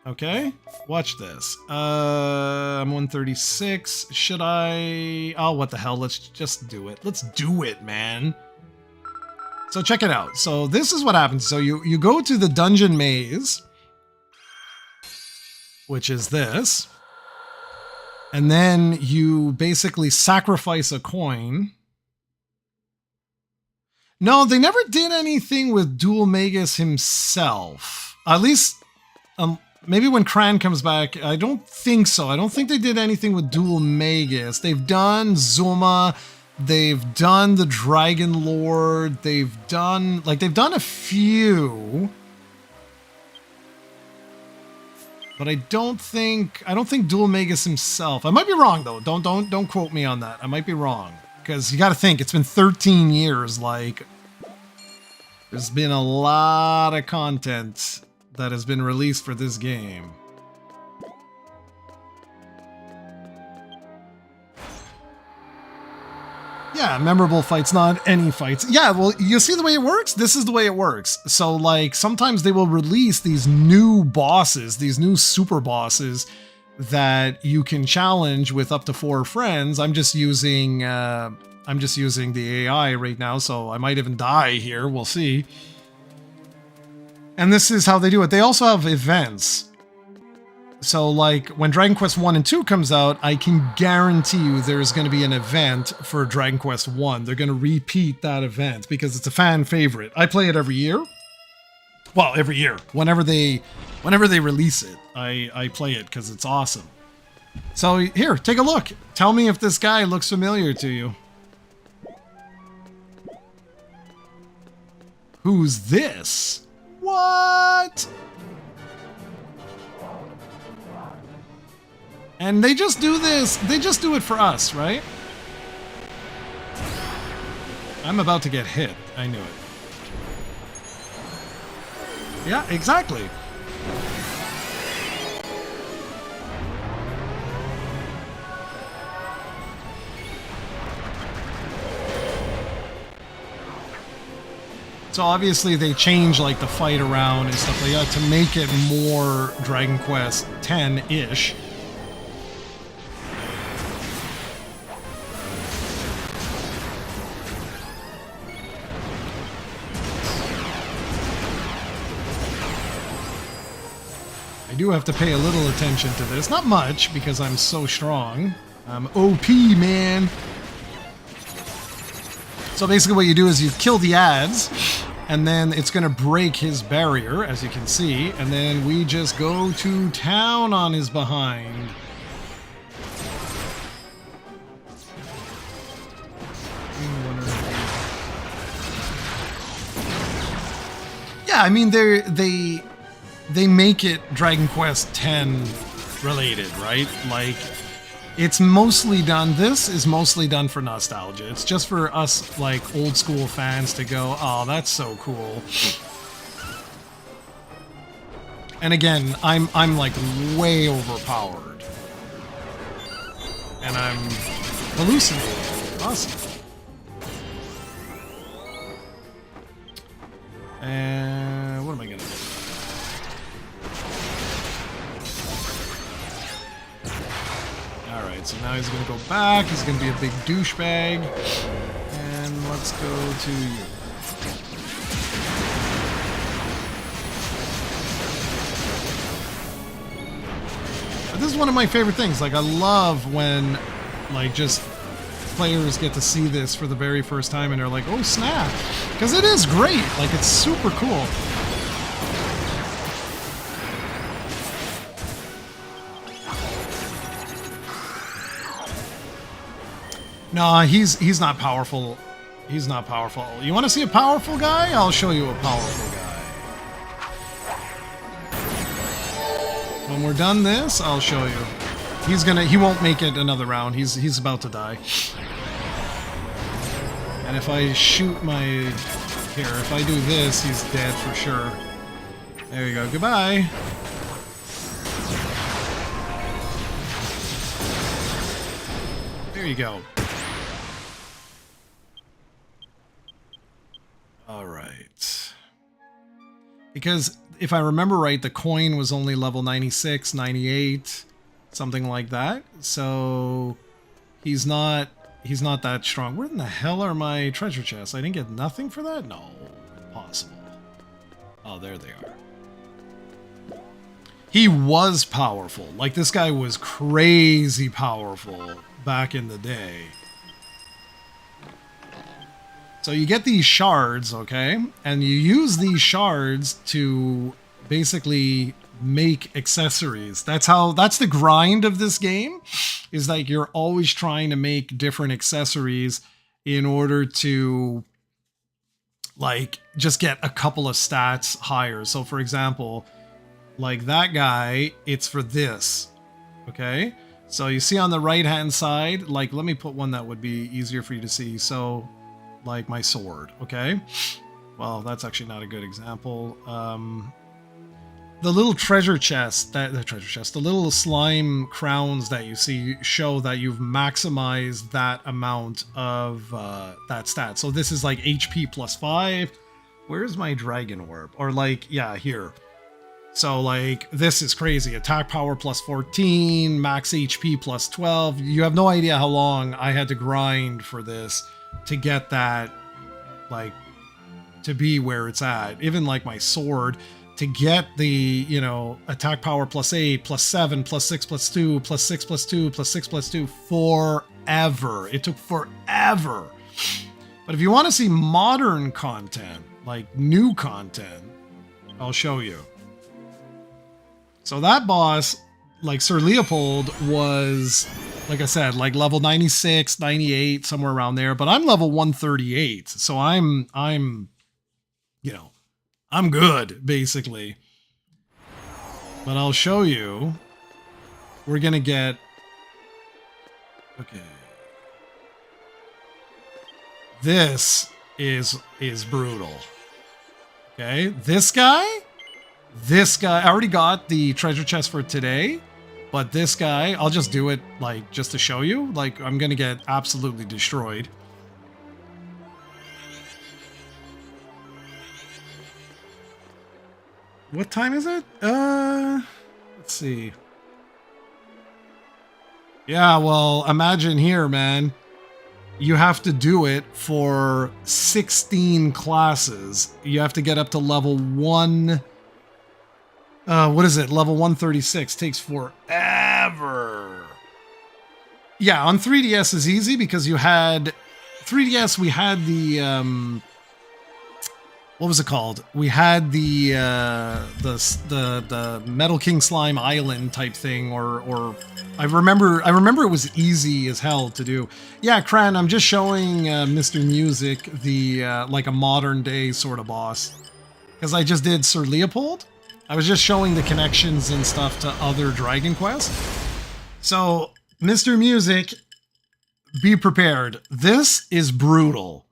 A: Okay, watch this. I'm 136. Should I? Oh, what the hell? Let's just do it. Let's do it, man. So check it out. So this is what happens. So you go to the dungeon maze, which is this, and then you basically sacrifice a coin. No, they never did anything with Dual Magus himself. At least, maybe when Cran comes back, I don't think so. I don't think they did anything with Dual Magus. They've done Zuma, They've done the Dragon Lord. They've done a few. But I don't think Dual Magus himself. I might be wrong though. Don't quote me on that. I might be wrong. Because you got to think, it's been 13 years. Like, there's been a lot of content that has been released for this game. Yeah, memorable fights, not any fights. Yeah, well, you see the way it works? This is the way it works. So, like, sometimes they will release these new bosses, these new super bosses that you can challenge with up to 4 friends. I'm just using the AI right now, so I might even die here. We'll see. And this is how they do it. They also have events. So, like, when Dragon Quest 1 and 2 comes out, I can guarantee you there's going to be an event for Dragon Quest 1. They're going to repeat that event because it's a fan favorite. I play it every year. Well, every year. Whenever they release it, I play it because it's awesome. So, here, take a look. Tell me if this guy looks familiar to you. Who's this? What? And they just do this, they just do it for us, right? I'm about to get hit. I knew it. Yeah, exactly. So obviously they change like the fight around and stuff like that to make it more Dragon Quest 10-ish. I do have to pay a little attention to this. Not much, because I'm so strong. I'm OP, man. So basically what you do is you kill the ads, and then it's going to break his barrier, as you can see, and then we just go to town on his behind. Yeah, I mean, they make it Dragon Quest X related, right? Like, it's mostly done, this is mostly done for nostalgia. It's just for us, like, old school fans to go, oh, that's so cool. And again, I'm like way overpowered. And I'm hallucinating. Awesome. And what am I gonna do? Alright, so now he's gonna go back, he's gonna be a big douchebag. And let's go to you. This is one of my favorite things. Like, I love when, like, just players get to see this for the very first time and they're like, oh snap. Because it is great. Like, it's super cool. No, he's not powerful. He's not powerful. You want to see a powerful guy? I'll show you a powerful guy. When we're done this, I'll show you. He won't make it another round. He's about to die. And if I shoot if I do this, he's dead for sure. There you go. Goodbye. There you go. All right. Because if I remember right, the coin was only level 96, 98, something like that. So he's not that strong. Where in the hell are my treasure chests? I didn't get nothing for that? No, impossible. Oh, there they are. He was powerful. Like, this guy was crazy powerful back in the day. So you get these shards, okay? And you use these shards to basically make accessories. That's the grind of this game, is like you're always trying to make different accessories in order to like just get a couple of stats higher. So for example, like that guy, it's for this. Okay, so you see on the right hand side, like let me put one that would be easier for you to see. So like my sword. Okay, well that's actually not a good example. The little treasure chest, the little slime crowns that you see show that you've maximized that amount of that stat. So this is like HP plus 5. Where's my dragon orb? Or like, yeah, here. So like, this is crazy. Attack power plus 14, max HP plus 12. You have no idea how long I had to grind for this to get that, like, to be where it's at. Even like my sword, to get the, you know, attack power plus 8, plus 7, plus 6, plus 2, plus 6, plus 2, plus 6, plus 2, forever. It took forever. But if you want to see modern content, like new content, I'll show you. So that boss, like Sir Leopold, was, like I said, like level 96, 98, somewhere around there. But I'm level 138, so I'm, you know, I'm good, basically. But I'll show you. We're gonna get... Okay. This is brutal. Okay, this guy, I already got the treasure chest for today, but this guy, I'll just do it, like, just to show you. Like, I'm gonna get absolutely destroyed. What time is it? Let's see. Yeah, well, imagine here, man. You have to do it for 16 classes. You have to get up to level 1. What is it? Level 136. Takes forever. Yeah, on 3DS is easy because you had... 3DS, we had the... what was it called? We had the Metal King Slime Island type thing, or I remember it was easy as hell to do. Yeah, Kran, I'm just showing Mr. Music the like a modern day sort of boss, because I just did Sir Leopold. I was just showing the connections and stuff to other Dragon Quest. So, Mr. Music, be prepared. This is brutal.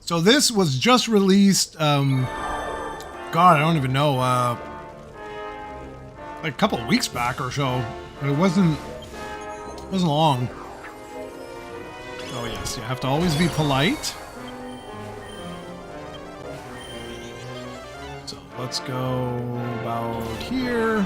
A: So this was just released, God, I don't even know, like a couple of weeks back or so. It wasn't long. Oh yes, you have to always be polite. So let's go about here.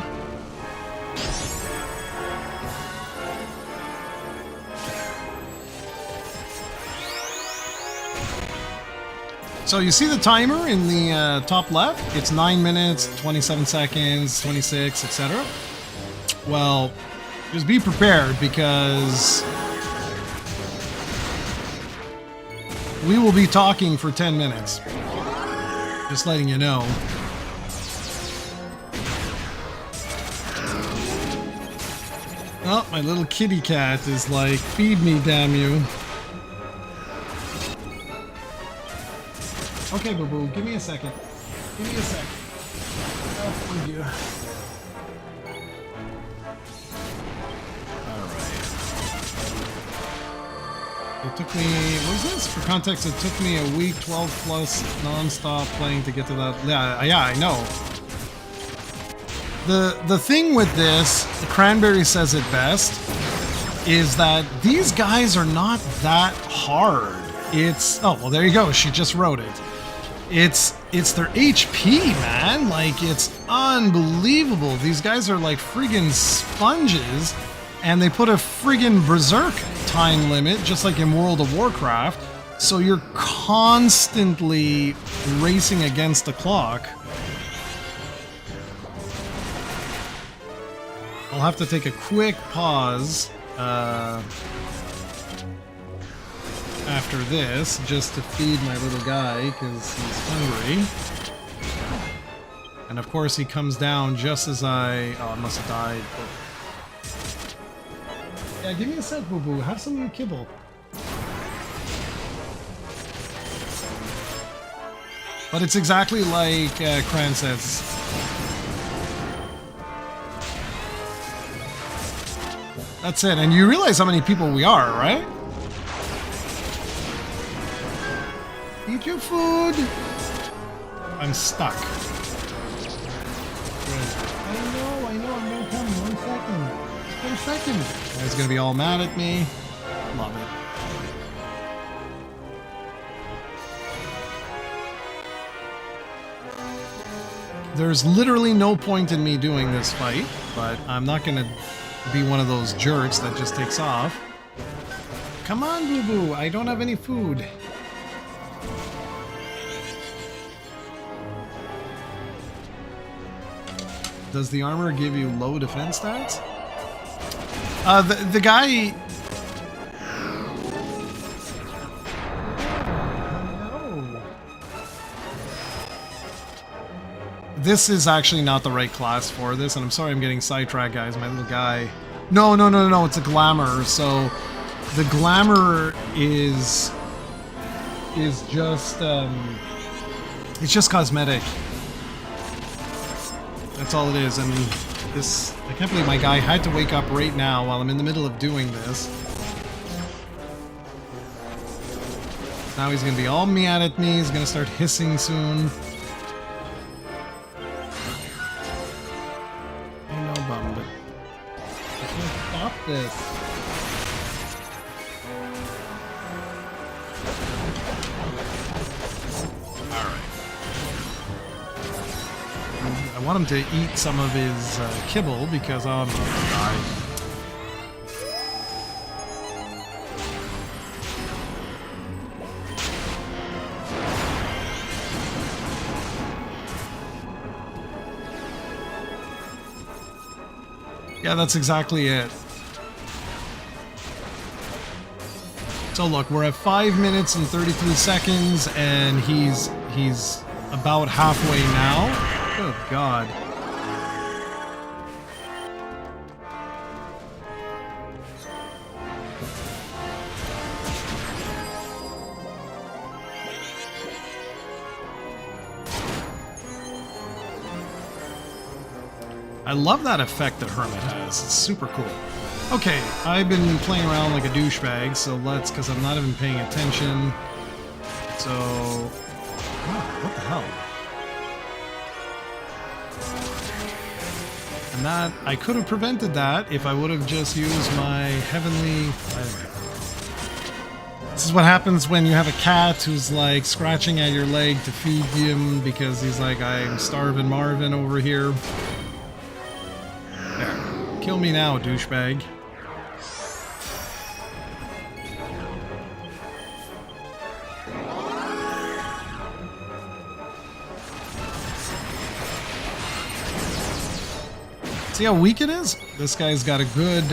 A: So you see the timer in the top left? It's 9 minutes, 27 seconds, 26, etc. Well, just be prepared because we will be talking for 10 minutes. Just letting you know. Oh, my little kitty cat is like, feed me, damn you. Okay, boo-boo, give me a second. Give me a second. Oh, thank you. Alright. It took me... What is this? For context, it took me a week, 12 plus, non-stop playing to get to that... Yeah, I know. The thing with this, Cranberry says it best, is that these guys are not that hard. It's... Oh, well, there you go. She just wrote it. It's their HP, man. Like, it's unbelievable. These guys are like friggin' sponges, and they put a friggin' berserk time limit, just like in World of Warcraft. So you're constantly racing against the clock. I'll have to take a quick pause after this, just to feed my little guy, because he's hungry. And of course he comes down just as I... Oh, I must have died. Yeah, give me a sec, boo boo. Have some kibble. But it's exactly like Kran says. That's it. And you realize how many people we are, right? Eat your food. I'm stuck. I know. I'm gonna come. 1 second. Just 1 second. He's gonna be all mad at me. Love it. There's literally no point in me doing this fight, but I'm not gonna be one of those jerks that just takes off. Come on, Boo Boo. I don't have any food. Does the armor give you low defense stats? The guy... No. This is actually not the right class for this, and I'm sorry I'm getting sidetracked, guys. My little guy... No, it's a glamour. So, the glamour is just, it's just cosmetic. That's all it is, and this... I can't believe my guy had to wake up right now while I'm in the middle of doing this. Now he's gonna be all mad at me, he's gonna start hissing soon. I know, Bum, but... I can't stop this. I want him to eat some of his kibble because I'm about to die. Yeah, that's exactly it. So look, we're at 5 minutes and 33 seconds, and he's about halfway now. Good God. I love that effect that Hermit has. It's super cool. Okay, I've been playing around like a douchebag, so let's, because I'm not even paying attention. So... Oh, what the hell? And that, I could have prevented that if I would have just used my heavenly... This is what happens when you have a cat who's like scratching at your leg to feed him because he's like, I'm starving Marvin over here. There. Kill me now, douchebag. See how weak it is? This guy's got a good...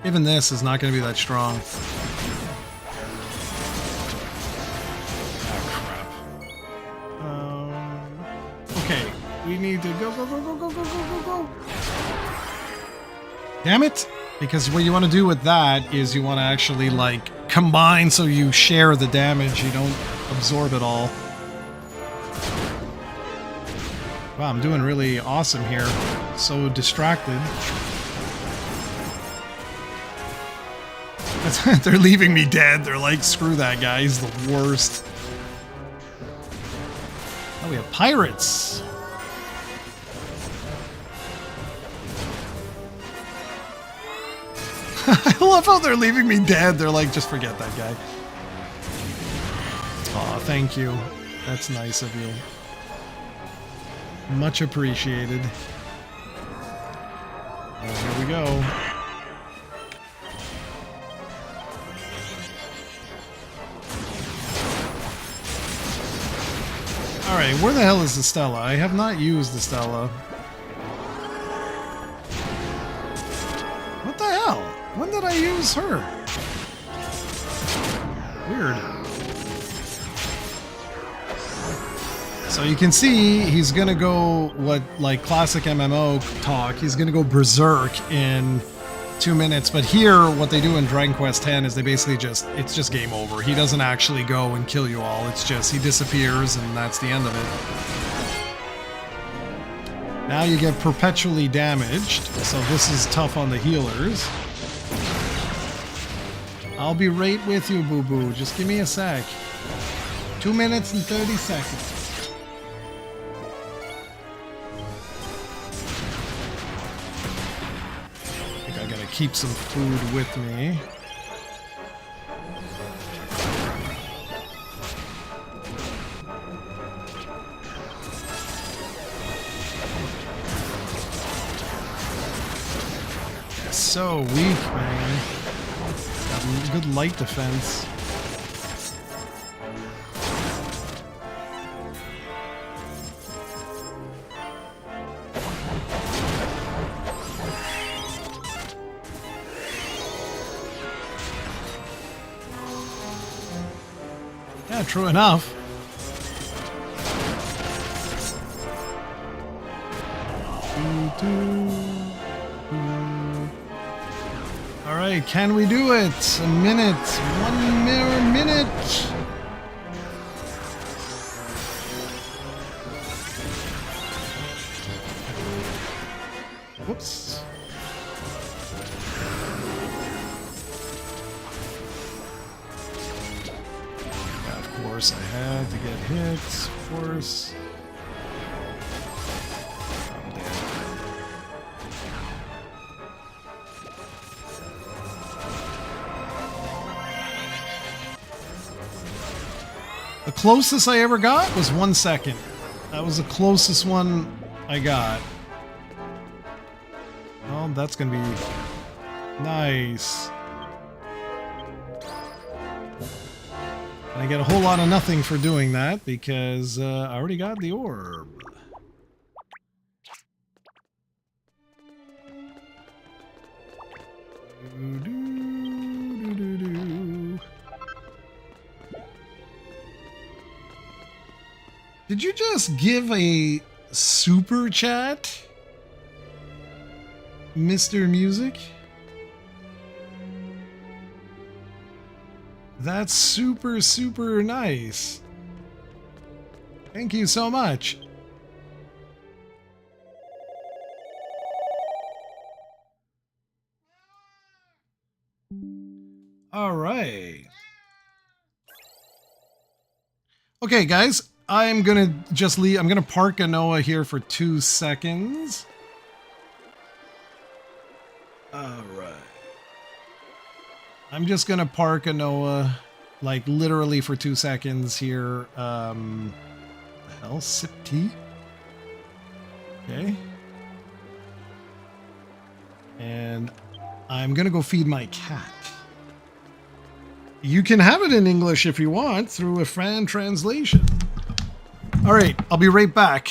A: even this is not going to be that strong. Oh, crap. Okay, we need to go. Damn it! Because what you want to do with that is you want to actually, like, combine so you share the damage. You don't absorb it all. Wow, I'm doing really awesome here. So distracted. They're leaving me dead. They're like, screw that guy. He's the worst. Oh, we have pirates. I love how they're leaving me dead. They're like, just forget that guy. Aw, thank you. That's nice of you. Much appreciated. Well, here we go. Alright, where the hell is the Stella? I have not used the Stella. What the hell? When did I use her? Weird. So you can see he's gonna go what like classic MMO talk. He's gonna go berserk in 2 minutes. But here, what they do in Dragon Quest X is they basically it's just game over. He doesn't actually go and kill you all. It's just he disappears and that's the end of it. Now you get perpetually damaged, so this is tough on the healers. I'll be right with you, boo-boo. Just give me a sec. 2 minutes and 30 seconds. I think I gotta keep some food with me. So weak, man. Got good light defense. Yeah, true enough. All right, can we do it? A minute. One more minute. Whoops. Yeah, of course, I had to get hit. Of course. I'm dead. The closest I ever got was 1 second. That was the closest one I got. Oh, that's gonna be nice. And I get a whole lot of nothing for doing that because I already got the orb. Did you just give a super chat, Mr. Music? That's super, super nice. Thank you so much. All right. Okay, guys. I'm gonna just leave. I'm gonna park Anoa here for 2 seconds. All right. I'm just gonna park Anoa, like literally for 2 seconds here. The hell, sip tea. Okay. And I'm gonna go feed my cat. You can have it in English if you want through a fan translation. All right, I'll be right back.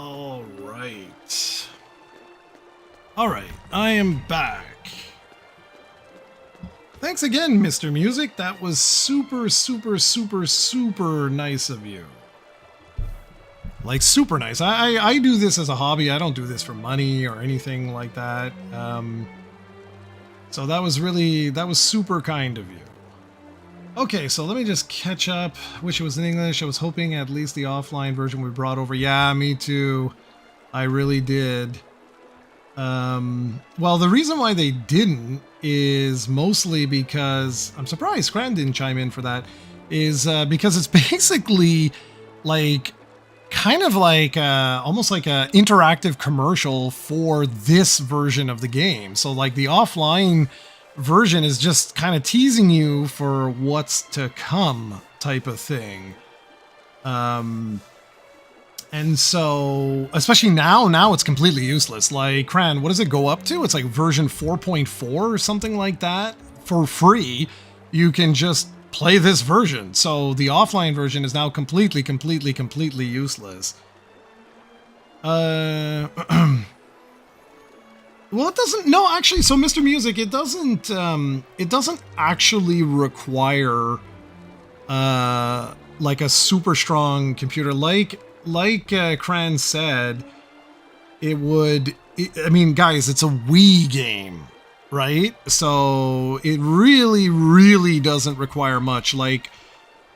A: All right. All right, I am back. Thanks again, Mr. Music. That was super, super, super, super nice of you. Like, super nice. I do this as a hobby. I don't do this for money or anything like that. So that was super kind of you. Okay, so let me just catch up. Wish it was in English. I was hoping at least the offline version we brought over. Yeah, me too. I really did. Well, the reason why they didn't is mostly because I'm surprised Cran didn't chime in for that. Is because it's basically like kind of like almost like a interactive commercial for this version of the game. So like the offline version is just kind of teasing you for what's to come type of thing. And so, especially now it's completely useless. Like, Cran, what does it go up to? It's like version 4.4 or something like that. For free, you can just play this version. So the offline version is now completely useless. Well, it doesn't, no, actually, so Mr. Music, it doesn't actually require, like a super strong computer. Like Cran said, I mean, guys, it's a Wii game, right? So it really doesn't require much. Like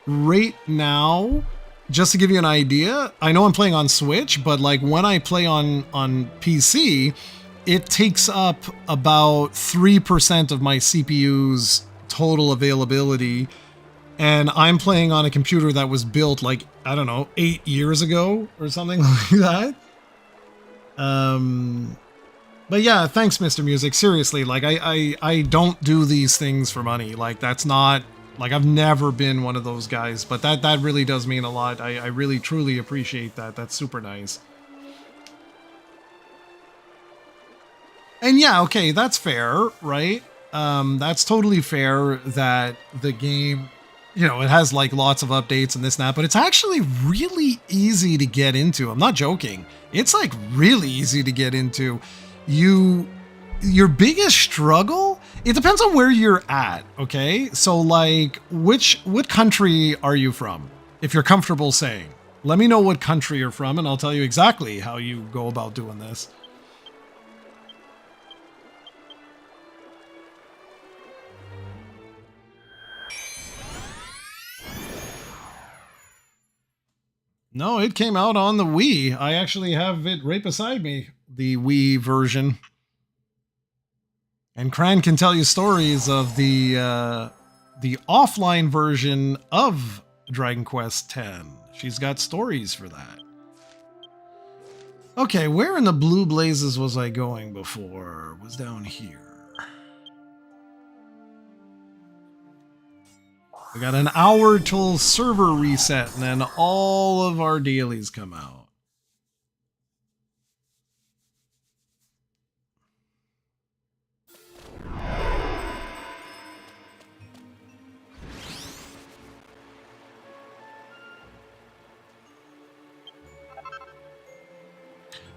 A: right now, just to give you an idea, I know I'm playing on Switch, but like when I play on PC, it takes up about 3% of my CPU's total availability. And I'm playing on a computer that was built like, I don't know, 8 years ago or something like that. But yeah, thanks, Mr. Music. Seriously, like I don't do these things for money. Like that's not, like I've never been one of those guys, but that really does mean a lot. I really truly appreciate that. That's super nice. And yeah, okay, that's fair, right? That's totally fair that the game, you know, it has like lots of updates and this and that, but it's actually really easy to get into. I'm not joking. It's like really easy to get into. Your biggest struggle, it depends on where you're at, okay? So like what country are you from? If you're comfortable saying. Let me know what country you're from and I'll tell you exactly how you go about doing this. No, it came out on the Wii. I actually have it right beside me, the Wii version. And Cran can tell you stories of the offline version of Dragon Quest X. She's got stories for that. Okay, where in the blue blazes was I going before? It was down here. We got an hour till server reset, and then all of our dailies come out.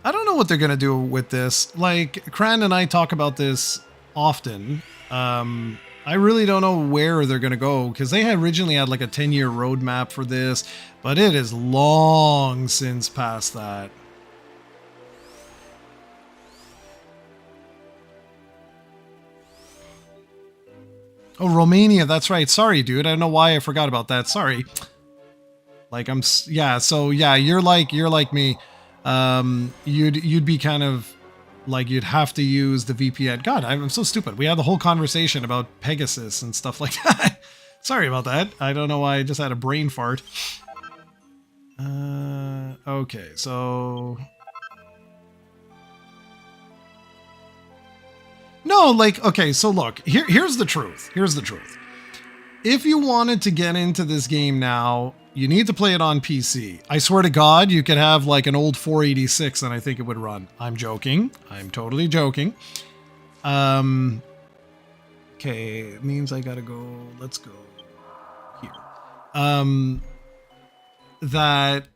A: I don't know what they're going to do with this. Like, Cran and I talk about this often. I really don't know where they're going to go because they had originally had like a 10-year roadmap for this, but it is long since past that. Oh, Romania, that's right. Sorry, dude. I don't know why I forgot about that. Sorry. Like so yeah, you're like me. You'd be kind of like you'd have to use the VPN. God, I'm so stupid. We had the whole conversation about Pegasus and stuff like that. Sorry about that. I don't know why I just had a brain fart. Okay, so no, like okay, so look, here's the truth. Here's the truth. If you wanted to get into this game now, you need to play it on PC. I swear to God, you could have like an old 486 and I think it would run. I'm joking. I'm totally joking. Okay, it means I gotta go. Let's go here. That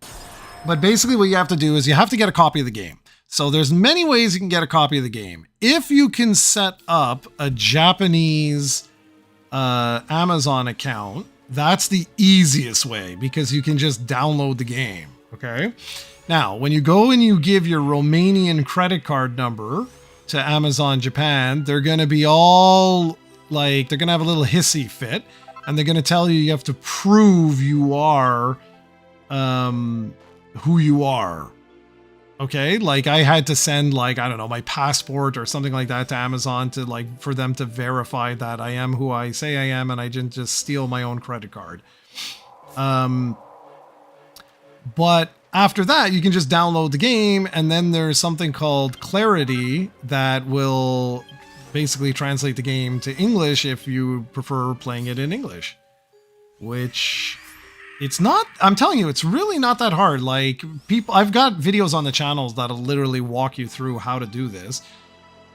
A: But basically what you have to do is you have to get a copy of the game. So there's many ways you can get a copy of the game. If you can set up a Japanese Amazon account, that's the easiest way because you can just download the game. Okay. Now, when you go and you give your Romanian credit card number to Amazon Japan, they're going to be all like, they're going to have a little hissy fit and they're going to tell you have to prove you are who you are. Okay, like I had to send like, I don't know, my passport or something like that to Amazon to like, for them to verify that I am who I say I am and I didn't just steal my own credit card. But after that, you can just download the game and then there's something called Clarity that will basically translate the game to English if you prefer playing it in English. Which... it's not, I'm telling you, it's really not that hard. Like people, I've got videos on the channels that'll literally walk you through how to do this.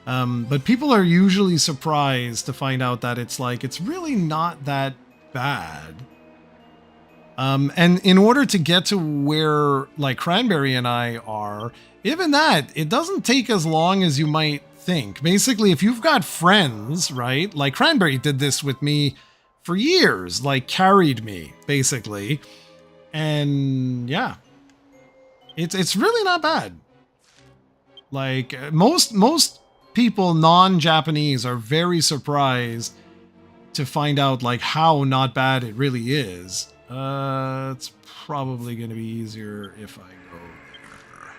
A: But people are usually surprised to find out that it's like, it's really not that bad. And in order to get to where like Cranberry and I are, even that, it doesn't take as long as you might think. Basically, if you've got friends, right? Like Cranberry did this with me for years, like carried me basically. And yeah, it's really not bad. Like most people non-Japanese are very surprised to find out like how not bad it really is. It's probably going to be easier if I go there.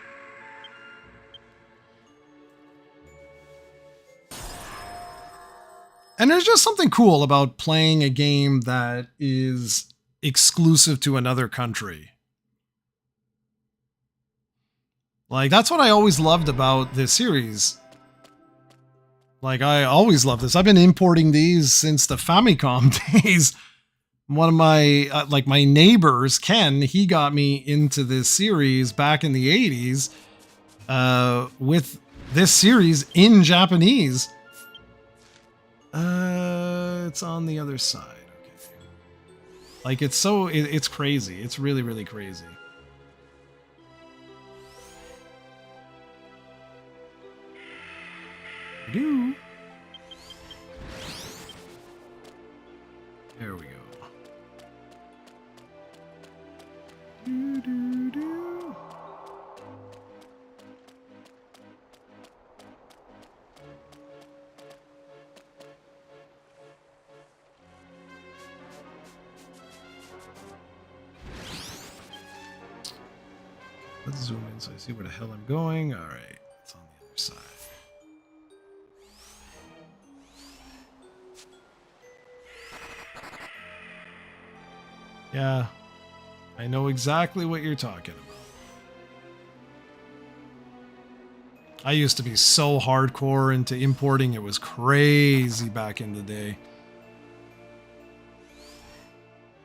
A: And there's just something cool about playing a game that is exclusive to another country. Like, that's what I always loved about this series. Like, I always loved this. I've been importing these since the Famicom days. One of my, like my neighbors, Ken, he got me into this series back in the 80s with this series in Japanese. It's on the other side. Okay. Like it's so, it's crazy. It's really, really crazy. There we go. Let's zoom in so I see where the hell I'm going. All right, it's on the other side. Yeah, I know exactly what you're talking about. I used to be so hardcore into importing, it was crazy back in the day.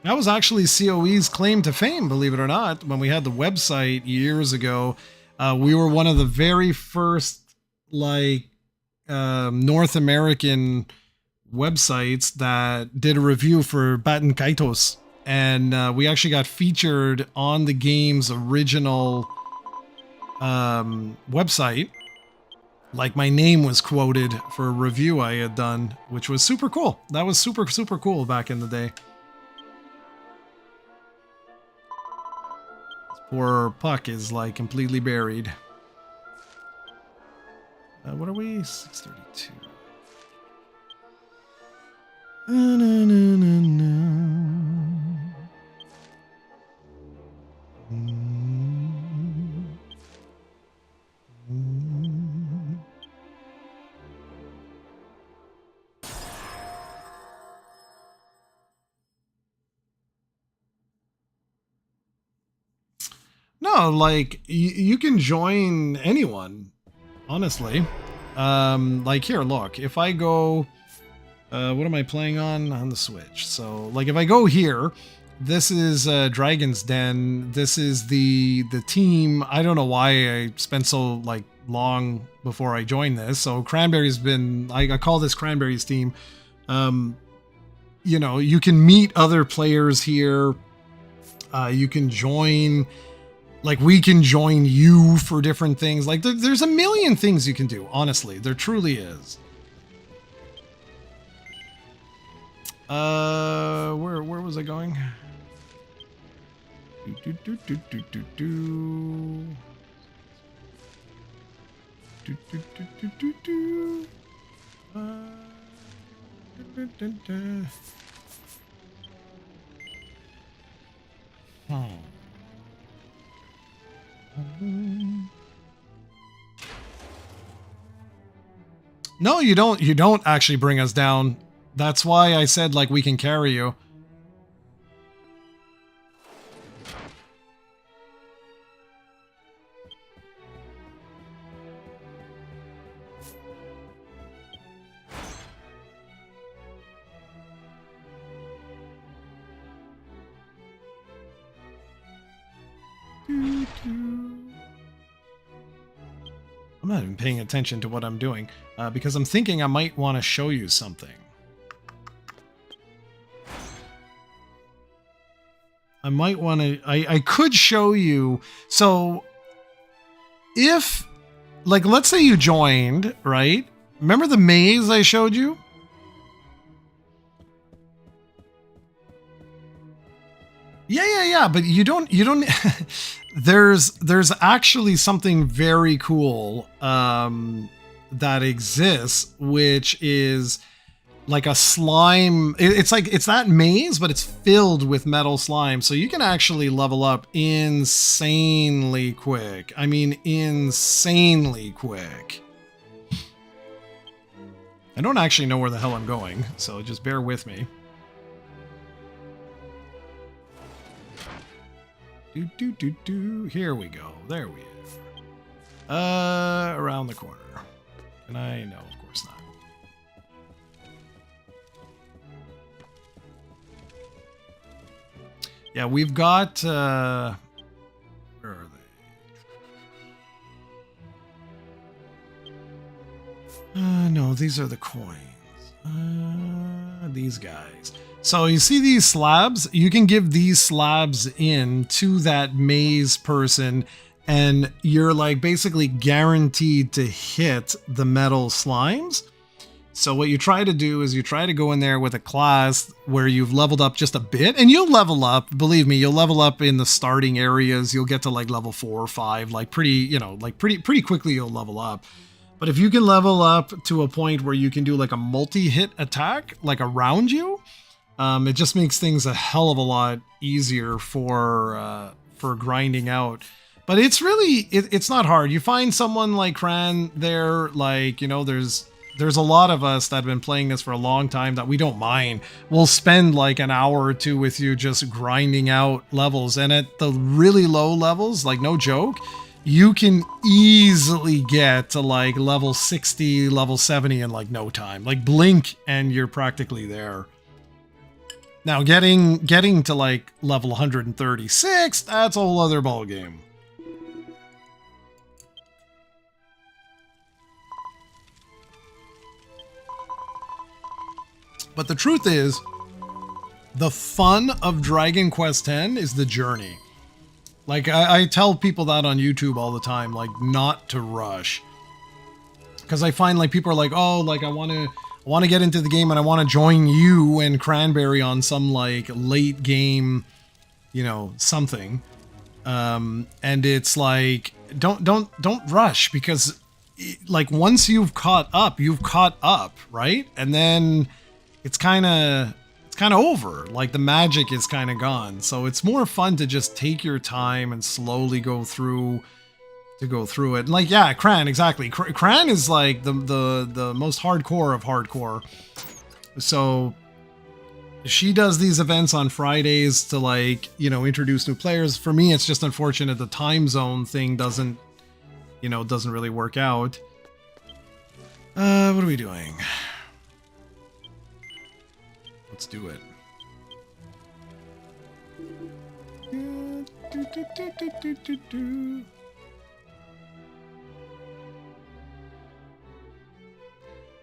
A: That was actually COE's claim to fame, believe it or not. When we had the website years ago, we were one of the very first, like, North American websites that did a review for Baten Kaitos. And we actually got featured on the game's original website. Like, my name was quoted for a review I had done, which was super cool. That was super, super cool back in the day. Poor Puck is like completely buried. What are we? 632. No, like you can join anyone, honestly. Like here, look, if I go, what am I playing on the Switch? So like if I go here, this is Dragon's Den. This is the team. I don't know why I spent so like long before I joined this. So Cranberry's been, I call this Cranberry's team. You know, you can meet other players here. You can join Like we can join you for different things. Like there's a million things you can do. Honestly, there truly is. Where was I going? No, you don't. You don't actually bring us down. That's why I said, like, we can carry you. I'm not even paying attention to what I'm doing because I'm thinking I might want to show you something. I might want to, I could show you. So if, like, let's say you joined, right? Remember the maze I showed you? Yeah. But you don't, there's actually something very cool that exists, which is like a slime. It's like, it's that maze, but it's filled with metal slime. So you can actually level up insanely quick. I mean, insanely quick. I don't actually know where the hell I'm going, so just bear with me. Here we go. There we are. Around the corner. And I know, of course not. Yeah, we've got where are they? No, these are the coins. These guys. So you see these slabs? You can give these slabs in to that maze person, and you're like basically guaranteed to hit the metal slimes. So what you try to do is you try to go in there with a class where you've leveled up just a bit, and you'll level up, believe me, you'll level up in the starting areas. You'll get to like level 4 or 5, like pretty quickly you'll level up. But if you can level up to a point where you can do like a multi-hit attack, like around you, it just makes things a hell of a lot easier for grinding out. But it's really, it's not hard. You find someone like Cran there, like, you know, there's a lot of us that have been playing this for a long time that we don't mind. We'll spend like an hour or two with you just grinding out levels. And at the really low levels, like no joke, you can easily get to like level 60, level 70 in like no time. Like blink and you're practically there. Now getting to like level 136, that's a whole other ballgame. But the truth is, the fun of Dragon Quest X is the journey. Like, I tell people that on YouTube all the time, like, not to rush. Because I find, like, people are like, oh, like, I want to get into the game and I want to join you and Cranberry on some, like, late game, you know, something. And it's like, don't rush, because, like, once you've caught up, right? And then it's kind of over. Like the magic is kind of gone. So it's more fun to just take your time and slowly go through it. And like, yeah, Cran, exactly. Cran is like the most hardcore of hardcore. So she does these events on Fridays to, like, you know, introduce new players. For me, it's just unfortunate the time zone thing doesn't really work out. What are we doing? Let's do it.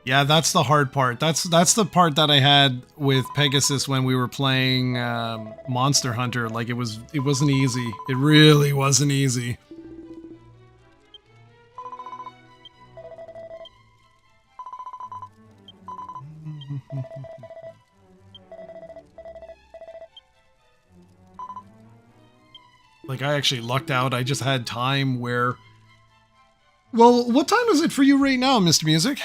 A: Yeah, that's the hard part. That's the part that I had with Pegasus when we were playing Monster Hunter. Like it wasn't easy. It really wasn't easy. Like I actually lucked out. I just had time where. Well, what time is it for you right now, Mr. Music?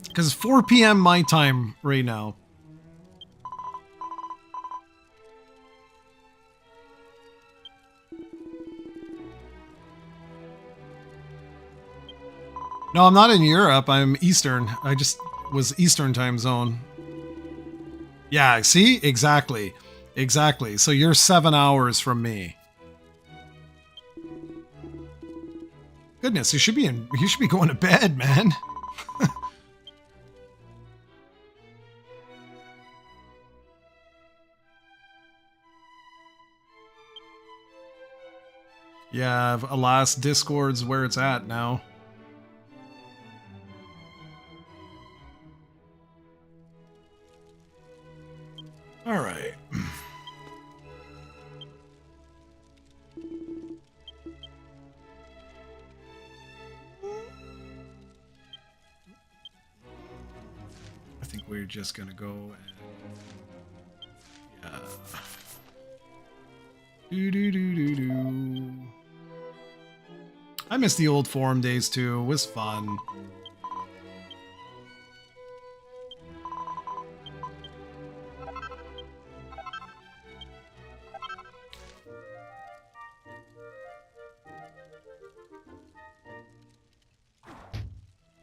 A: Because it's 4 p.m. my time right now. No, I'm not in Europe. I'm Eastern. I just was Eastern time zone. Yeah, see? Exactly. Exactly. So you're 7 hours from me. Goodness, you should be going to bed, man. Yeah, alas, Discord's where it's at now. All right. I think we're just gonna go and yeah. Do. I miss the old forum days too. It was fun.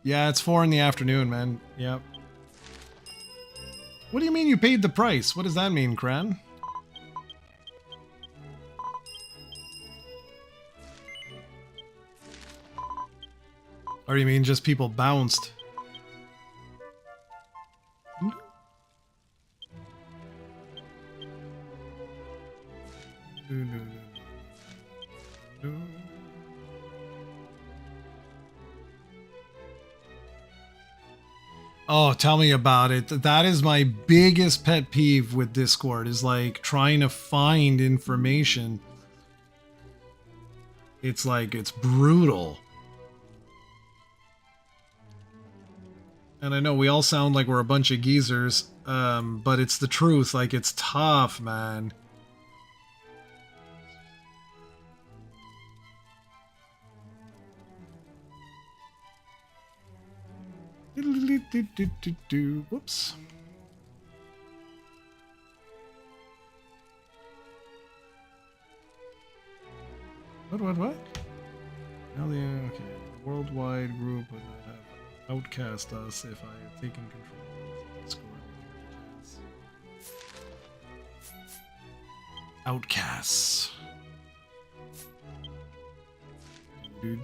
A: Yeah, it's 4 in the afternoon, man. Yep. What do you mean you paid the price? What does that mean, Kran? Or you mean just people bounced? Oh, tell me about it. That is my biggest pet peeve with Discord, is like trying to find information. It's like, it's brutal. And I know we all sound like we're a bunch of geezers, but it's the truth. Like, it's tough, man. Whoops. What? Now the okay. Worldwide group would not have outcast us if I had taken control of Discord. Outcasts. Do.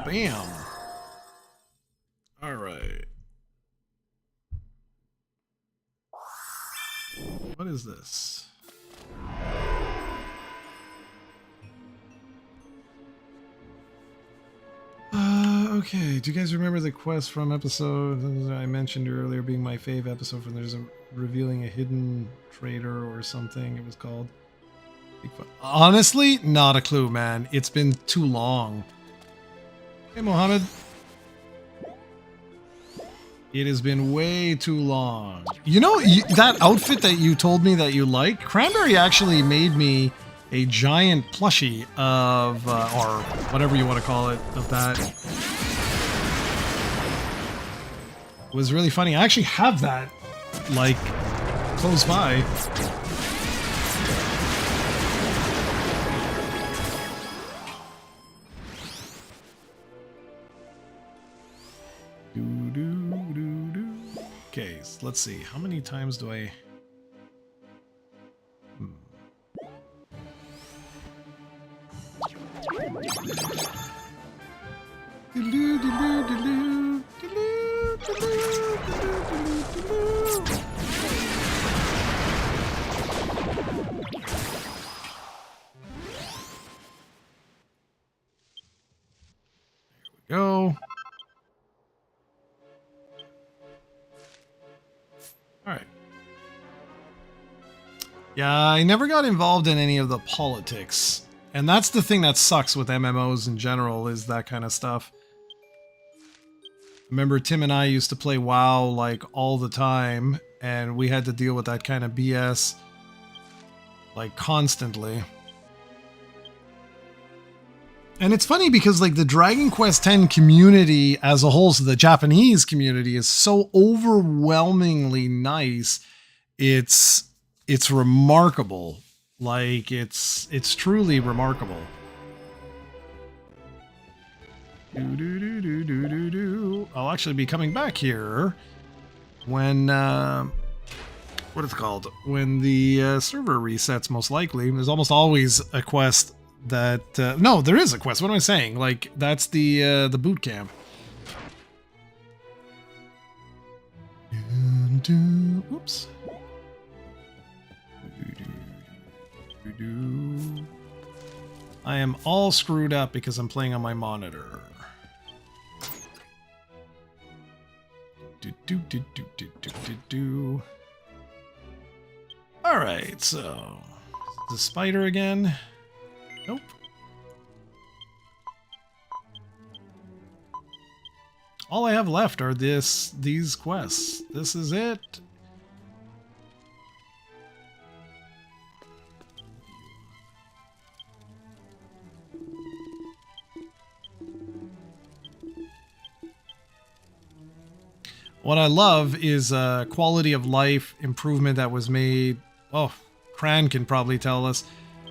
A: Bam. All right. What is this? Okay. Do you guys remember the quest from episode I mentioned earlier being my fave episode from there's a revealing a hidden traitor or something it was called? Honestly, not a clue, man. It's been too long. Hey, Mohammed. It has been way too long. You know, that outfit that you told me that you like? Cranberry actually made me a giant plushie of, or whatever you want to call it, of that. It was really funny. I actually have that, like, close by. Okay, so let's see. How many times do I... All right. Yeah, I never got involved in any of the politics. And that's the thing that sucks with MMOs in general, is that kind of stuff. Remember, Tim and I used to play WoW like all the time, and we had to deal with that kind of BS like constantly. And it's funny because like the Dragon Quest X community as a whole, so the Japanese community, is so overwhelmingly nice. It's remarkable. Like it's truly remarkable. I'll actually be coming back here when what it's called, when the server resets, most likely. There's almost always a quest that no, there is a quest. What am I saying? Like that's the boot camp. Oops. I am all screwed up because I'm playing on my monitor. All right, so the spider again. Nope. All I have left are these quests. This is it. What I love is quality of life improvement that was made. Oh, Cran can probably tell us.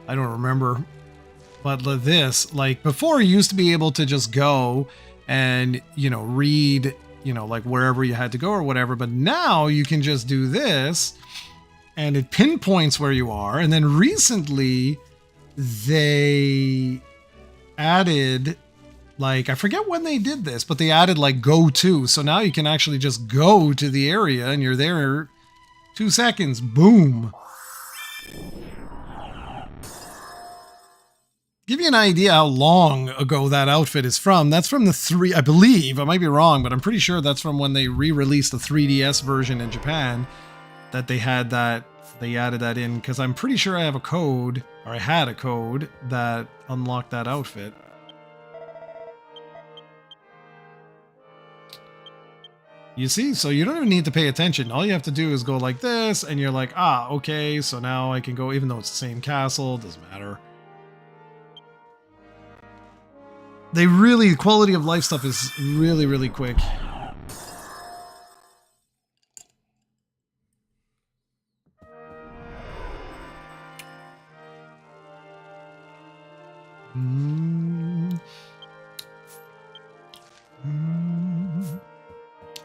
A: I don't remember. But this, like before, you used to be able to just go and, you know, read, you know, like wherever you had to go or whatever. But now you can just do this and it pinpoints where you are. And then recently they added, like, I forget when they did this, but they added like go to. So now you can actually just go to the area and you're there 2 seconds. Boom. Give you an idea how long ago that outfit is from. That's from the 3, I believe, I might be wrong, but I'm pretty sure that's from when they re-released the 3DS version in Japan, that they had that, they added that in, because I'm pretty sure I have a code, or I had a code that unlocked that outfit. You see, so you don't even need to pay attention. All you have to do is go like this, and you're like, ah, okay, so now I can go, even though it's the same castle, doesn't matter. They really, quality of life stuff is really, really quick.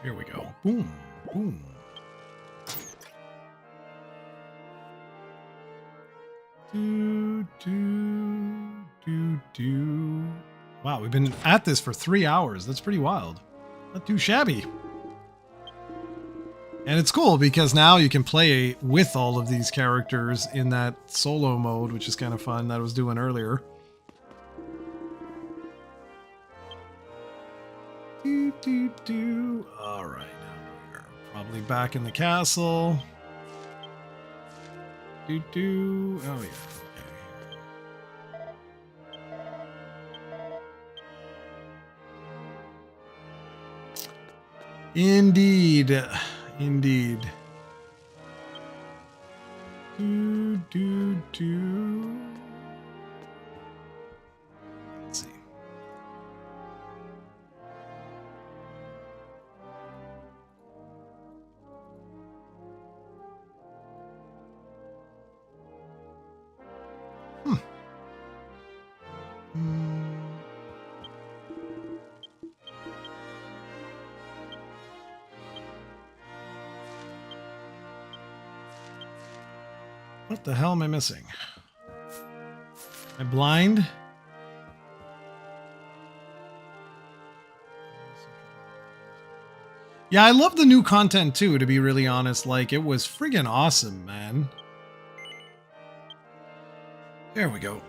A: Here we go. Boom, boom. Wow, we've been at this for 3 hours. That's pretty wild. Not too shabby. And it's cool because now you can play with all of these characters in that solo mode, which is kind of fun, that I was doing earlier. All right, now we're probably back in the castle. Oh yeah. Okay. Indeed. Indeed. Let's see. What the hell am I missing? Am I blind? Yeah, I love the new content too, to be really honest. Like, it was friggin' awesome, man. There we go.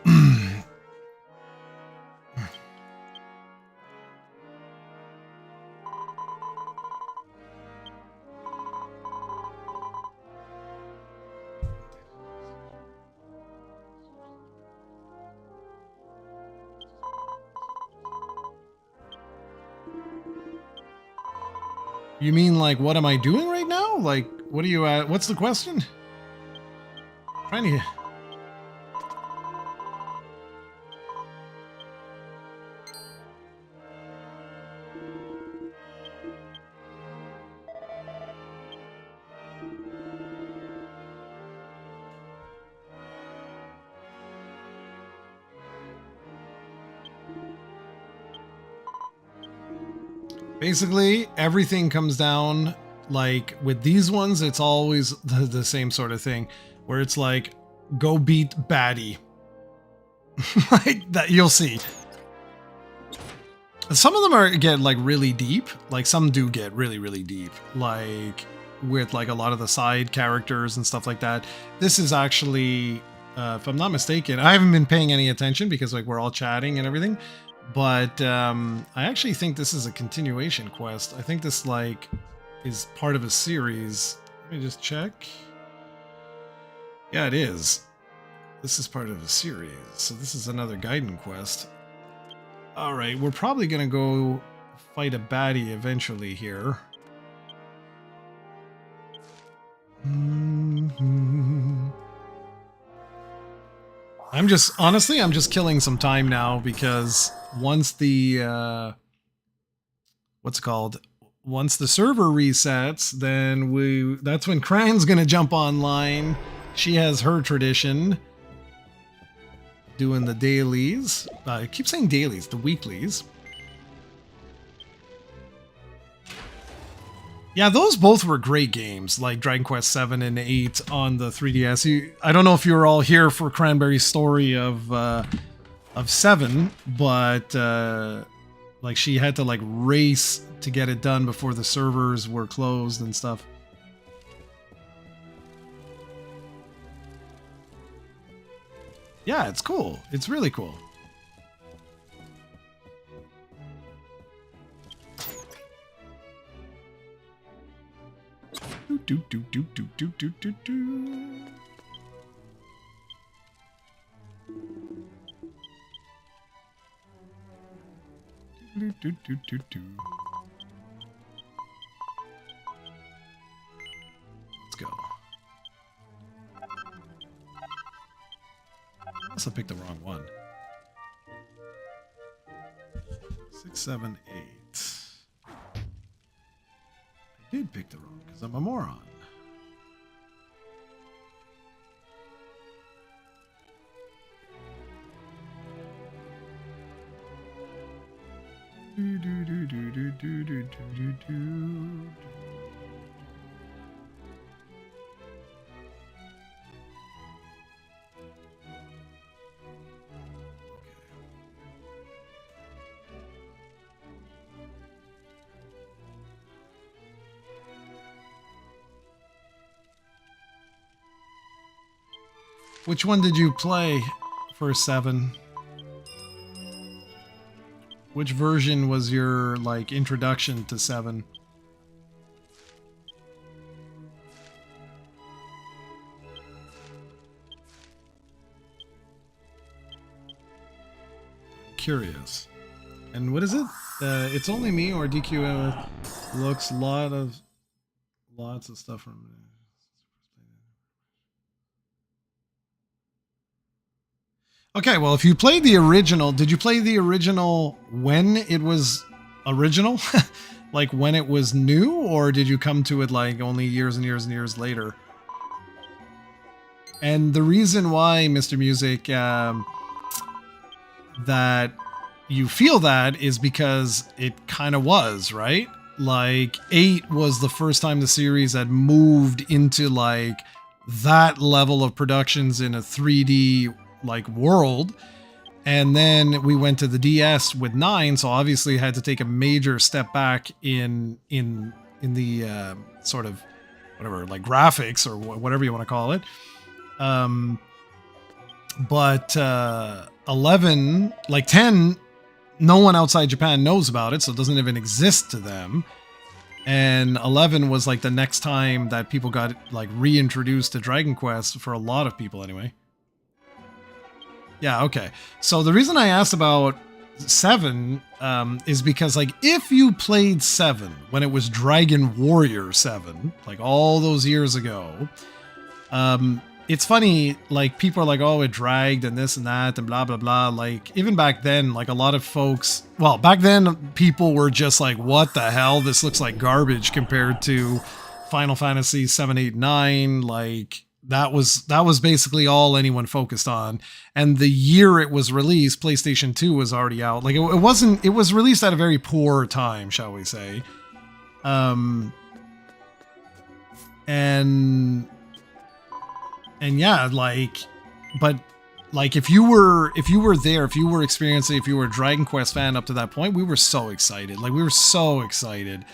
A: You mean like what am I doing right now? Like what are you at? What's the question? Trying to. Basically, everything comes down, like, with these ones, it's always the same sort of thing, where it's like, go beat baddie. Like, that, you'll see. Some of them get, like, really deep. Like, some do get really, really deep. Like, with, like, a lot of the side characters and stuff like that. This is actually, if I'm not mistaken, I haven't been paying any attention because, like, we're all chatting and everything. But I actually think this is a continuation quest. I think this like is part of a series. Let me just check. Yeah, it is. This is part of a series. So this is another Gaiden quest. All right, we're probably going to go fight a baddie eventually here. I'm just killing some time now because once the what's it called? Once the server resets, then that's when Cran's gonna jump online. She has her tradition doing the dailies. I keep saying dailies, the weeklies. Yeah, those both were great games, like Dragon Quest 7 and 8 on the 3DS. I don't know if you were all here for Cranberry's story of 7, but like she had to like race to get it done before the servers were closed and stuff. Yeah, it's cool. It's really cool. Do do do do do do do do. Do do do do do. Let's go. I must have picked the wrong one. 6, 7, 8. I did pick the wrong because I'm a moron. Do do do do do do do do do. Which one did you play for 7? Which version was your, like, introduction to 7? Curious. And what is it? It's Only Me or DQ looks lots of stuff from... Okay, well, if you played the original, did you play the original when it was original? Like when it was new, or did you come to it like only years and years and years later? And the reason why, Mr. Music, that you feel that is because it kind of was, right? Like 8 was the first time the series had moved into like that level of productions in a 3D like world, and then we went to the DS with 9, so obviously had to take a major step back in the sort of whatever, like graphics or whatever you want to call it. But 11, like 10, no one outside Japan knows about it, so it doesn't even exist to them. And 11 was like the next time that people got like reintroduced to Dragon Quest, for a lot of people anyway. Yeah, okay. So the reason I asked about 7 is because, like, if you played 7 when it was Dragon Warrior 7, like all those years ago, it's funny, like, people are like, oh, it dragged and this and that and blah, blah, blah. Like, even back then, like, a lot of folks, well, back then, people were just like, what the hell? This looks like garbage compared to Final Fantasy 7, 8, 9. Like, that was basically all anyone focused on. And the year it was released, PlayStation 2 was already out. Like, it was released at a very poor time, shall we say. And yeah, like, but like, if you were there, if you were experiencing, if you were a Dragon Quest fan up to that point, we were so excited. Like, we were so excited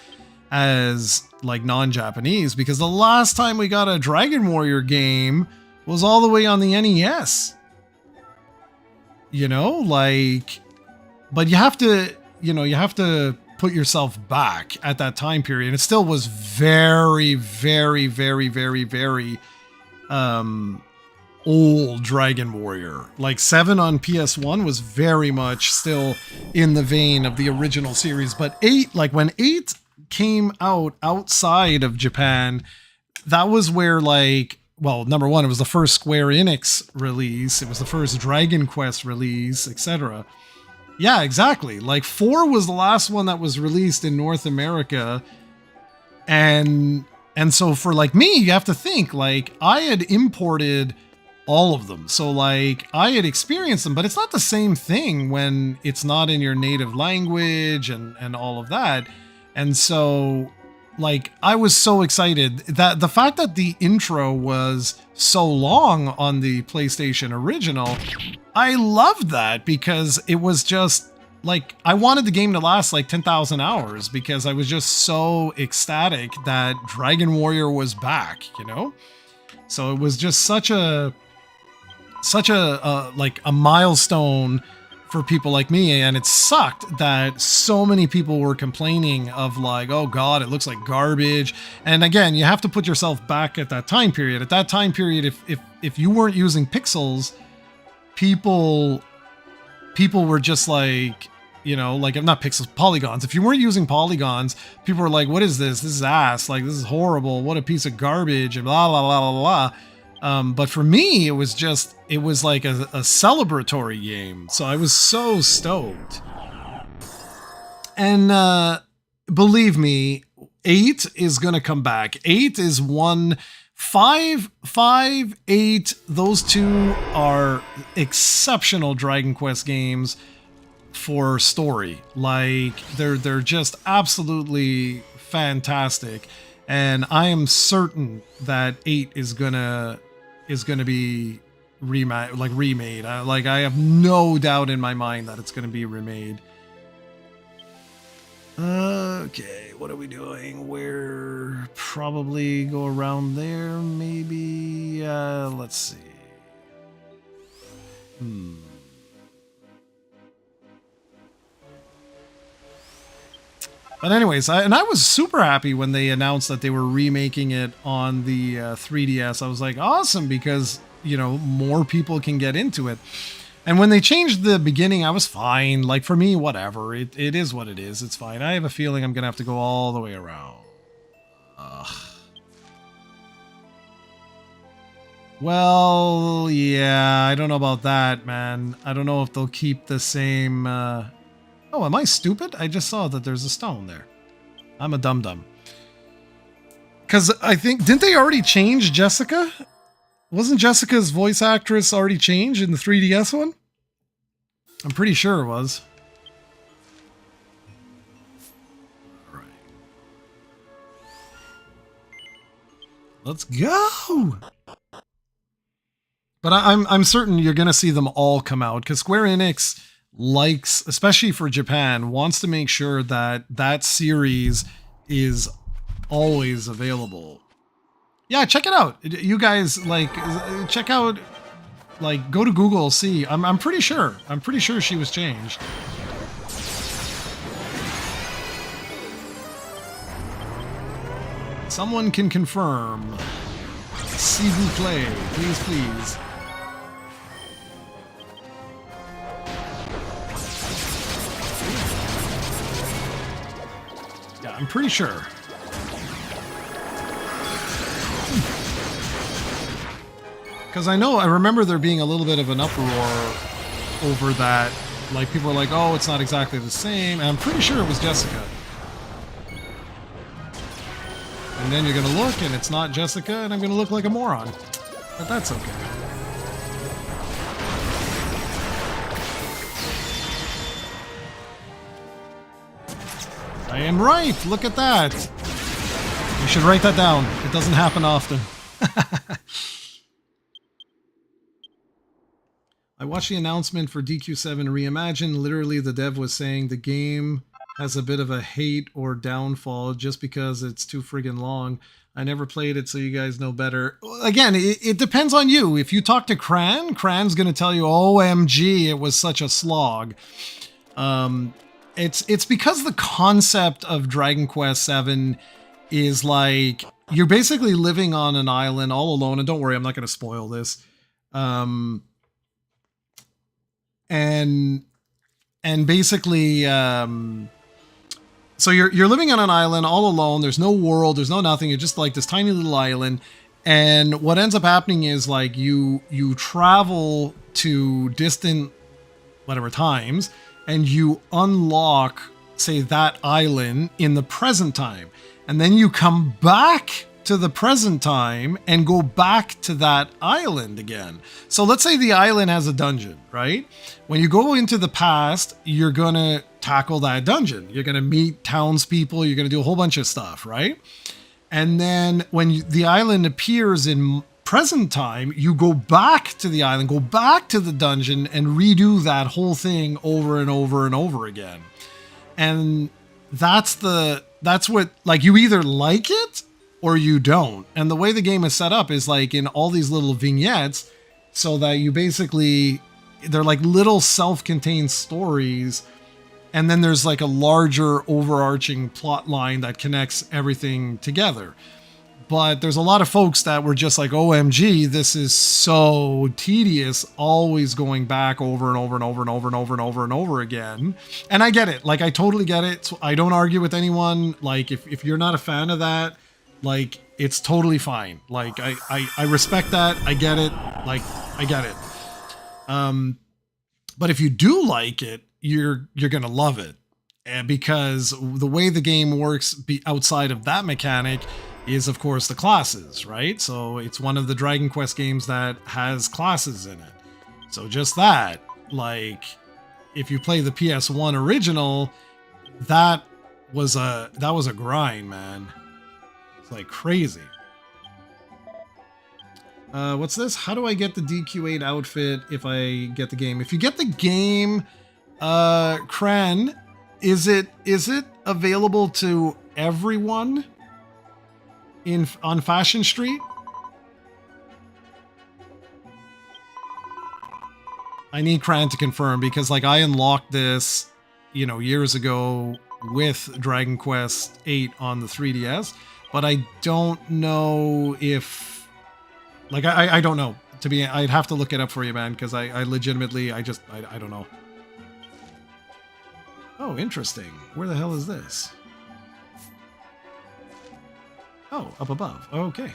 A: as, like, non-Japanese, because the last time we got a Dragon Warrior game was all the way on the NES. You know, like, but you have to put yourself back at that time period. And it still was very, very, very, very, very old Dragon Warrior. Like, 7 on PS1 was very much still in the vein of the original series. But 8, like, when 8 came out outside of Japan, that was where, like, well, number one, it was the first Square Enix release, it was the first Dragon Quest release, etc. Yeah, exactly. Like, 4 was the last one that was released in North America, and so for, like, me, you have to think, like, I had imported all of them, so, like, I had experienced them, but it's not the same thing when it's not in your native language and all of that. And so, like, I was so excited that the fact that the intro was so long on the PlayStation original, I loved that, because it was just, like, I wanted the game to last like 10,000 hours, because I was just so ecstatic that Dragon Warrior was back, you know? So it was just such a like a milestone for people like me, and it sucked that so many people were complaining of, like, oh god, it looks like garbage. And again, you have to put yourself back at that time period. At that time period, if you weren't using pixels, people were just like, you know, like, not pixels, polygons. If you weren't using polygons, people were like, what is this? This is ass. Like, this is horrible. What a piece of garbage, and blah, blah, blah, blah, blah. But for me, it was like a celebratory game. So I was so stoked. And believe me, 8 is going to come back. 8 is 5, 8. Those two are exceptional Dragon Quest games for story. Like, they're just absolutely fantastic. And I am certain that 8 is gonna be remade. I have no doubt in my mind that it's gonna be remade. Okay, what are we doing? We're probably go around there, maybe. Let's see. But anyways, I was super happy when they announced that they were remaking it on the 3DS. I was like, awesome, because, you know, more people can get into it. And when they changed the beginning, I was fine. Like, for me, whatever. It is what it is. It's fine. I have a feeling I'm going to have to go all the way around. Well, yeah, I don't know about that, man. I don't know if they'll keep the same... Oh, am I stupid? I just saw that there's a stone there. I'm a dum-dum. Because I think... Didn't they already change Jessica? Wasn't Jessica's voice actress already changed in the 3DS one? I'm pretty sure it was. All right. Let's go! But I'm certain you're going to see them all come out, because Square Enix likes, especially for Japan, wants to make sure that that series is always available. Yeah, check it out. You guys, like, check out, like, go to Google, see. I'm pretty sure. I'm pretty sure she was changed. Someone can confirm. S'il vous plaît. Please, please. I'm pretty sure. Because I remember there being a little bit of an uproar over that. Like, people were like, oh, it's not exactly the same. And I'm pretty sure it was Jessica. And then you're going to look, and it's not Jessica, and I'm going to look like a moron. But that's okay. I am right. Look at that. You should write that down. It doesn't happen often. I watched the announcement for DQ7 Reimagine. Literally, the dev was saying the game has a bit of a hate or downfall just because it's too friggin' long. I never played it, so you guys know better. Again, it depends on you. If you talk to Cran's going to tell you, OMG, it was such a slog. It's because the concept of Dragon Quest VII is like, you're basically living on an island all alone. And don't worry, I'm not going to spoil this. And basically, so you're living on an island all alone. There's no world. There's no nothing. You're just like this tiny little island. And what ends up happening is like you travel to distant whatever times, and you unlock, say, that island in the present time. And then you come back to the present time and go back to that island again. So let's say the island has a dungeon, right? When you go into the past, you're gonna tackle that dungeon. You're gonna meet townspeople. You're gonna do a whole bunch of stuff, right? And then when the island appears in present time, you go back to the island, go back to the dungeon, and redo that whole thing over and over and over again. And that's what, like, you either like it or you don't. And the way the game is set up is like in all these little vignettes, so that you basically, they're like little self-contained stories, and then there's like a larger overarching plot line that connects everything together. But there's a lot of folks that were just like, OMG, this is so tedious, always going back over and over and over and over and over and over and over again. And I get it. Like, I totally get it. So I don't argue with anyone. Like, if you're not a fan of that, like, it's totally fine. Like, I respect that. I get it. Like, I get it. But if you do like it, you're going to love it. Because the way the game works outside of that mechanic is, of course, the classes, right? So it's one of the Dragon Quest games that has classes in it. So just that, like, if you play the PS1 original, that was a grind, man. It's like crazy. What's this? How do I get the DQ8 outfit if I get the game? If you get the game, Cran, is it available to everyone on Fashion Street? I need Cran to confirm, because like I unlocked this, years ago with Dragon Quest VIII on the 3DS, but I don't know if, like, I don't know. I'd have to look it up for you, man, because I legitimately, I don't know. Oh, interesting. Where the hell is this? Oh, up above. Okay.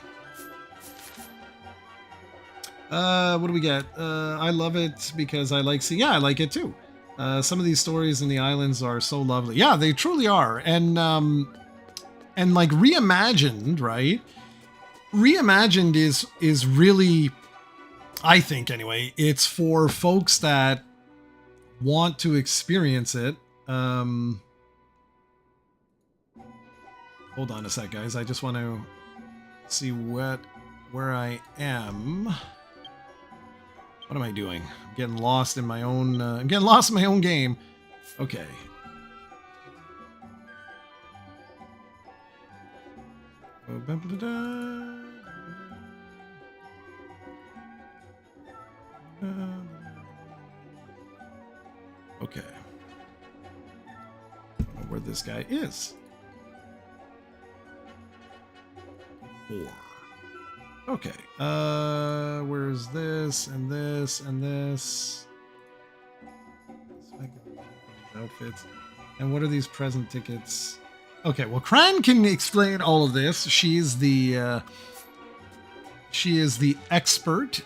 A: What do we get? I love it because I like seeing... Yeah, I like it too. Some of these stories in the islands are so lovely. Yeah, they truly are. And like Reimagined, right? Reimagined is really, I think anyway, it's for folks that want to experience it. Hold on a sec, guys. I just want to see where I am. What am I doing? I'm getting lost in my own... I'm getting lost in my own game. Okay. Okay. I don't know where this guy is. 4. Okay. Where's this and this and this? Outfits. And what are these present tickets? Okay, well, Cran can explain all of this. She is the expert.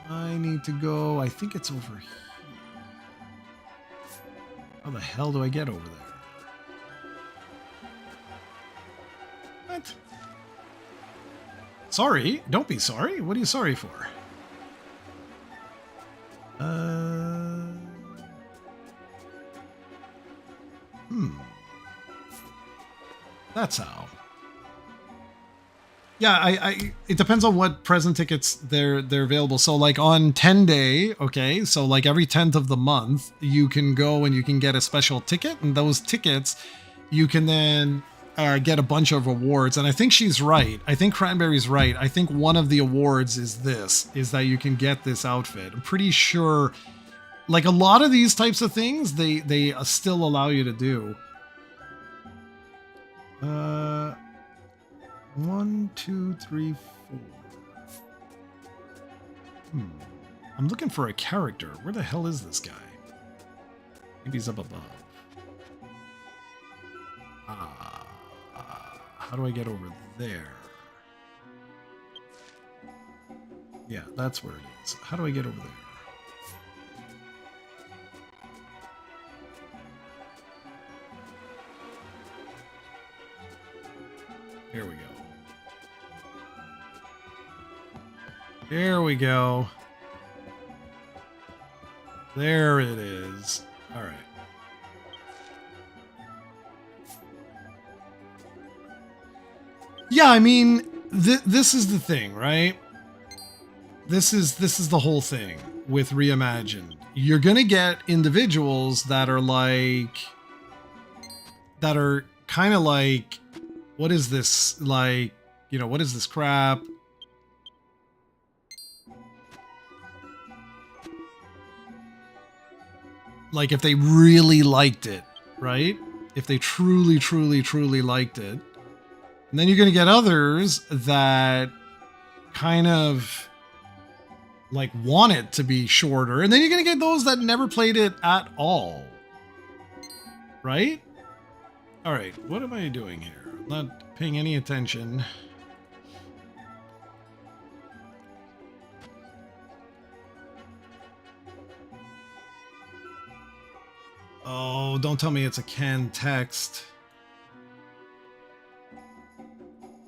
A: I need to go. I think it's over here. How the hell do I get over there? What? Sorry? Don't be sorry. What are you sorry for? That's how. Yeah, I it depends on what present tickets they're available. So like on 10 day, okay, so like every 10th of the month, you can go and you can get a special ticket, and those tickets you can then get a bunch of awards. And I think she's right. I think Cranberry's right. I think one of the awards is that you can get this outfit. I'm pretty sure like a lot of these types of things they still allow you to do. 1, 2, 3, 4. I'm looking for a character. Where the hell is this guy? Maybe he's up above. How do I get over there? Yeah, that's where it is. How do I get over there? Here we go. Here we go. There it is. All right. Yeah, I mean, this is the thing, right? This is the whole thing with Reimagined. You're gonna get individuals that are kind of like, what is this, like, you know, what is this crap? Like if they really liked it, right? If they truly, truly, truly liked it. And then you're going to get others that kind of like want it to be shorter. And then you're going to get those that never played it at all. Right? All right. What am I doing here? I'm not paying any attention. Oh, don't tell me it's a canned text.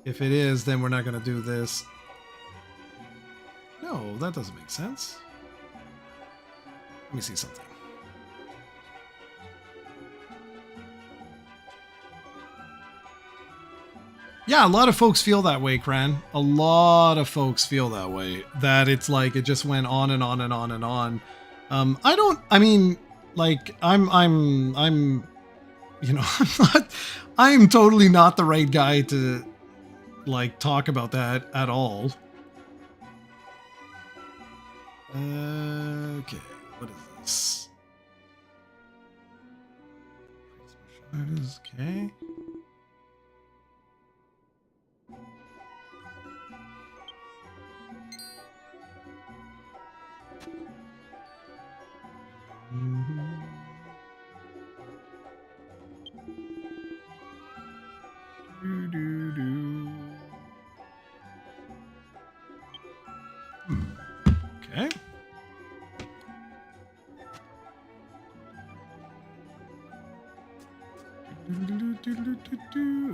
A: If it is, then we're not going to do this. No, that doesn't make sense. Let me see something. Yeah, a lot of folks feel that way, Cran. A lot of folks feel that way. That it's like it just went on and on and on and on. I mean, like, I'm, you know, I'm totally not the right guy to, like, talk about that at all. Okay, what is this? Okay. Okay.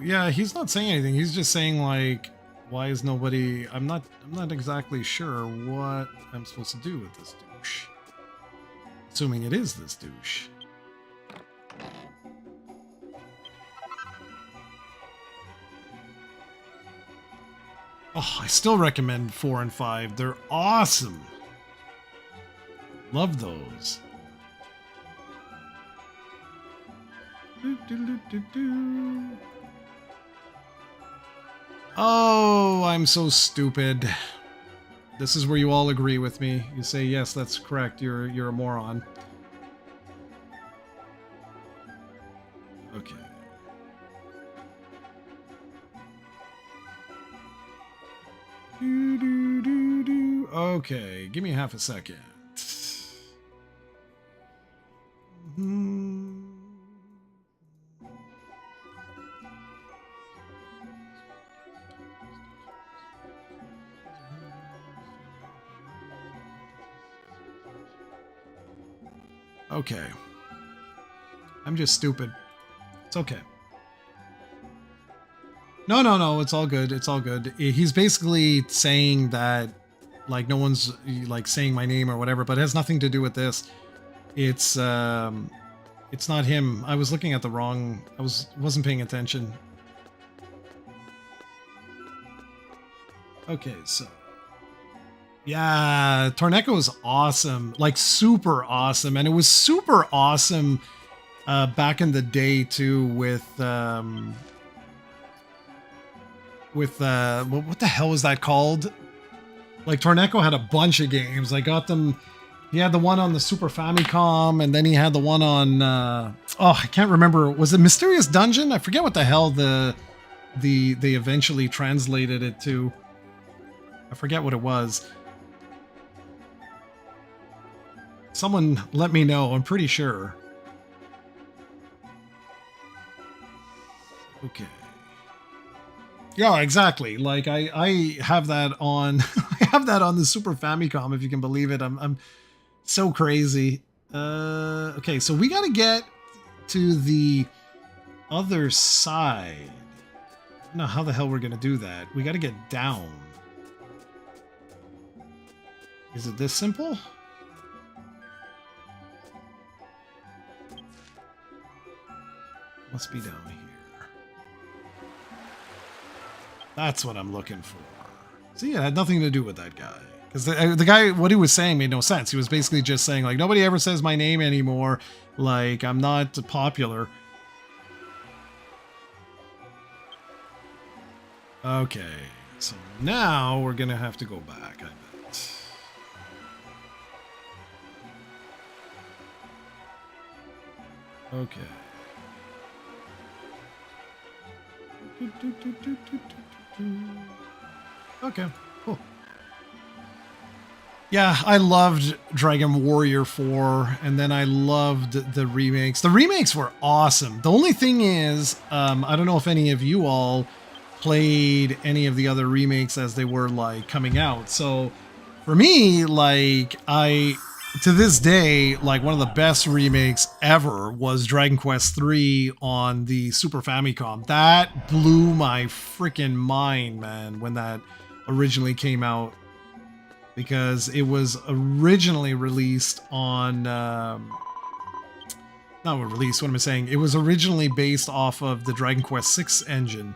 A: Yeah, he's not saying anything. He's just saying like, why is nobody? I'm not exactly sure what I'm supposed to do with this douche. Assuming it is this douche. Oh, I still recommend 4 and 5. They're awesome. Love those. Oh, I'm so stupid. This is where you all agree with me. You say, yes, that's correct. You're a moron. Okay. Okay, give me half a second. Okay. I'm just stupid. It's okay. No, no, no. It's all good. It's all good. He's basically saying that, like, no one's like saying my name or whatever, but it has nothing to do with this. It's not him. I was looking at the wrong. Wasn't paying attention. Okay, so yeah, Torneco is awesome, like super awesome, and it was super awesome back in the day too with what the hell was that called? Like Torneco had a bunch of games. I got them. He had the one on the Super Famicom, and then he had the one on I can't remember. Was it Mysterious Dungeon? I forget what the hell they eventually translated it to. I forget what it was. Someone let me know. I'm pretty sure. Okay. Yeah, exactly. Like I have that on I have that on the Super Famicom, if you can believe it. I'm so crazy. Okay, so we got to get to the other side. I don't know how the hell we're going to do that. We got to get down. Is it this simple? Must be down here. That's what I'm looking for. See, it had nothing to do with that guy. Because the guy, what he was saying made no sense. He was basically just saying, like, nobody ever says my name anymore. Like, I'm not popular. Okay. So now we're going to have to go back, I bet. Okay. Okay, cool. Yeah, I loved Dragon Warrior 4, and then I loved the remakes. The remakes were awesome. The only thing is, I don't know if any of you all played any of the other remakes as they were, like, coming out. So, for me, like, to this day, like, one of the best remakes ever was Dragon Quest III on the Super Famicom. That blew my freaking mind, man, when that originally came out. Because it was originally released on... not released, what am I saying? It was originally based off of the Dragon Quest VI engine.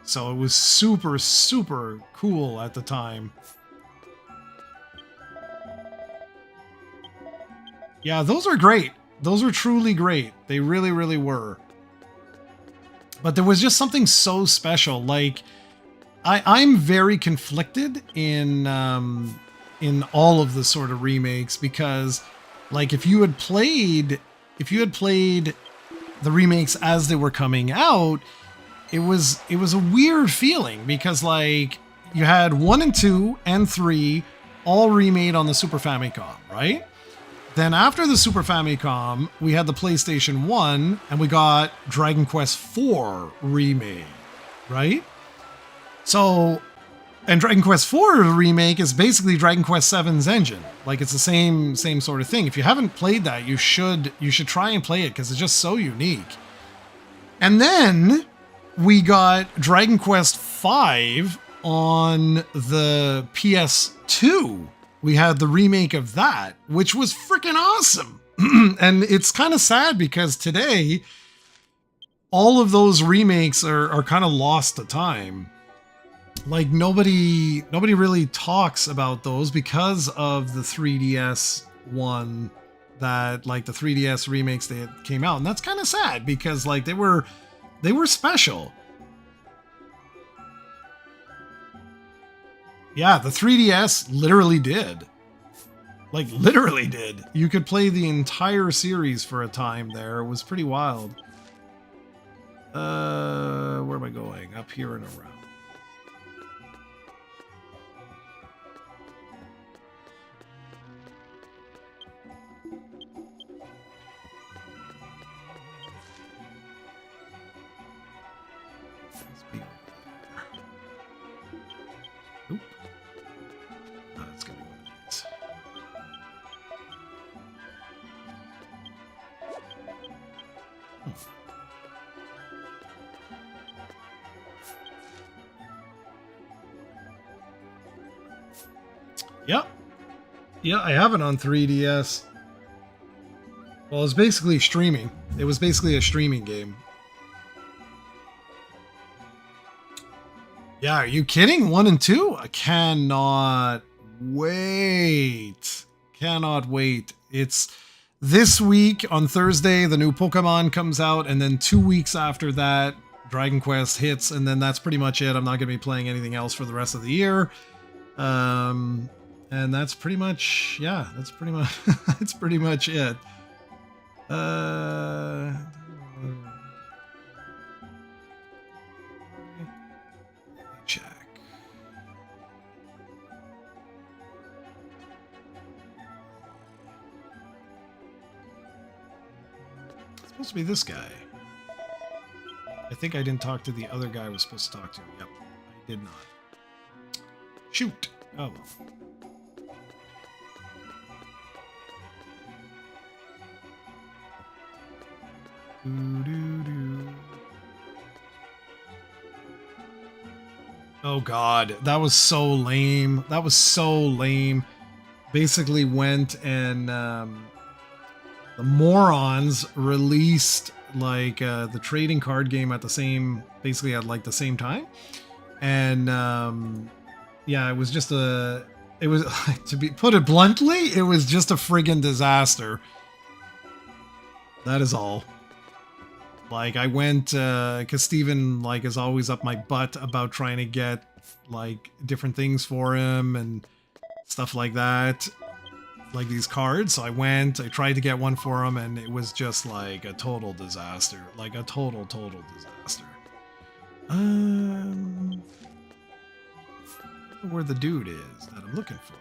A: So it was super, super cool at the time. Yeah, those are great. Those were truly great. They really, really were. But there was just something so special. Like, I'm very conflicted in all of the sort of remakes because, like, if you had played the remakes as they were coming out, it was a weird feeling because, like, you had 1 and 2 and 3 all remade on the Super Famicom, right? Then after the Super Famicom, we had the PlayStation 1 and we got Dragon Quest IV remade, right? So, and Dragon Quest IV remake is basically Dragon Quest VII's engine. Like, it's the same sort of thing. If you haven't played that, you should try and play it because it's just so unique. And then we got Dragon Quest V on the PS2. We had the remake of that, which was freaking awesome. And it's kind of sad because today, all of those remakes are kind of lost to time. Like, nobody really talks about those because of the 3DS one, that, like, the 3DS remakes that came out. And that's kind of sad because, like, they were special. Yeah, the 3DS literally did. Like, literally did. You could play the entire series for a time there. It was pretty wild. Where am I going? Up here and around. Oop. Oh, that's gonna be one of these. Yep. Yeah, I have it on 3DS. Well, it's basically streaming. It was basically a streaming game. Yeah, are you kidding? 1 and 2? I cannot wait. Cannot wait. It's this week on Thursday, the new Pokemon comes out, and then 2 weeks after that, Dragon Quest hits, and then that's pretty much it. I'm not going to be playing anything else for the rest of the year. And that's pretty much, yeah, that's pretty much, that's pretty much it. Check. It's supposed to be this guy. I think I didn't talk to the other guy I was supposed to talk to. Yep, I did not. Shoot. Oh well. Oh god, that was so lame. That was so lame. Basically went and the morons released like the trading card game at the same, basically at like the same time. And yeah, it was just it was, to be put it bluntly, it was just a friggin' disaster. That is all. Like I went, cause Steven like is always up my butt about trying to get like different things for him and stuff like that. Like these cards. So I went, I tried to get one for him and it was just like a total disaster. Like a total disaster. Where the dude is that I'm looking for.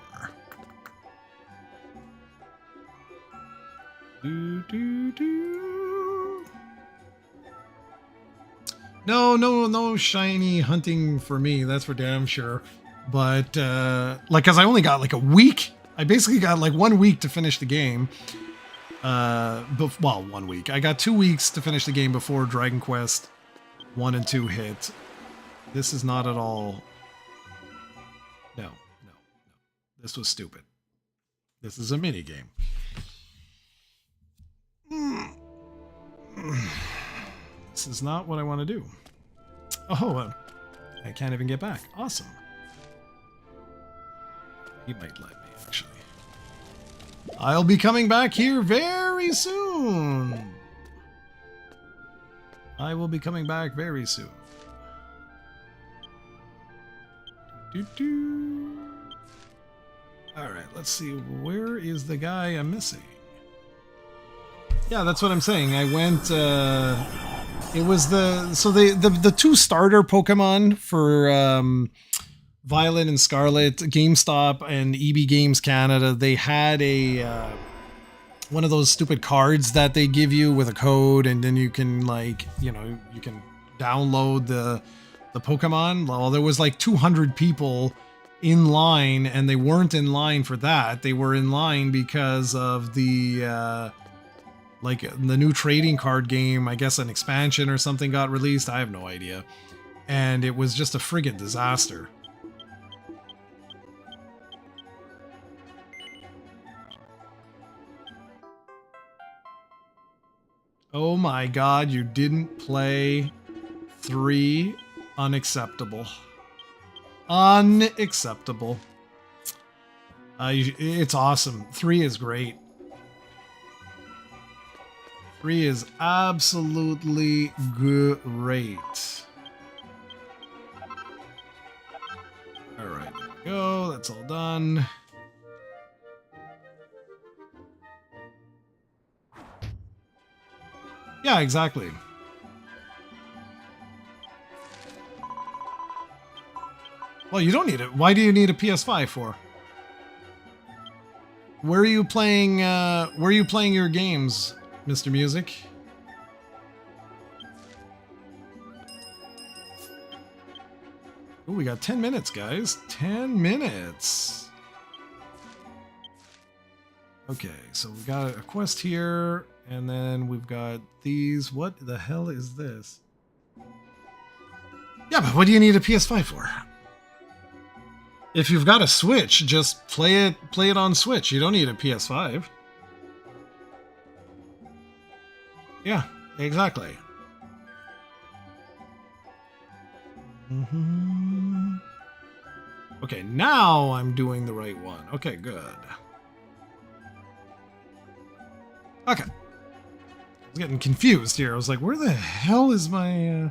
A: No shiny hunting for me, that's for damn sure. But like, cause I only got like a week. I basically got like 1 week to finish the game. Well, 1 week. I got 2 weeks to finish the game before Dragon Quest 1 and 2 hit. This is not at all. No. This was stupid. This is a mini game. This is not what I want to do. Oh, I can't even get back. Awesome. He might let me, actually. I'll be coming back here very soon. I will be coming back very soon. Alright, let's see. Where is the guy I'm missing? Yeah, that's what I'm saying. I went, it was the two starter Pokemon for Violet and Scarlet, GameStop and EB Games Canada, they had a one of those stupid cards that they give you with a code, and then you can like, you know, you can download the Pokemon. Well, there was like 200 people in line, and they weren't in line for that. They were in line because of the like the new trading card game. I guess an expansion or something got released. I have no idea. And it was just a friggin' disaster. Oh my god, you didn't play 3? Unacceptable. Unacceptable. It's awesome. 3 is great. 3 is absolutely great. Alright, there we go. That's all done. Yeah, exactly. Well, you don't need it. Why do you need a PS5 for? Where are you playing your games, Mr. Music? Oh, we got 10 minutes, guys. 10 minutes. Okay, so we got a quest here, and then we've got these. What the hell is this? Yeah, but what do you need a PS5 for? If you've got a Switch, just play it on Switch. You don't need a PS5. Yeah, exactly. Okay, now I'm doing the right one. Okay, good. Okay. I was getting confused here. I was like, where the hell is my...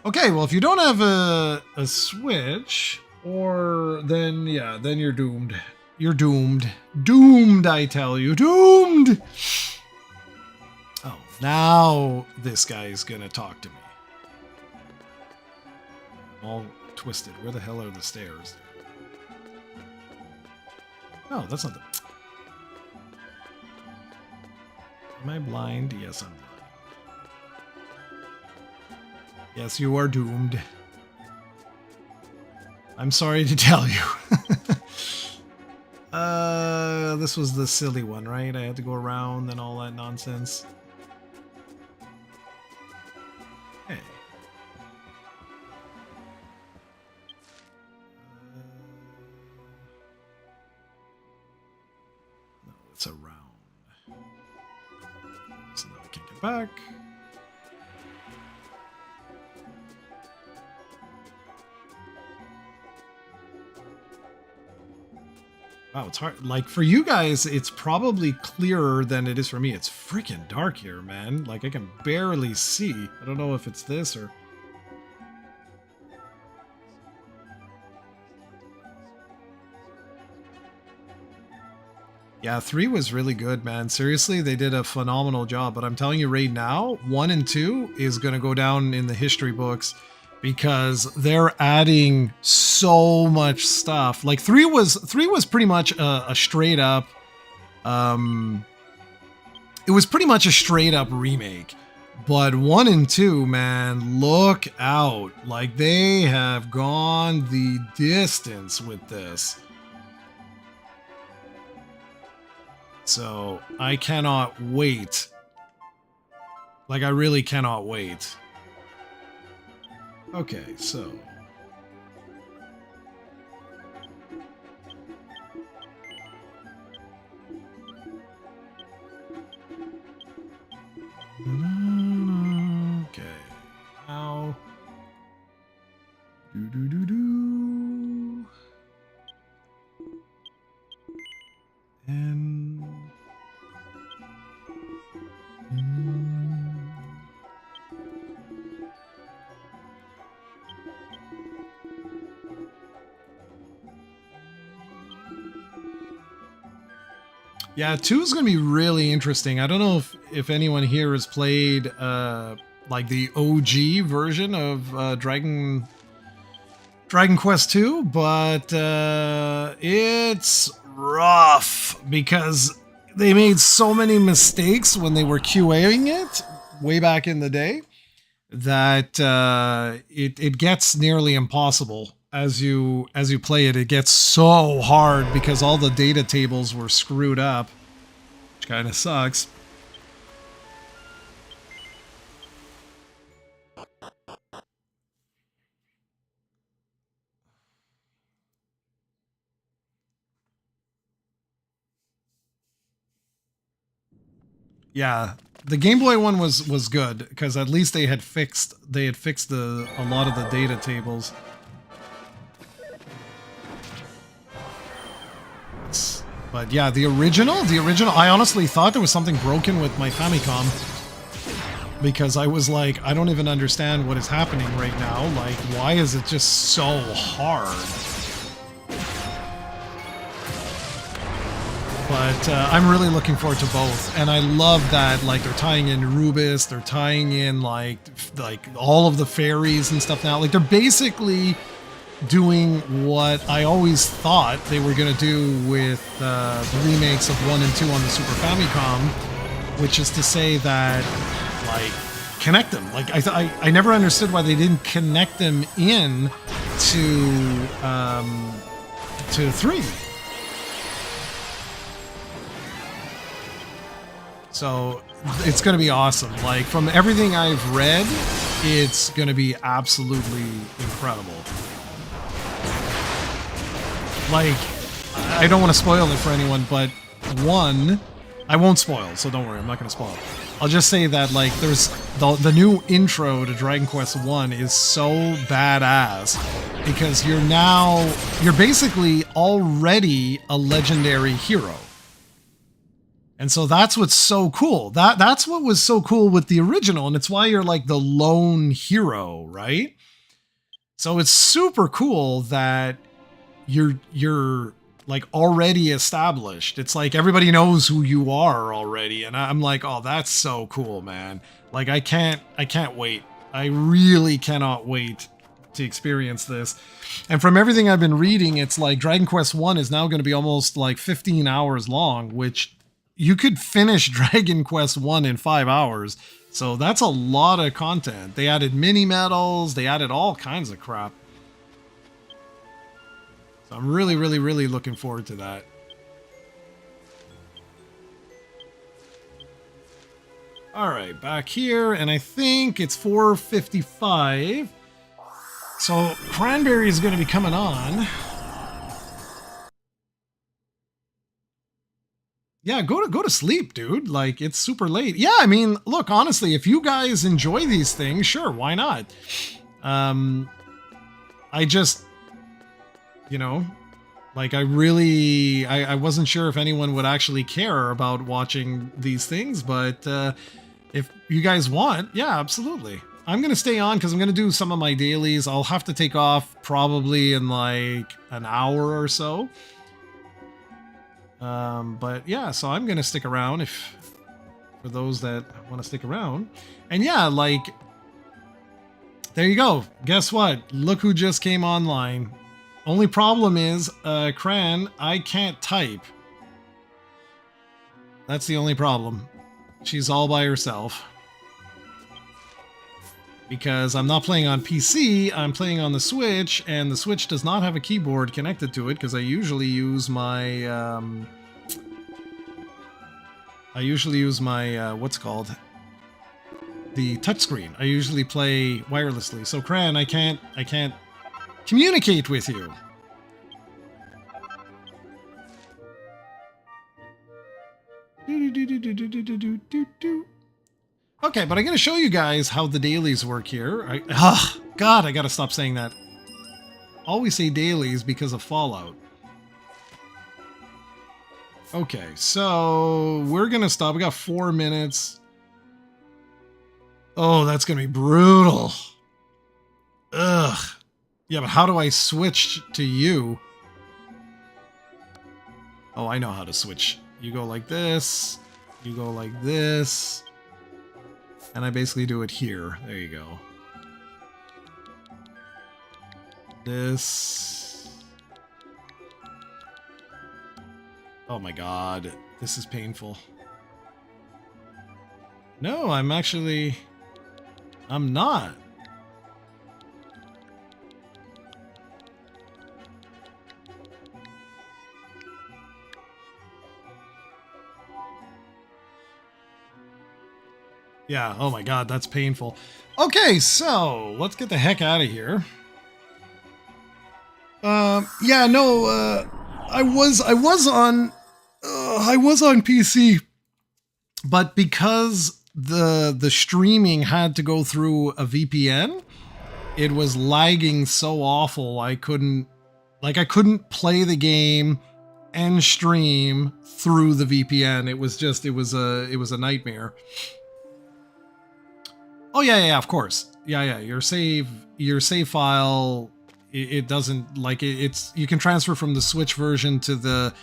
A: Okay, well, if you don't have a Switch, or then, yeah, then you're doomed. You're doomed. Doomed, I tell you. Doomed! Oh, now this guy's gonna talk to me. All twisted. Where the hell are the stairs? No, that's not the... Am I blind? Yes, I'm blind. Yes, you are doomed. I'm sorry to tell you. This was the silly one, right? I had to go around and all that nonsense. Hey. No, it's around. So now I can't get back. Wow, it's hard. Like, for you guys, it's probably clearer than it is for me. It's freaking dark here, man. Like, I can barely see. I don't know if it's this or... Yeah, 3 was really good, man. Seriously, they did a phenomenal job. But I'm telling you right now, 1 and 2 is going to go down in the history books because they're adding so much stuff. Like 3 was pretty much a straight up it was pretty much a straight up remake. But 1 and 2, man, look out. Like, they have gone the distance with this. So I cannot wait. Like, I really cannot wait. Okay, so. Okay. Now. Do. And. Yeah, 2 is going to be really interesting. I don't know if anyone here has played like the OG version of Dragon Quest 2, but it's rough because they made so many mistakes when they were QAing it way back in the day that it gets nearly impossible. As you play it, it gets so hard because all the data tables were screwed up, which kind of sucks. Yeah, the Game Boy one was good because at least they had fixed a lot of the data tables. But yeah, the original, I honestly thought there was something broken with my Famicom. Because I was like, I don't even understand what is happening right now. Like, why is it just so hard? But I'm really looking forward to both. And I love that, like, they're tying in Rubus, they're tying in, like all of the fairies and stuff now. Like, they're basically doing what I always thought they were going to do with the remakes of 1 and 2 on the Super Famicom, which is to say that, like, connect them. Like, I never understood why they didn't connect them in to 3. So it's going to be awesome. Like, from everything I've read, it's going to be absolutely incredible. Like, I don't want to spoil it for anyone, but one, I won't spoil, so don't worry, I'm not going to spoil it. I'll just say that, like, there's the new intro to Dragon Quest 1 is so badass because you're basically already a legendary hero. And so that's what's so cool. That's what was so cool with the original, and it's why you're like the lone hero, right? So it's super cool that you're like already established. It's like everybody knows who you are already, and I'm like, oh, that's so cool, man. Like I can't wait. I really cannot wait to experience this. And from everything I've been reading, it's like Dragon Quest 1 is now going to be almost like 15 hours long, which you could finish Dragon Quest 1 in 5 hours. So that's a lot of content. They added mini medals, they added all kinds of crap. So I'm really, really, really looking forward to that. All right, back here, and I think it's 4:55. So Cranberry is going to be coming on. Yeah, go to sleep, dude. Like, it's super late. Yeah, I mean, look, honestly, if you guys enjoy these things, sure, why not? I just, you know, like I wasn't sure if anyone would actually care about watching these things, but if you guys want, yeah, absolutely. I'm going to stay on because I'm going to do some of my dailies. I'll have to take off probably in like an hour or so. But yeah, so I'm gonna stick around for those that want to stick around. And yeah, like, there you go. Guess what? Look who just came online. Only problem is, Cran, I can't type. That's the only problem. She's all by herself. Because I'm not playing on PC, I'm playing on the Switch, and the Switch does not have a keyboard connected to it because I usually use my, what's it called? The touchscreen. I usually play wirelessly. So Cran, I can't communicate with you. Okay, but I'm going to show you guys how the dailies work here. God, I got to stop saying that. Always say dailies because of Fallout. Okay, so we're going to stop. We got 4 minutes. Oh, that's going to be brutal. Ugh. Yeah, but how do I switch to you? Oh, I know how to switch. You go like this. You go like this. And I basically do it here. There you go. This. Oh my god. This is painful. No, I'm not. Yeah, oh my god, that's painful. Okay, so let's get the heck out of here. Yeah, no, I was on PC, but because the streaming had to go through a VPN, it was lagging so awful I couldn't play the game and stream through the VPN. It was a nightmare. Oh yeah, of course. Yeah. Your save file. It doesn't like it's. You can transfer from the Switch version to the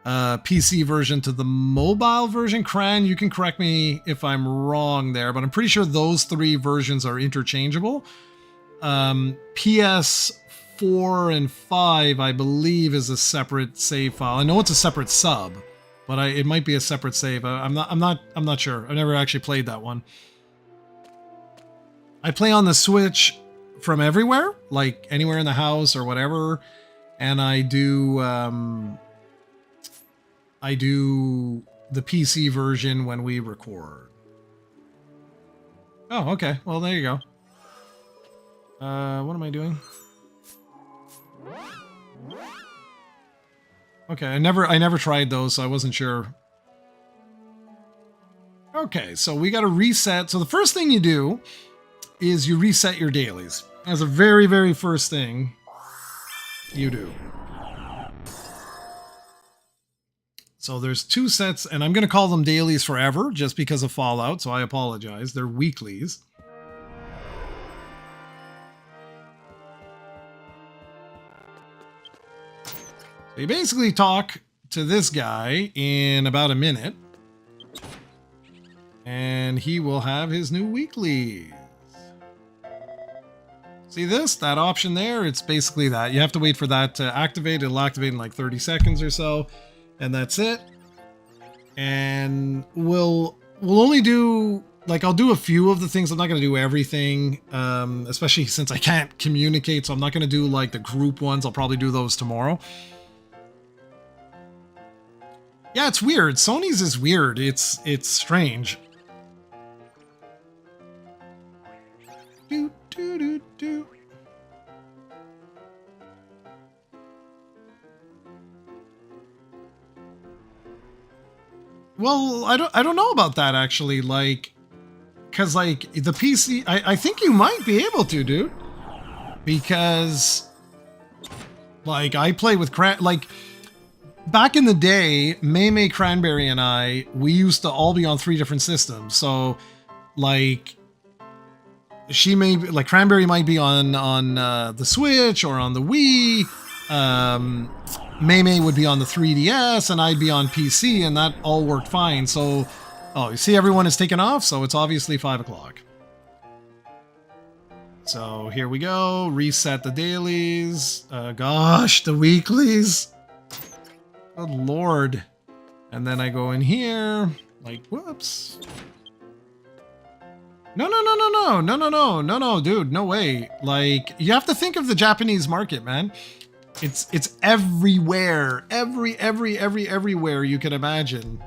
A: PC version to the mobile version. Cran, you can correct me if I'm wrong there, but I'm pretty sure those 3 versions are interchangeable. PS4 and 5, I believe, is a separate save file. I know it's a separate sub, but it might be a separate save. I'm not sure. I've never actually played that one. I play on the Switch from everywhere, like anywhere in the house or whatever, and I do the PC version when we record. Oh, okay. Well, there you go. What am I doing? Okay, I never tried those, so I wasn't sure. Okay, so we got to reset. So the first thing you do is you reset your dailies. That's the very, very first thing you do. So there's 2 sets, and I'm going to call them dailies forever just because of Fallout, so I apologize. They're weeklies. So you basically talk to this guy in about a minute, and he will have his new weeklies. See this? That option there? It's basically that. You have to wait for that to activate. It'll activate in like 30 seconds or so. And that's it. And we'll only do, like, I'll do a few of the things. I'm not going to do everything, especially since I can't communicate. So I'm not going to do like the group ones. I'll probably do those tomorrow. Yeah, it's weird. Sony's is weird. It's strange. Do, do, do, do. Well, I don't know about that actually, like, because like the PC, I think you might be able to, dude, because like I play with like back in the day, May Cranberry and we used to all be on 3 different systems. So like she may be, like Cranberry might be on the Switch or on the Wii. May would be on the 3DS and I'd be on PC, and that all worked fine. So, oh, you see everyone is taken off, so it's obviously 5 o'clock. So here we go, reset the dailies. Gosh, the weeklies. Good Lord. And then I go in here, like, whoops. No, dude, no way. Like, you have to think of the Japanese market, man. It's everywhere. Everywhere you can imagine.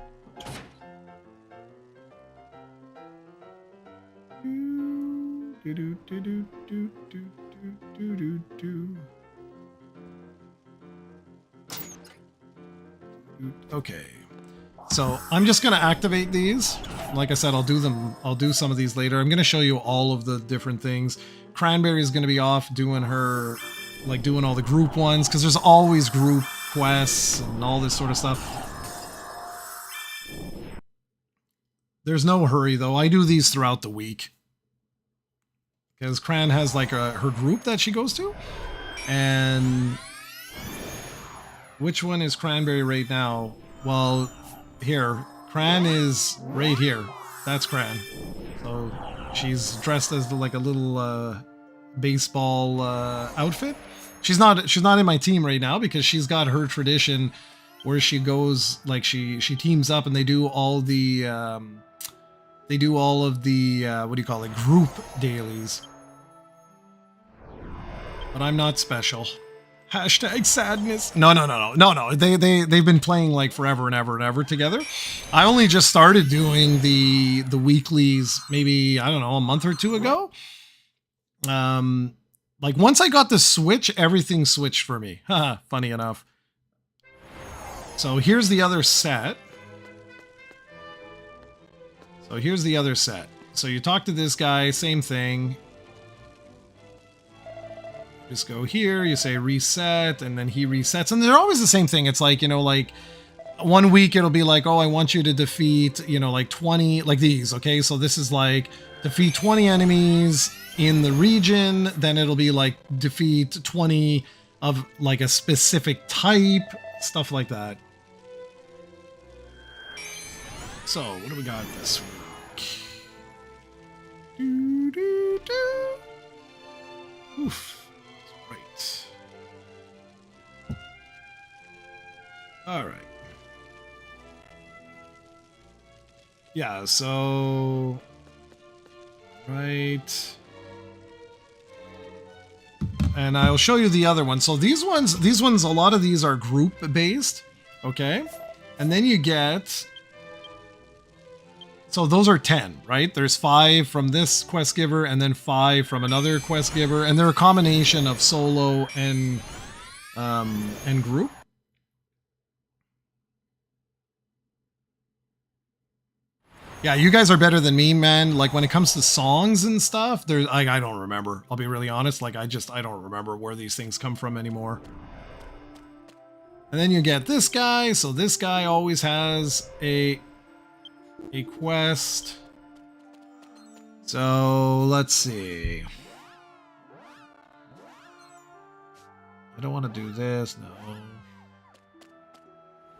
A: Okay. So I'm just gonna activate these. Like I said, I'll do some of these later. I'm gonna show you all of the different things. Cranberry is gonna be off doing her, like doing all the group ones, because there's always group quests and all this sort of stuff. There's no hurry though. I do these throughout the week. Because Cran has like her group that she goes to. And which one is Cranberry right now? Well, here. Cran is right here. That's Cran. So she's dressed as like a little baseball outfit. She's not in my team right now because she's got her tradition where she goes, like she teams up and they do all the what do you call it, group dailies. But I'm not special. Hashtag sadness. No. They've been playing like forever and ever together. I only just started doing the weeklies maybe, I don't know, a month or 2 ago. Like once I got the Switch, everything switched for me. Haha, funny enough. So here's the other set. So you talk to this guy, same thing. Just go here, you say reset, and then he resets. And they're always the same thing. It's like, you know, like 1 week it'll be like, oh, I want you to defeat, you know, like 20, like these, okay? So this is like defeat 20 enemies in the region. Then it'll be like defeat 20 of like a specific type, stuff like that. So what do we got this week? Oof. All right. Yeah, so right. And I'll show you the other one. So these ones, a lot of these are group based, okay? And then you get, so those are 10, right? There's 5 from this quest giver and then 5 from another quest giver, and they're a combination of solo and group. Yeah, you guys are better than me, man. Like when it comes to songs and stuff, there's I don't remember. I'll be really honest. Like I don't remember where these things come from anymore. And then you get this guy. So this guy always has a quest. So let's see. I don't want to do this. No.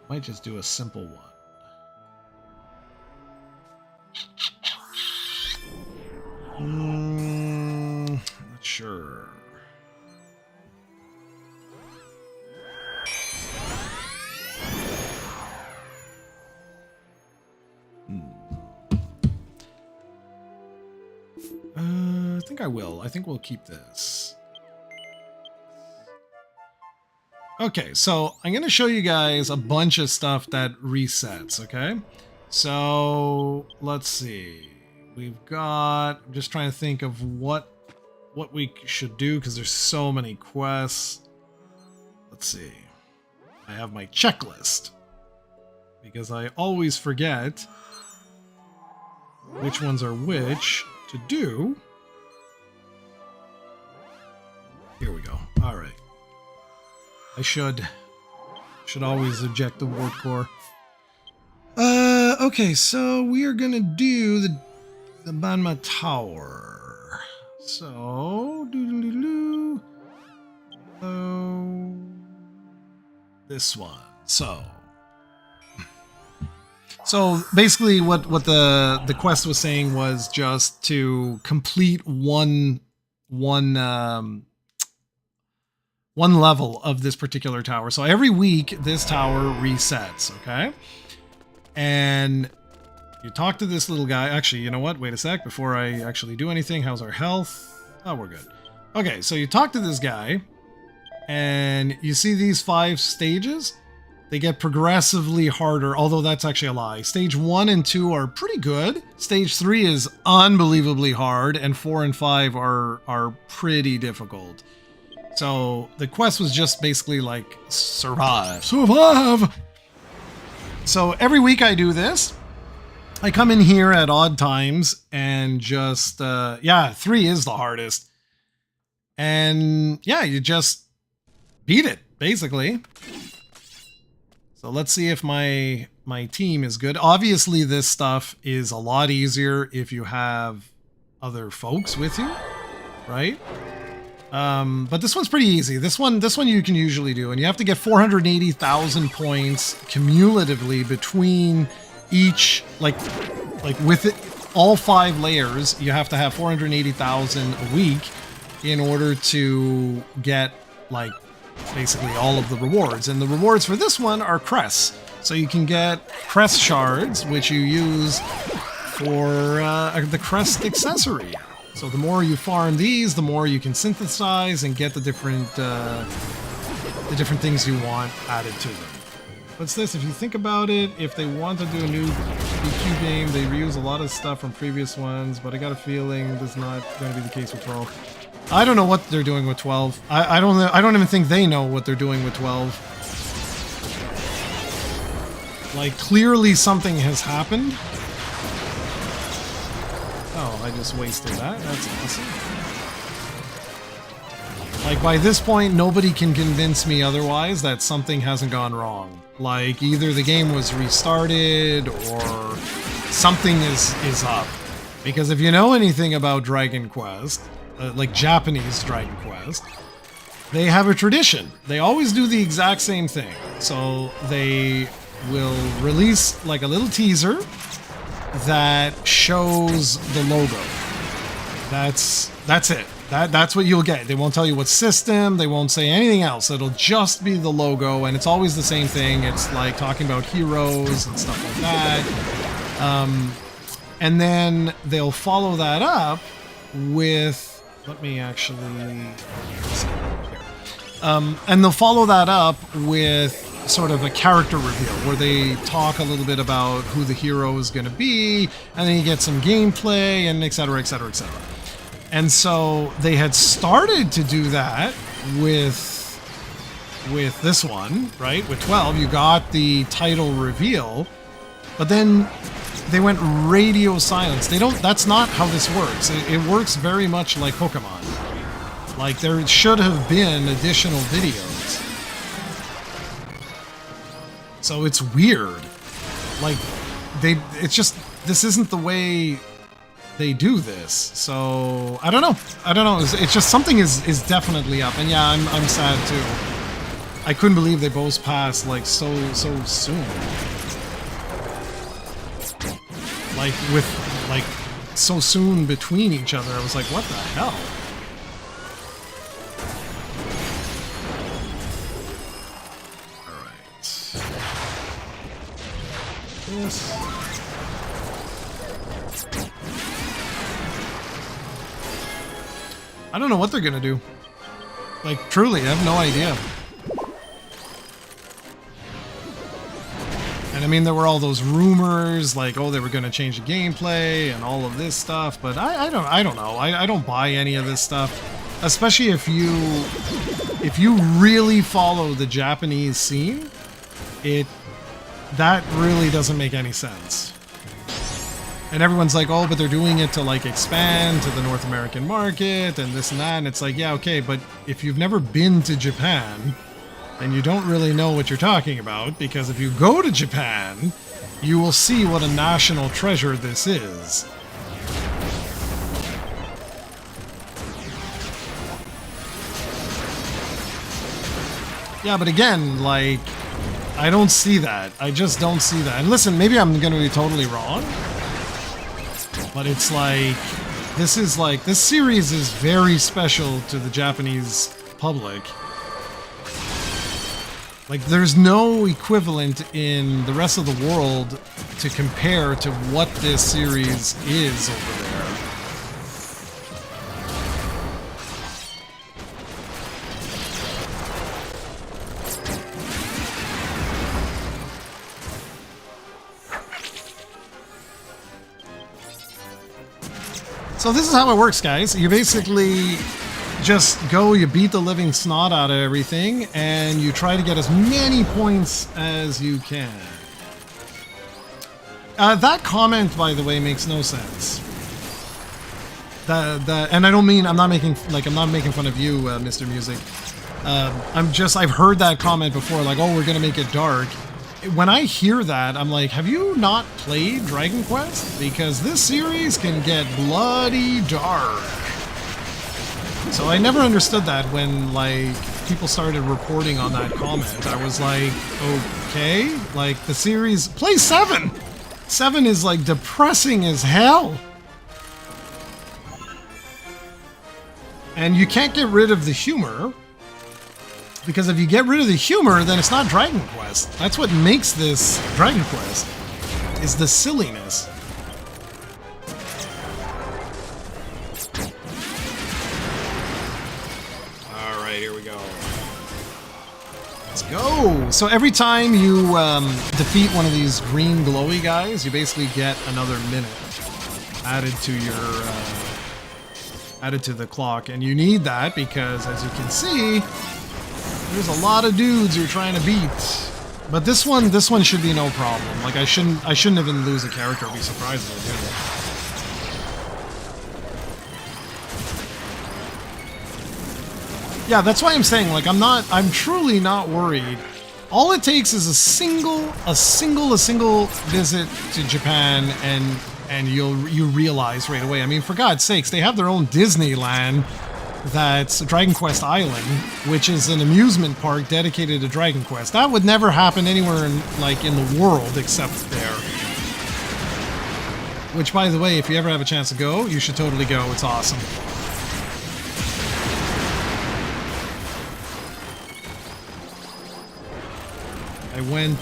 A: Might just do a simple one. Not sure. I think I will. I think we'll keep this. Okay, so I'm going to show you guys a bunch of stuff that resets, okay? So, let's see. We've got... I'm just trying to think of what we should do, because there's so many quests. Let's see. I have my checklist, because I always forget which ones are which to do. Here we go. All right. I should always object the Warp Core. Okay, so we are gonna do the Banma Tower. So this one. So basically, what the quest was saying was just to complete one level of this particular tower. So every week, this tower resets, okay? And you talk to this little guy. Actually, you know what? Wait a sec. Before I actually do anything, how's our health? Oh, we're good. Okay, so you talk to this guy, and you see these 5 stages? They get progressively harder, although that's actually a lie. Stage 1 and 2 are pretty good. Stage 3 is unbelievably hard, and 4 and 5 are pretty difficult. So the quest was just basically like survive. So every week I do this. I come in here at odd times and just, 3 is the hardest. And yeah, you just beat it, basically. So let's see if my team is good. Obviously, this stuff is a lot easier if you have other folks with you, right? But this one's pretty easy. This one you can usually do, and you have to get 480,000 points cumulatively between each, like with it, all 5 layers. You have to have 480,000 a week in order to get like basically all of the rewards. And the rewards for this one are crests. So you can get crest shards, which you use for the crest accessory. So the more you farm these, the more you can synthesize and get the different things you want added to them. What's this? If you think about it, if they want to do a new BQ game, they reuse a lot of stuff from previous ones, but I got a feeling this is not going to be the case with 12. I don't know what they're doing with 12. I don't even think they know what they're doing with 12. Like, clearly something has happened. Oh, I just wasted that. That's awesome. Like, by this point, nobody can convince me otherwise that something hasn't gone wrong. Like, either the game was restarted or something is up. Because if you know anything about Dragon Quest, like Japanese Dragon Quest, they have a tradition. They always do the exact same thing. So they will release like a little teaser that shows the logo. That's it. That's what you'll get. They won't tell you what system, they won't say anything else. It'll just be the logo, and it's always the same thing. It's like talking about heroes and stuff like that. And then they'll follow that up with... Let me actually... and they'll follow that up with sort of a character reveal where they talk a little bit about who the hero is going to be, and then you get some gameplay, and etc, etc, etc. And so they had started to do that with this one, right? With 12, you got the title reveal, but then they went radio silence. They don't. That's not how this works. It works very much like Pokemon. Like there should have been additional videos. So it's weird. Like it's just, this isn't the way they do this. So I don't know. It's just something is definitely up. And yeah, I'm sad too. I couldn't believe they both passed like so soon. Like with like so soon between each other. I was like, what the hell? This. I don't know what they're gonna do. Like, truly, I have no idea. And I mean, there were all those rumors, like, oh, they were gonna change the gameplay and all of this stuff, but I don't know. I don't buy any of this stuff. Especially if you really follow the Japanese scene, that really doesn't make any sense. And everyone's like, oh, but they're doing it to like expand to the North American market and this and that. And it's like, yeah, okay, but if you've never been to Japan, then you don't really know what you're talking about, because if you go to Japan, you will see what a national treasure this is. Yeah, but again, like, I don't see that. I just don't see that. And listen, maybe I'm going to be totally wrong, but it's like, this series is very special to the Japanese public. Like, there's no equivalent in the rest of the world to compare to what this series is over there. So this is how it works, guys. You basically just go, you beat the living snot out of everything, and you try to get as many points as you can. That comment, by the way, makes no sense. And I don't mean, I'm not making fun of you, Mr. Music. I've heard that comment before, like, oh, we're gonna make it dark. When I hear that, I'm like, have you not played Dragon Quest? Because this series can get bloody dark. So I never understood that when, like, people started reporting on that comment. I was like, okay, like, the series... Play 7! 7 is, like, depressing as hell. And you can't get rid of the humor, because if you get rid of the humor, then it's not Dragon Quest. That's what makes this Dragon Quest, is the silliness. Alright, here we go. Let's go! So every time you defeat one of these green glowy guys, you basically get another minute added to your... added to the clock. And you need that because, as you can see, there's a lot of dudes you're trying to beat. But this one should be no problem. Like, I shouldn't even lose a character. I'd be surprised if I did. Yeah, that's why I'm saying, like, I'm truly not worried. All it takes is a single visit to Japan, and you realize right away. I mean, for God's sakes, they have their own Disneyland. That's Dragon Quest Island, which is an amusement park dedicated to Dragon Quest. That would never happen anywhere in the world except there. Which, by the way, if you ever have a chance to go, you should totally go. It's awesome. I went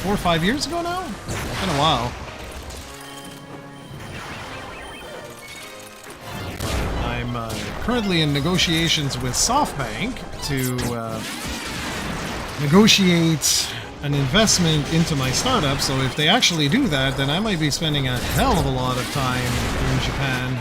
A: 4 or 5 years ago now? It's been a while. I'm currently in negotiations with SoftBank to negotiate an investment into my startup, so if they actually do that, then I might be spending a hell of a lot of time in Japan.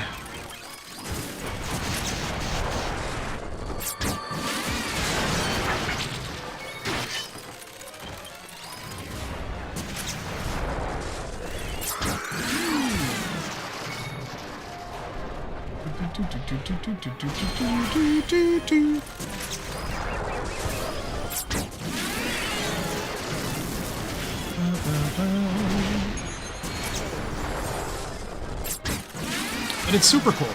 A: But it's super cool.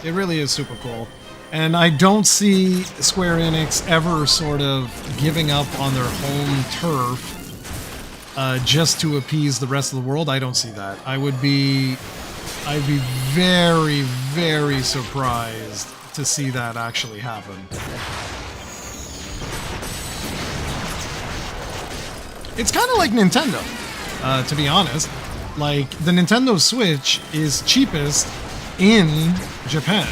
A: It really is super cool. And I don't see Square Enix ever sort of giving up on their home turf just to appease the rest of the world. I don't see that. I'd be very, very surprised to see that actually happen. It's kind of like Nintendo, to be honest. Like, the Nintendo Switch is cheapest in Japan.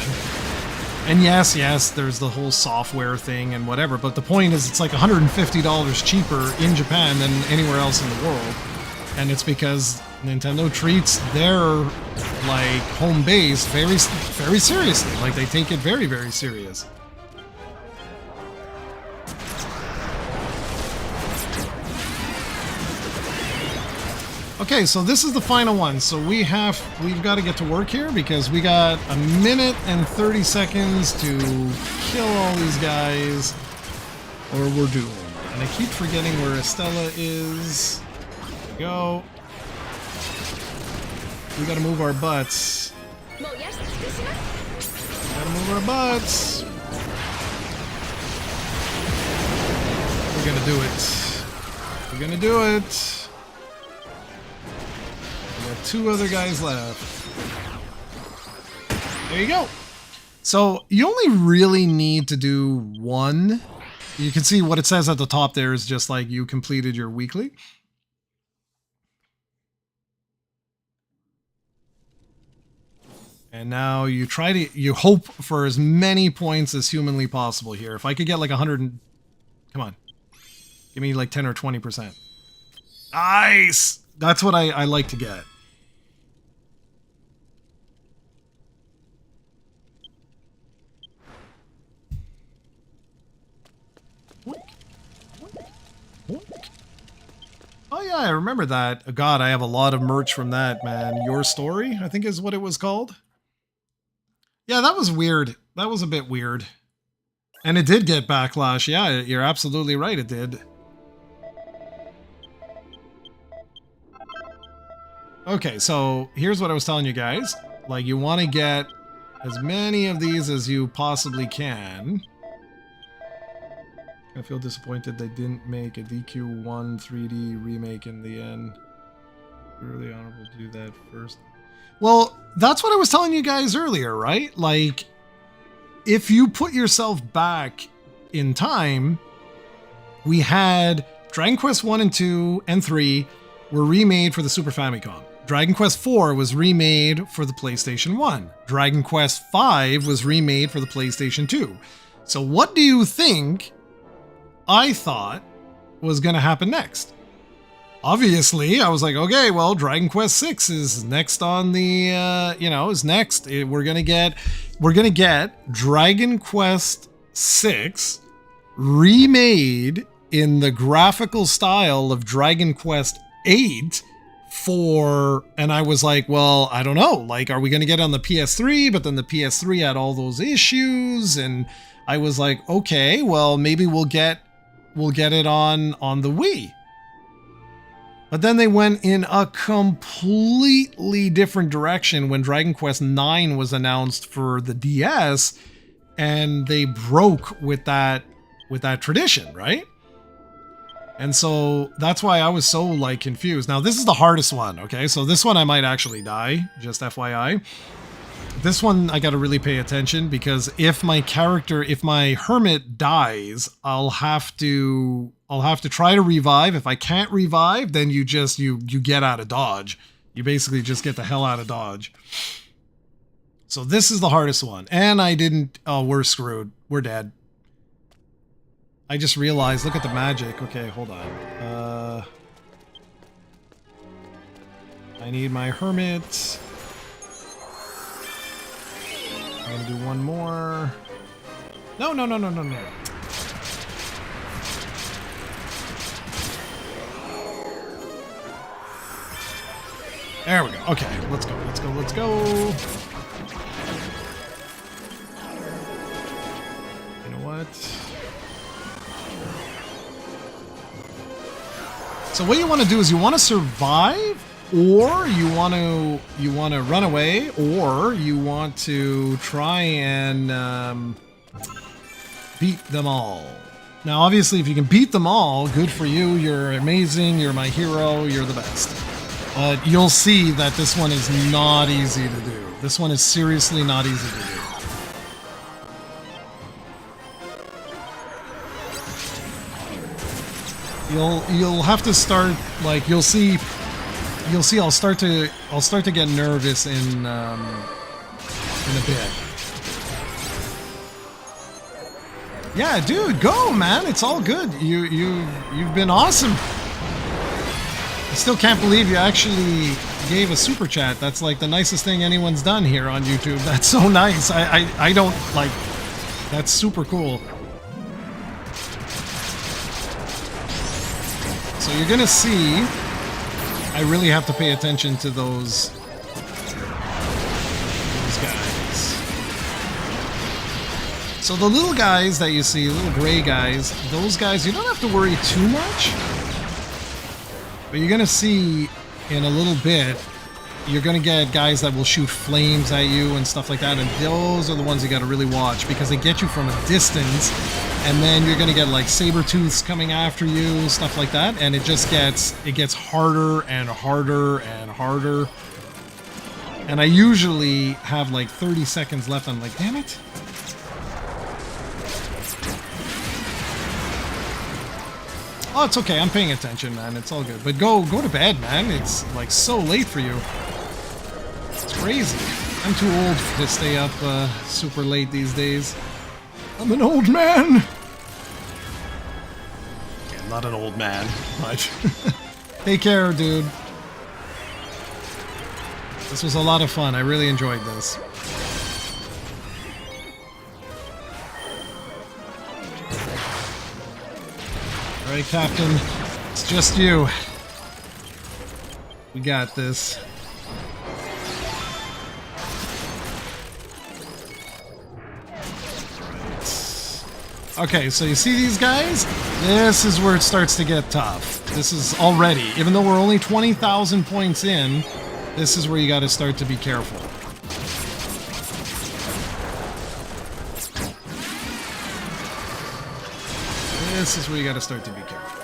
A: And yes, there's the whole software thing and whatever, but the point is it's like $150 cheaper in Japan than anywhere else in the world. And it's because Nintendo treats their, like, home base very, very seriously. Like, they take it very, very serious. Okay, so this is the final one. So we've got to get to work here because we got a minute and 30 seconds to kill all these guys or we're doomed. And I keep forgetting where Estella is. There we go. We gotta move our butts. Gotta move our butts. We're gonna do it. We're gonna do it. We got 2 other guys left. There you go. So you only really need to do 1. You can see what it says at the top there is just like you completed your weekly. And now you hope for as many points as humanly possible here. If I could get like 100, come on. Give me like 10 or 20%. Nice! That's what I like to get. Oh yeah, I remember that. God, I have a lot of merch from that, man. Your Story, I think is what it was called. Yeah, that was weird. That was a bit weird. And it did get backlash. Yeah, you're absolutely right, it did. Okay, so here's what I was telling you guys. Like, you want to get as many of these as you possibly can. I feel disappointed they didn't make a DQ1 3D remake in the end. Really honorable to do that first. Well, that's what I was telling you guys earlier, right? Like, if you put yourself back in time, we had Dragon Quest 1 and 2 and 3 were remade for the Super Famicom. Dragon Quest 4 was remade for the PlayStation 1. Dragon Quest 5 was remade for the PlayStation 2. So what do you think I thought was going to happen next? Obviously, I was like, okay, well, Dragon Quest 6 is next on the, is next. We're gonna get Dragon Quest 6 remade in the graphical style of Dragon Quest 8 and I was like, well, I don't know. Like, are we gonna get it on the PS3? But then the PS3 had all those issues, and I was like, okay, well, maybe we'll get it on the Wii. But then they went in a completely different direction when Dragon Quest IX was announced for the DS, and they broke with that tradition, right? And so that's why I was so like confused. Now this is the hardest one, okay? So this one I might actually die, just FYI. This one I gotta really pay attention because if my hermit dies, I'll have to try to revive. If I can't revive, then you get out of Dodge. You basically just get the hell out of Dodge. So this is the hardest one. And we're screwed. We're dead. I just realized, look at the magic. Okay, hold on. I need my hermit. I'm gonna do one more. No. There we go. Okay, let's go. what? So what you want to do is you want to survive, or you want to run away, or you want to try and beat them all. Now, obviously, if you can beat them all, good for you. You're amazing. You're my hero. You're the best. But you'll see that this one is not easy to do. This one is seriously not easy to do. You'll have to start, like, you'll see I'll start to get nervous in a bit. Yeah, dude, go, man. It's all good. You've been awesome. I still can't believe you actually gave a super chat. That's like the nicest thing anyone's done here on YouTube. That's so nice. I don't like. That's super cool. So you're gonna see, I really have to pay attention to those guys. So the little guys that you see, little gray guys, those guys, you don't have to worry too much. But you're gonna see in a little bit, you're gonna get guys that will shoot flames at you and stuff like that, and those are the ones you gotta really watch because they get you from a distance. And then you're gonna get like saber-tooths coming after you, stuff like that, and it gets harder and harder and harder. And I usually have like 30 seconds left. I'm like, damn it. Oh, it's okay. I'm paying attention, man. It's all good. But go to bed, man. It's like so late for you. It's crazy. I'm too old to stay up super late these days. I'm an old man. Okay, I'm not an old man, but take care, dude. This was a lot of fun. I really enjoyed this. All right, Captain. It's just you. We got this. Okay, so you see these guys? This is where it starts to get tough. This is already, even though we're only 20,000 points in, this is where you got to start to be careful. This is where you got to start to be careful.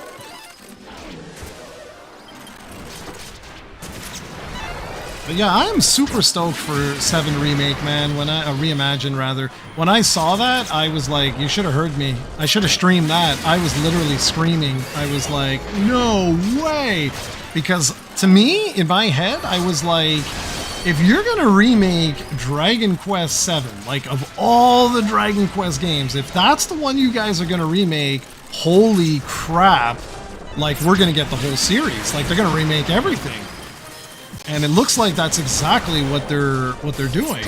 A: But yeah, I'm super stoked for 7 Remake, man. Reimagine, rather. When I saw that, I was like, you should have heard me. I should have streamed that. I was literally screaming. I was like, no way! Because to me, in my head, I was like, if you're gonna remake Dragon Quest VII, like of all the Dragon Quest games, if that's the one you guys are gonna remake, holy crap, like we're gonna get the whole series. Like they're gonna remake everything. And it looks like that's exactly what they're doing.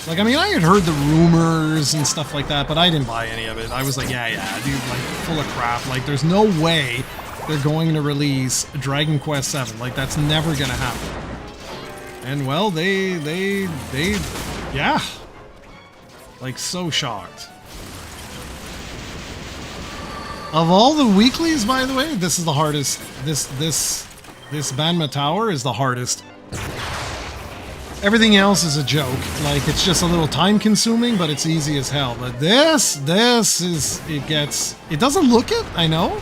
A: Like, I mean, I had heard the rumors and stuff like that, but I didn't buy any of it. I was like, yeah, dude, like, full of crap. Like, there's no way they're going to release Dragon Quest VII. Like, that's never gonna happen. And, well, they, yeah. Like, so shocked. Of all the weeklies, by the way, this is the hardest. This Banma Tower is the hardest. Everything else is a joke. Like, it's just a little time consuming, but it's easy as hell. But this is, it doesn't look it, I know.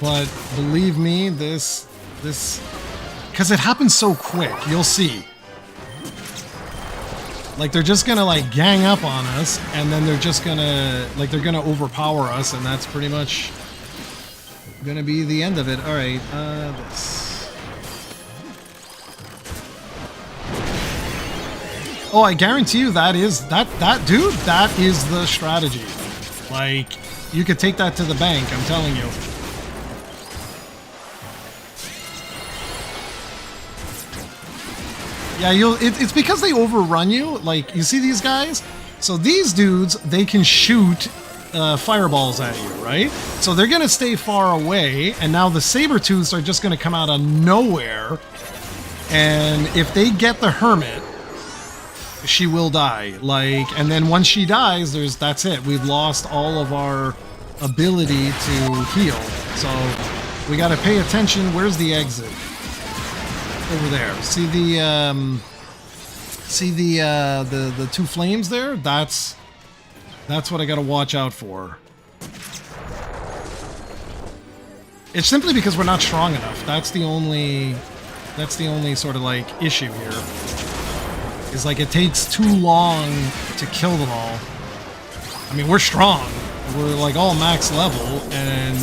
A: But believe me, this, because it happens so quick, you'll see. Like, they're just gonna, like, gang up on us, and then they're just gonna, like, they're gonna overpower us, and that's pretty much gonna be the end of it. Alright, this. Oh, I guarantee you that is, dude, that is the strategy. Like, you could take that to the bank, I'm telling you. Yeah, it's because they overrun you. Like, you see these guys? So these dudes, they can shoot fireballs at you, right? So they're gonna stay far away, and now the saber-tooths are just gonna come out of nowhere. And if they get the hermit, she will die. Like, and then once she dies, that's it. We've lost all of our ability to heal. So we got to pay attention. Where's the exit? Over there. See the two flames there? That's what I got to watch out for. It's simply because we're not strong enough. That's the only sort of like issue here. Is like it takes too long to kill them all. I mean, we're strong. We're like all max level, and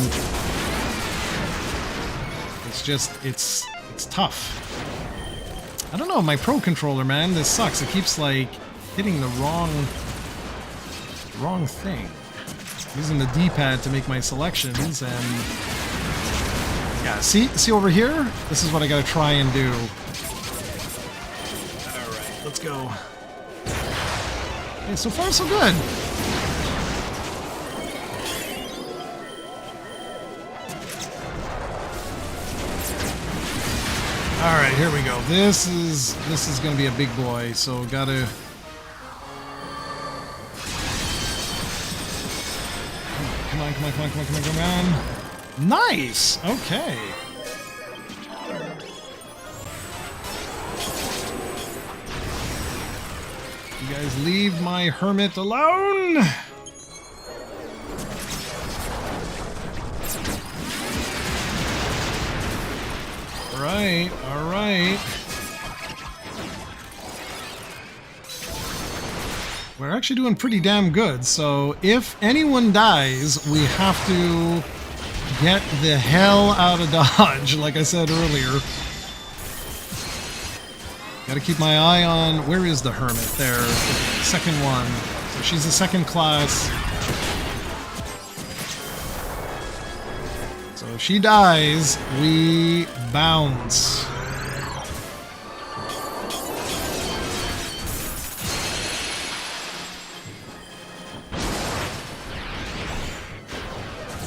A: it's just it's tough. I don't know, my Pro Controller, man, this sucks. It keeps like hitting the wrong thing. Using the D-pad to make my selections, and yeah, see over here? This is what I gotta try and do. Alright, let's go. Okay, so far so good. Alright, here we go. This is gonna be a big boy, so gotta... Come on. Nice! Okay. You guys leave my hermit alone! Alright. We're actually doing pretty damn good, so if anyone dies, we have to get the hell out of Dodge, like I said earlier. Gotta keep my eye on... Where is the hermit? There. Second one. So she's a second class. So if she dies, we bounce.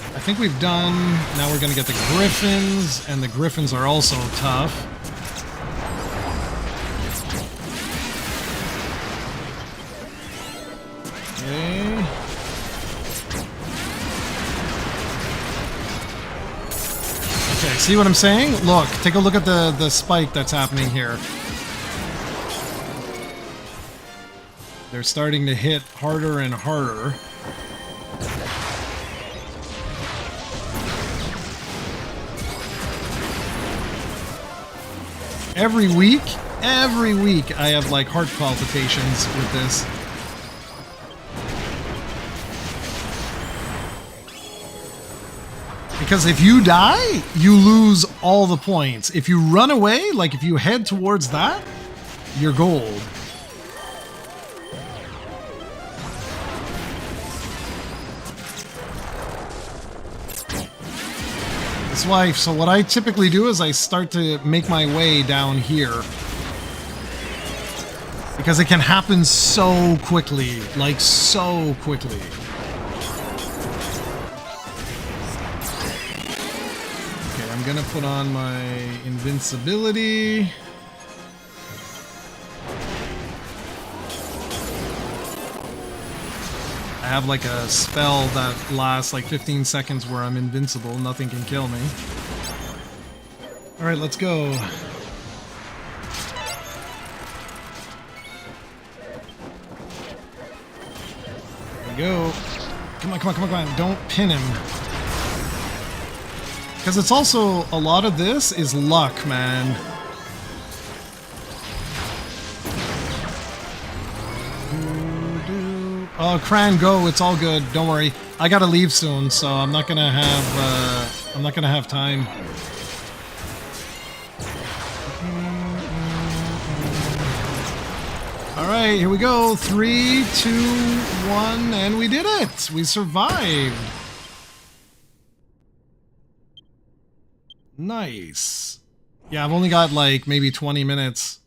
A: I think we've done... Now we're gonna get the Griffins, and the Griffins are also tough. Okay. Okay, see what I'm saying? Look, take a look at the spike that's happening here. They're starting to hit harder and harder. Every week I have like heart palpitations with this. Because if you die, you lose all the points. If you run away, like if you head towards that, you're gold. That's why, so what I typically do is I start to make my way down here. Because it can happen so quickly, like so quickly. Okay, I'm gonna put on my invincibility. I have like a spell that lasts like 15 seconds where I'm invincible. Nothing can kill me. Alright, let's go. There we go. Come on. Don't pin him. Because it's also, a lot of this is luck, man. Oh, Cran, go! It's all good. Don't worry. I gotta leave soon, so I'm not gonna have time. All right, here we go. 3, 2, 1, and we did it. We survived. Nice. Yeah, I've only got like maybe 20 minutes.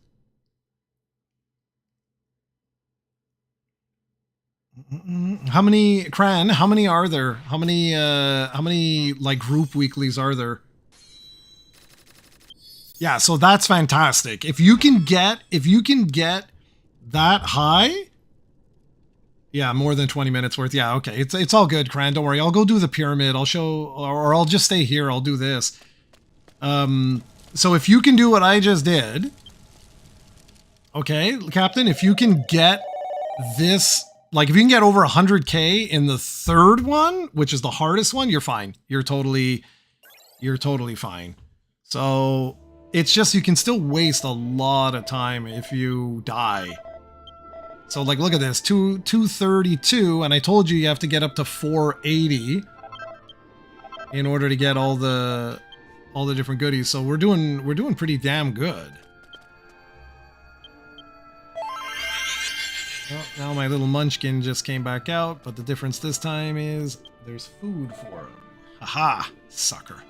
A: How many, Cran, how many are there? How many like group weeklies are there? Yeah, so that's fantastic. If you can get that high? Yeah, more than 20 minutes worth. Yeah, okay. It's all good, Cran. Don't worry. I'll go do the pyramid. I'll show, or I'll just stay here. I'll do this. So if you can do what I just did, okay, Captain, if you can get this, like if you can get over 100K in the third one, which is the hardest one, you're fine. You're totally fine. So it's just, you can still waste a lot of time if you die. So like, look at this, 232, and I told you have to get up to 480 in order to get all the different goodies. So we're doing pretty damn good. Well, now my little munchkin just came back out, but the difference this time is there's food for him. Haha, sucker.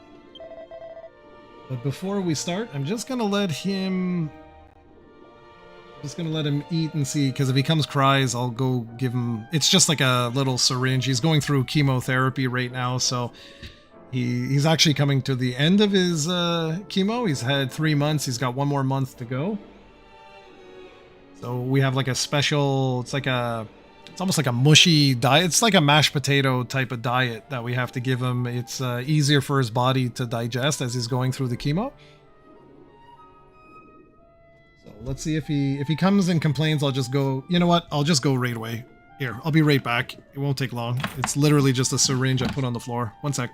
A: But before we start, I'm just gonna let him eat and see, because if he comes cries, I'll go give him, it's just like a little syringe. He's going through chemotherapy right now, so he's actually coming to the end of his chemo. He's had 3 months. He's got 1 more month to go. So we have like a special, it's almost like a mushy diet. It's like a mashed potato type of diet that we have to give him. It's easier for his body to digest as he's going through the chemo. So let's see if he comes and complains. I'll just go, you know what? I'll just go right away. Here, I'll be right back. It won't take long. It's literally just a syringe I put on the floor. 1 sec.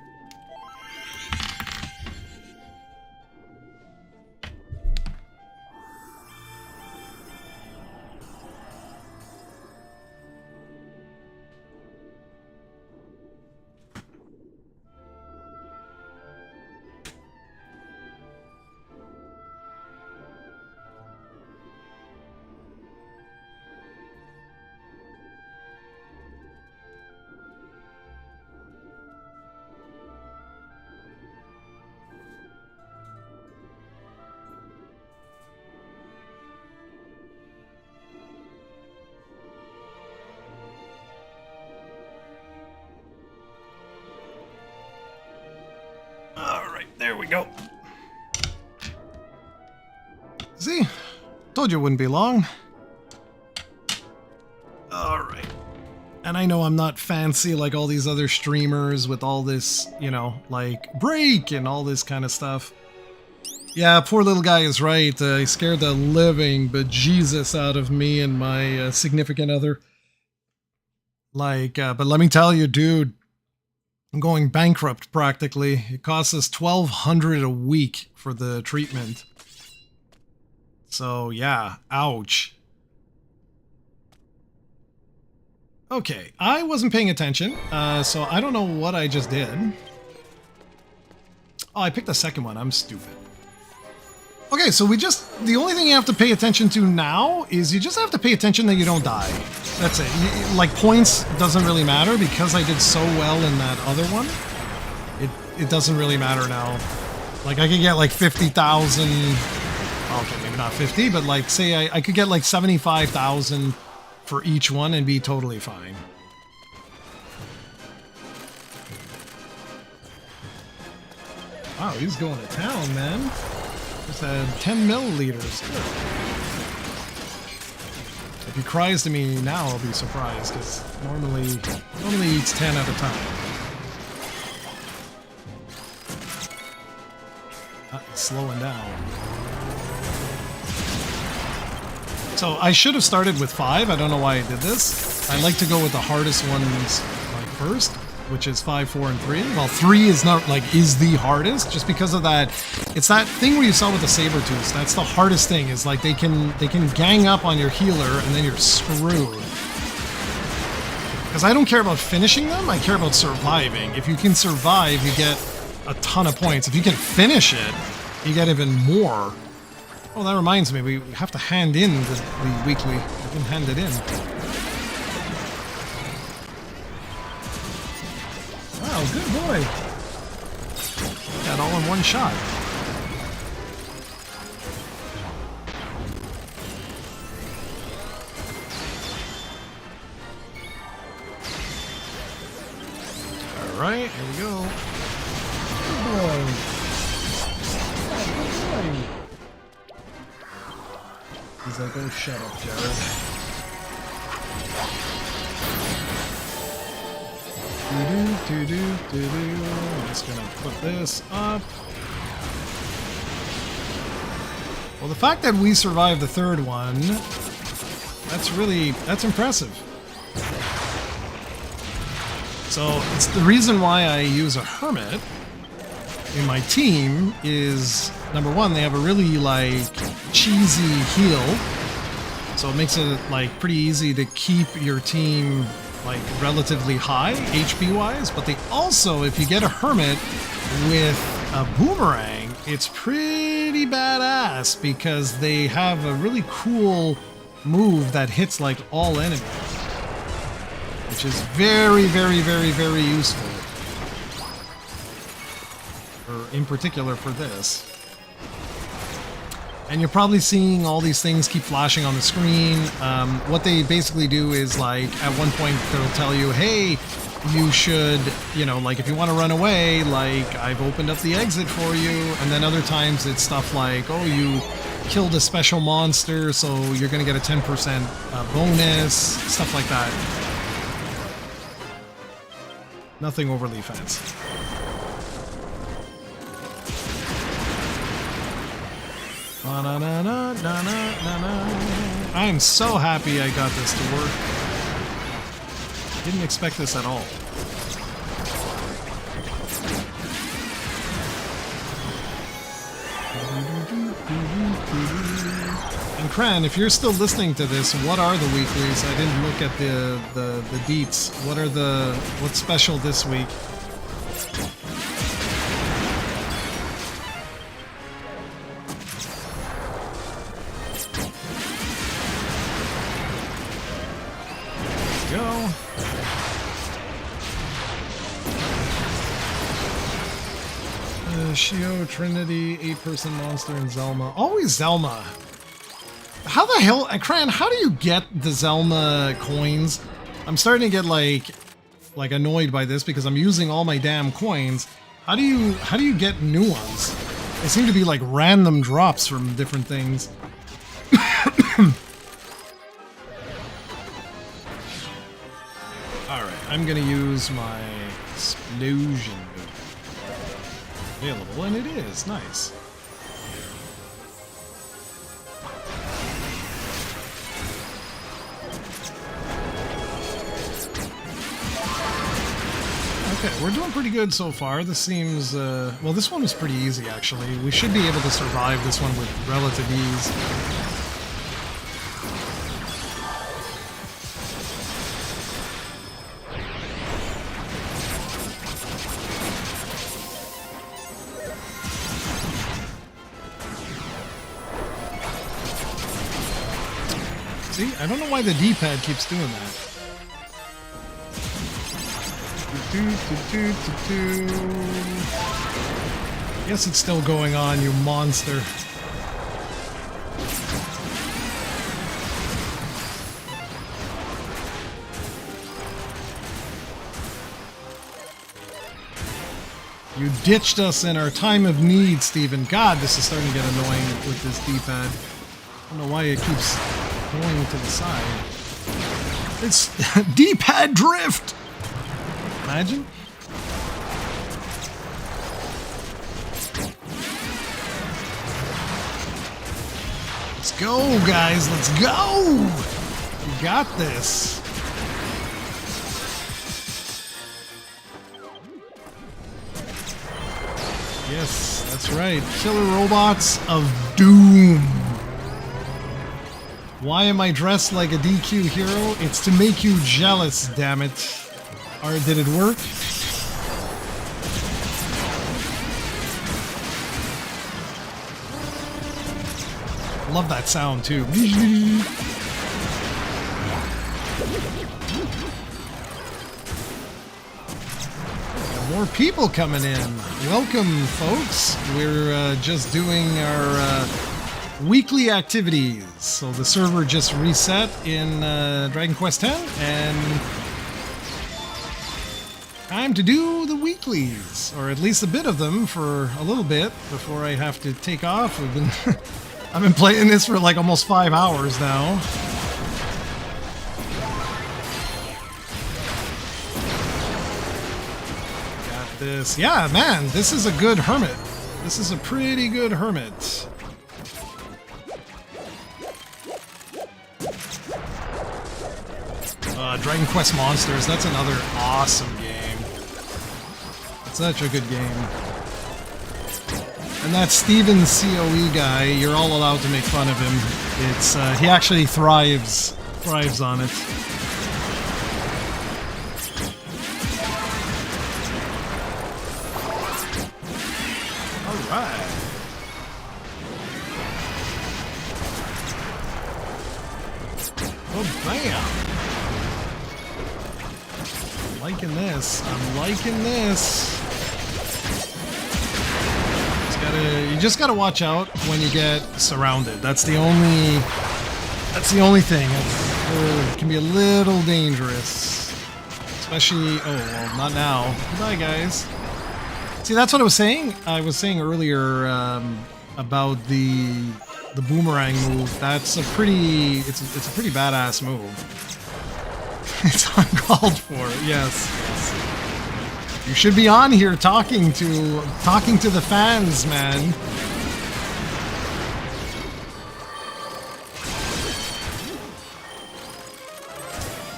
A: There we go. See? Told you it wouldn't be long. Alright. And I know I'm not fancy like all these other streamers with all this, you know, like break and all this kind of stuff. Yeah, poor little guy is right. He scared the living bejesus out of me and my significant other. Like, but let me tell you, dude, I'm going bankrupt practically. It costs us $1,200 a week for the treatment. So yeah, ouch. Okay, I wasn't paying attention, so I don't know what I just did. Oh, I picked the second one. I'm stupid. Okay, so the only thing you have to pay attention to now is you just have to pay attention that you don't die. That's it. Like, points doesn't really matter because I did so well in that other one. It doesn't really matter now. Like, I could get like 50,000. Okay, maybe not 50, but like, say I could get like 75,000 for each one and be totally fine. Wow, he's going to town, man. Just had 10 milliliters. If he cries to me now, I'll be surprised, because normally he eats 10 at a time. He's slowing down. So I should have started with 5. I don't know why I did this. I like to go with the hardest ones like first, which is 5, 4, and 3. Well, 3 is not is the hardest, just because of that. It's that thing where you saw with the Sabertooth. That's the hardest thing. Is like they can gang up on your healer, and then you're screwed. Because I don't care about finishing them. I care about surviving. If you can survive, you get a ton of points. If you can finish it, you get even more. Oh, that reminds me. We have to hand in the weekly. I can hand it in. Wow, good boy. Got all in one shot. Alright, here we go. Good boy. Good boy. He's like, oh, shut up, Jared. I'm just gonna put this up. Well, the fact that we survived the third one, that's impressive. So it's the reason why I use a hermit in my team is, number one, they have a really like cheesy heal, so it makes it like pretty easy to keep your team like relatively high HP wise. But they also, if you get a hermit with a boomerang, it's pretty badass because they have a really cool move that hits like all enemies, which is very, very, very, very useful. Or in particular for this. And you're probably seeing all these things keep flashing on the screen. What they basically do is like at one point they'll tell you, hey, you should, you know, like if you want to run away, like I've opened up the exit for you. And then other times it's stuff like, oh, you killed a special monster, so you're going to get a 10% bonus, stuff like that. Nothing overly fancy. I am so happy I got this to work. Didn't expect this at all. And Cran, if you're still listening to this, what are the weeklies? I didn't look at the deets. What's special this week? Go. Shio, Trinity, 8-person monster, and Zelma. Always Zelma. How the hell, Cran, how do you get the Zelma coins? I'm starting to get like annoyed by this because I'm using all my damn coins. How do you get new ones? They seem to be like random drops from different things. Alright, I'm gonna use my explosion move. Available, and it is. Nice. Okay, we're doing pretty good so far. This seems, well, this one was pretty easy, actually. We should be able to survive this one with relative ease. See, I don't know why the D-pad keeps doing that. Yes, it's still going on, you monster. You ditched us in our time of need, Steven. God, this is starting to get annoying with this D-pad. I don't know why it keeps going to the side. It's D-pad drift! Imagine. Let's go, guys. Let's go! We got this. Yes, that's right. Killer robots of doom. Why am I dressed like a DQ hero? It's to make you jealous, damn it. Or did it work? Love that sound too. More people coming in. Welcome, folks. We're just doing our weekly activities. So the server just reset in Dragon Quest X, and time to do the weeklies, or at least a bit of them for a little bit before I have to take off. We've been I've been playing this for like almost 5 hours now. Got this. Yeah, man, this is a good hermit. This is a pretty good hermit. Dragon Quest Monsters, that's another awesome game. Such a good game. And that Steven COE guy, you're all allowed to make fun of him. It's he actually thrives on it. All right. Oh, bam. Liking this. I'm liking this. You just gotta watch out when you get surrounded. That's the only thing. It can be a little dangerous. Especially, oh, well, not now. Goodbye, guys. See, that's what I was saying. I was saying earlier about the boomerang move. That's it's a pretty badass move. It's uncalled for. Yes. You should be on here talking to the fans, man.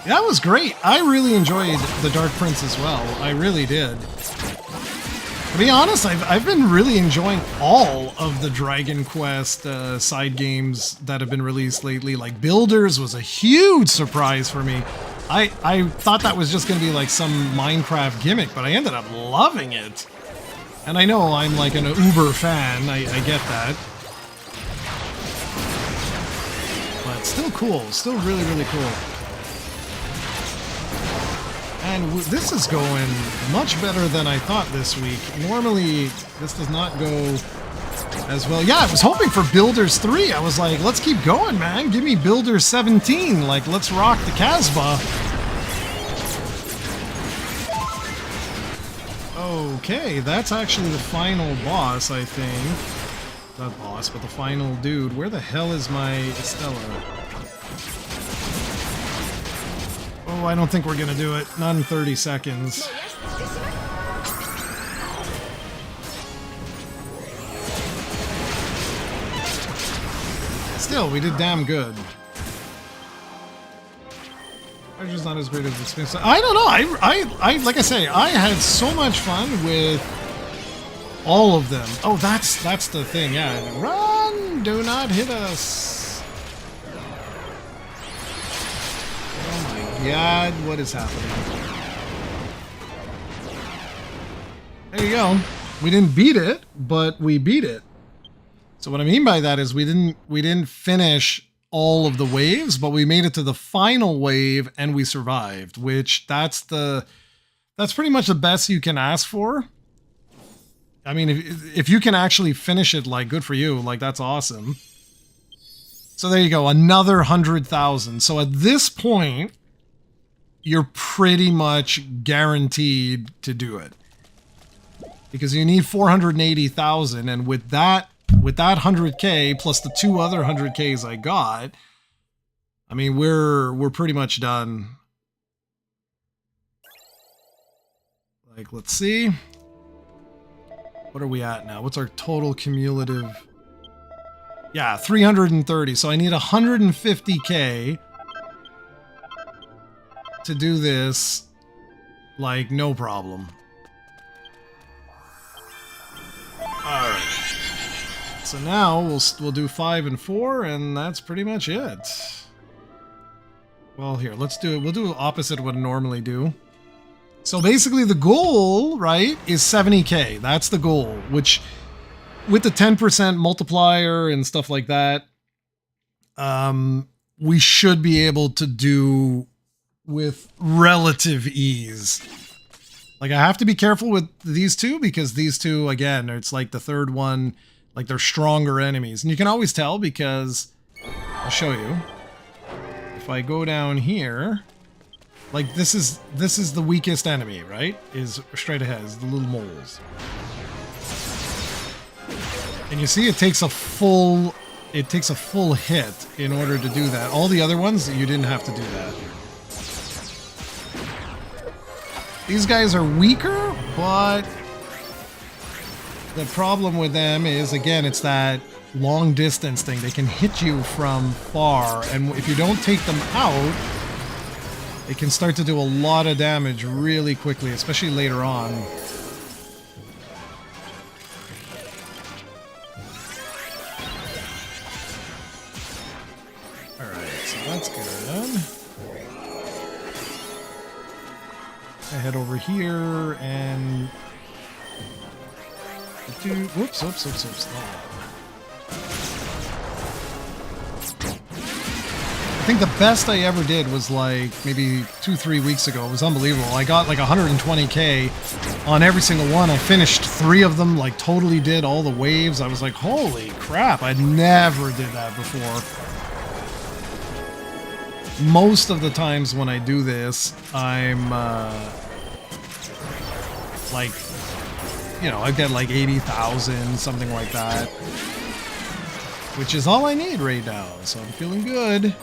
A: That was great. I really enjoyed the Dark Prince as well. I really did. To be honest, I've been really enjoying all of the Dragon Quest side games that have been released lately. Like Builders was a huge surprise for me. I thought that was just going to be like some Minecraft gimmick, but I ended up loving it. And I know I'm like an uber fan, I get that. But still cool, still really, really cool. And this is going much better than I thought this week. Normally, this does not go as well. Yeah, I was hoping for Builders 3. I was like, let's keep going, man. Give me Builders 17. Like, let's rock the Casbah. Okay, that's actually the final boss, I think. Not boss, but the final dude. Where the hell is my Estella? Oh, I don't think we're gonna do it. Not in 30 seconds. Still, we did damn good. I'm just not as great as Experience. I don't know. I like I say, I had so much fun with all of them. Oh, that's the thing. Yeah, run! Do not hit us. Oh my God, what is happening? There you go. We didn't beat it, but we beat it. So what I mean by that is we didn't finish all of the waves, but we made it to the final wave and we survived, which that's pretty much the best you can ask for. I mean, if you can actually finish it, like, good for you. Like, that's awesome. So there you go, another 100,000. So at this point, you're pretty much guaranteed to do it. Because you need 480,000, and with that 100k plus the 2 other 100ks I got, I mean, we're pretty much done. Like, let's see. What are we at now? What's our total cumulative? Yeah, 330. So I need 150k to do this, like, no problem. All right. So now we'll do 5 and 4, and that's pretty much it. Well, here, let's do it. We'll do opposite of what I normally do. So basically the goal, right, is 70k. That's the goal, which with the 10% multiplier and stuff like that, we should be able to do with relative ease. Like, I have to be careful with these two because these two, again, it's like the third one, like, they're stronger enemies. And you can always tell because, I'll show you. If I go down here, like, this is the weakest enemy, right? Is straight ahead, is the little moles. And you see it takes a full it takes a full hit in order to do that. All the other ones, you didn't have to do that. These guys are weaker, but the problem with them is, again, it's that long distance thing. They can hit you from far, and if you don't take them out, it can start to do a lot of damage really quickly, especially later on. Alright, so that's good. I head over here and... Whoops. Oh. I think the best I ever did was like maybe 2-3 weeks ago. It was unbelievable. I got like 120k on every single one. I finished 3 of them, like totally did all the waves. I was like, holy crap, I never did that before. Most of the times when I do this, I'm like, you know, I get like 80,000, something like that, which is all I need right now. So I'm feeling good.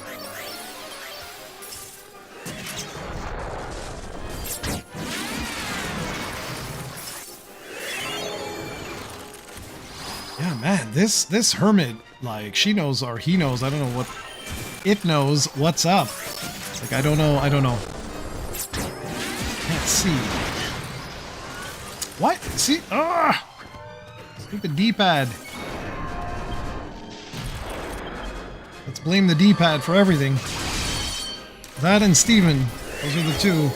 A: Yeah, man, this hermit, like, she knows or he knows, I don't know what, it knows what's up. Like, I don't know. Can't see. What? See? Ah! Stupid D-pad. Let's blame the D-pad for everything. That and Steven. Those are the two.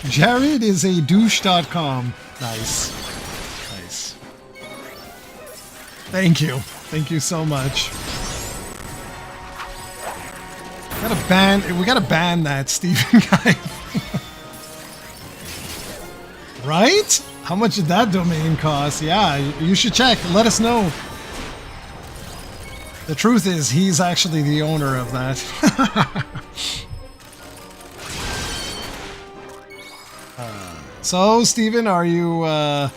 A: Jared is a douche.com. Nice. Nice. Thank you. Thank you so much. We gotta ban that Steven guy. Right? How much did that domain cost? Yeah, you should check. Let us know. The truth is, he's actually the owner of that. So, Steven, are you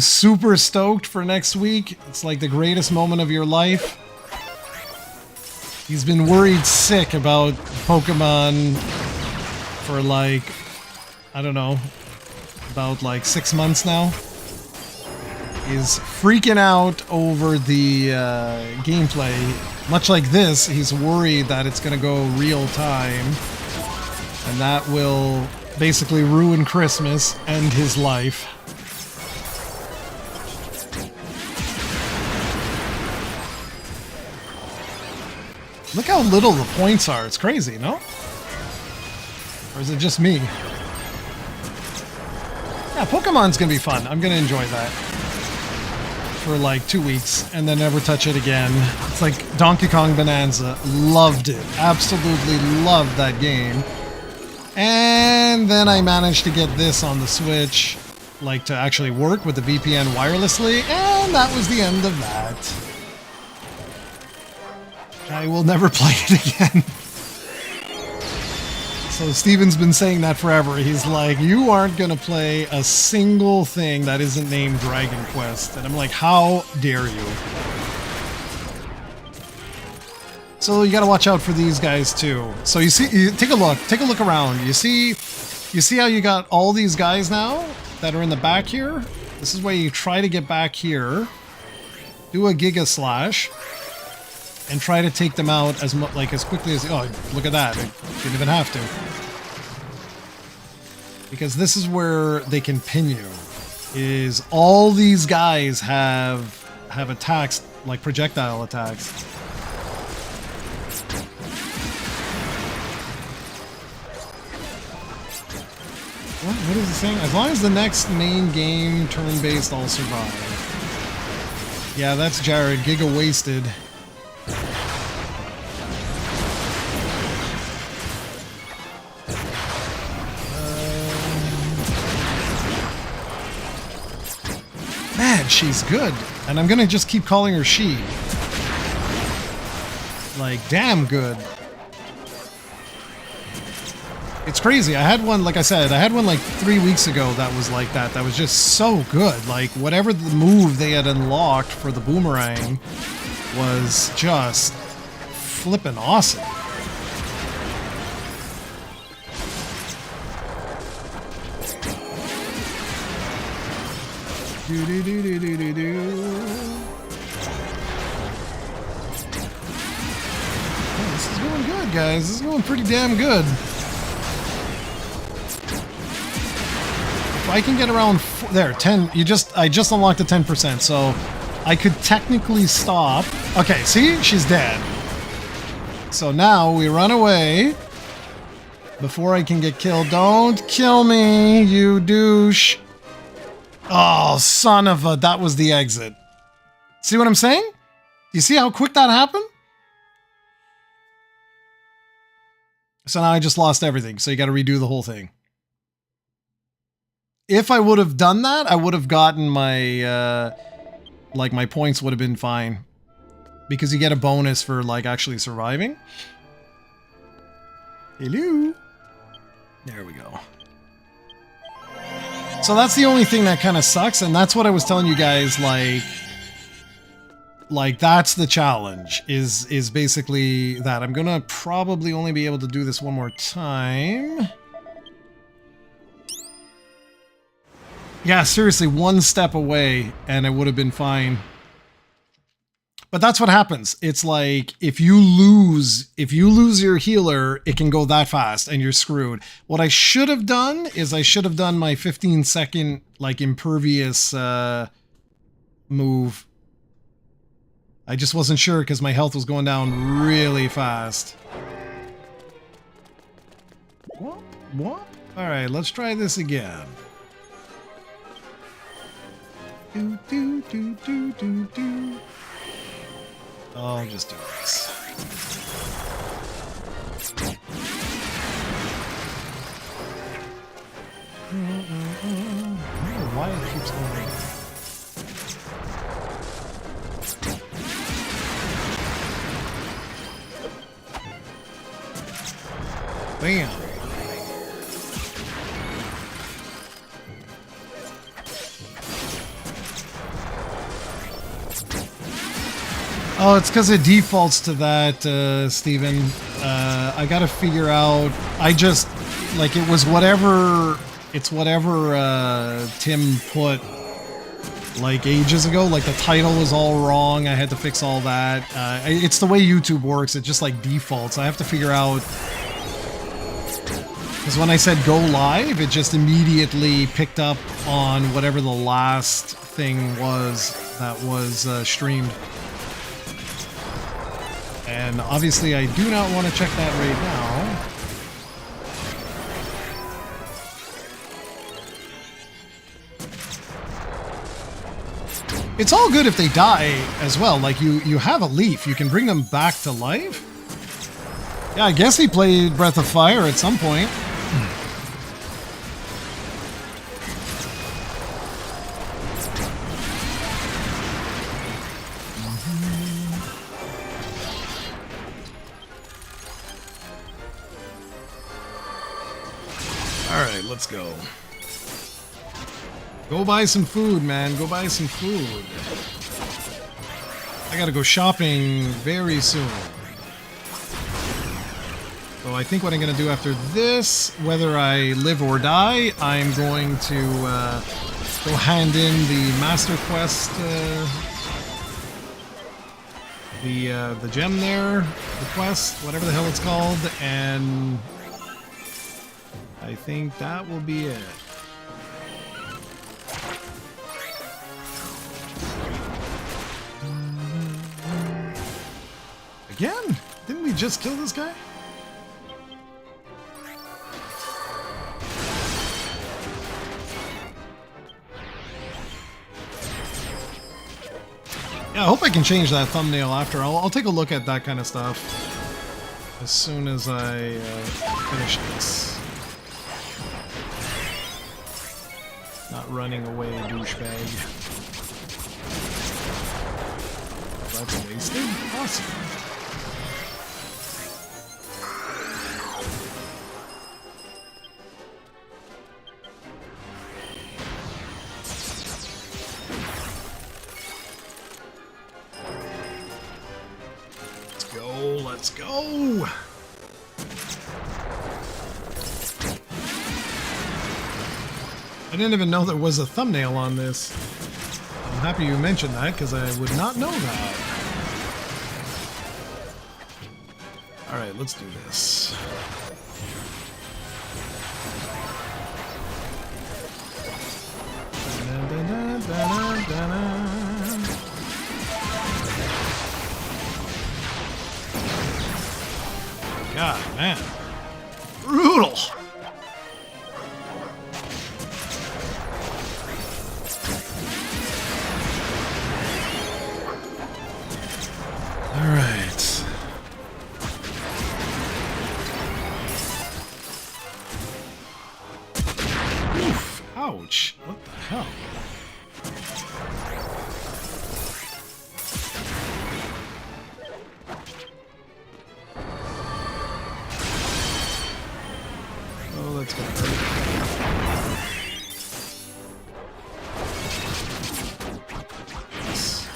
A: super stoked for next week? It's like the greatest moment of your life. He's been worried sick about Pokemon for like, I don't know, about like 6 months now. He's freaking out over the gameplay. Much like this, he's worried that it's going to go real time, and that will basically ruin Christmas, end his life. Look how little the points are. It's crazy, no? Or is it just me? Yeah, Pokemon's gonna be fun. I'm gonna enjoy that for like 2 weeks and then never touch it again. It's like Donkey Kong Bonanza. Loved it. Absolutely loved that game. And then I managed to get this on the Switch, like to actually work with the VPN wirelessly, and that was the end of that. I will never play it again. So Steven's been saying that forever. He's like, you aren't gonna play a single thing that isn't named Dragon Quest. And I'm like, how dare you? So you gotta watch out for these guys too. So you see, take a look around. You see how you got all these guys now that are in the back here? This is where you try to get back here, do a Giga Slash, and try to take them out as quickly as... Oh, look at that. I didn't even have to. Because this is where they can pin you. Is all these guys have attacks, like projectile attacks. What is it saying? As long as the next main game turn-based, I'll survive. Yeah, that's Jared. Giga wasted. Man, she's good. And I'm gonna just keep calling her she. Like, damn good. It's crazy. I had one, like I said, I had one like 3 weeks ago that was like that. That was just so good. Like whatever the move they had unlocked for the boomerang was just flippin' awesome. Do do do do do do do. Oh, this is going good, guys. This is going pretty damn good. If I can get around there, 10. I just unlocked the 10%, so I could technically stop. Okay, see, she's dead. So now we run away before I can get killed. Don't kill me, you douche. Oh, son of a... That was the exit. See what I'm saying? You see how quick that happened? So now I just lost everything. So you got to redo the whole thing. If I would have done that, I would have gotten my... like, my points would have been fine. Because you get a bonus for, like, actually surviving. Hello. There we go. So that's the only thing that kind of sucks, and that's what I was telling you guys, like that's the challenge, is basically that. I'm gonna probably only be able to do this one more time. Yeah, seriously, one step away, and it would have been fine. But that's what happens. It's like if you lose your healer, it can go that fast and you're screwed. What I should have done is I should have done my 15-second like impervious move. I just wasn't sure because my health was going down really fast. What? All right, let's try this again. Do do do do do do. I'll just do this. I don't know why it keeps going. Bam. Oh, it's because it defaults to that, Steven. I gotta figure out... I just... Like, it was whatever... It's whatever Tim put, like, ages ago. Like, the title was all wrong. I had to fix all that. It's the way YouTube works. It just, like, defaults. I have to figure out... Because when I said go live, it just immediately picked up on whatever the last thing was that was streamed. And obviously I do not want to check that right now. It's all good if they die as well. Like you have a leaf, you can bring them back to life. Yeah, I guess he played Breath of Fire at some point. Alright, let's go. Go buy some food, man. Go buy some food. I gotta go shopping very soon. So I think what I'm gonna do after this, whether I live or die, I'm going to go hand in the Master Quest, the gem there, the quest, whatever the hell it's called, and I think that will be it. Again? Didn't we just kill this guy? Yeah, I hope I can change that thumbnail after. I'll take a look at that kind of stuff as soon as I finish this. Not running away, douchebag. That's wasted? Awesome. I didn't even know there was a thumbnail on this. I'm happy you mentioned that because I would not know that. Alright, let's do this. God, man. Brutal! Alright. Oof, ouch. What the hell? Oh, that's gonna hurt. Yes.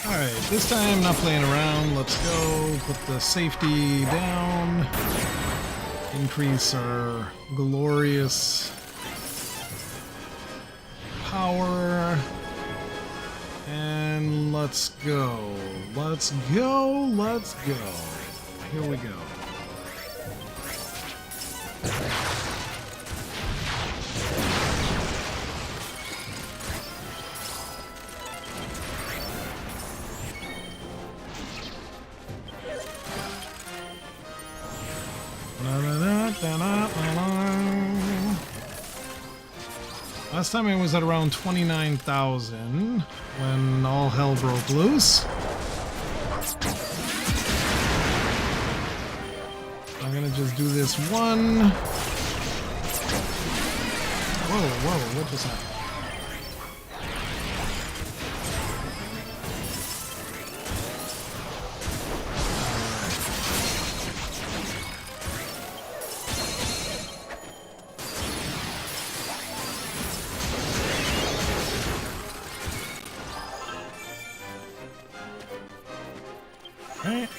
A: Alright, this time not playing around. Let's go put the safety down. Increase our glorious power. And let's go. Let's go. Let's go. Here we go. Last time I was at around 29,000 when all hell broke loose. I'm gonna just do this one. Whoa, what just happened? Alright.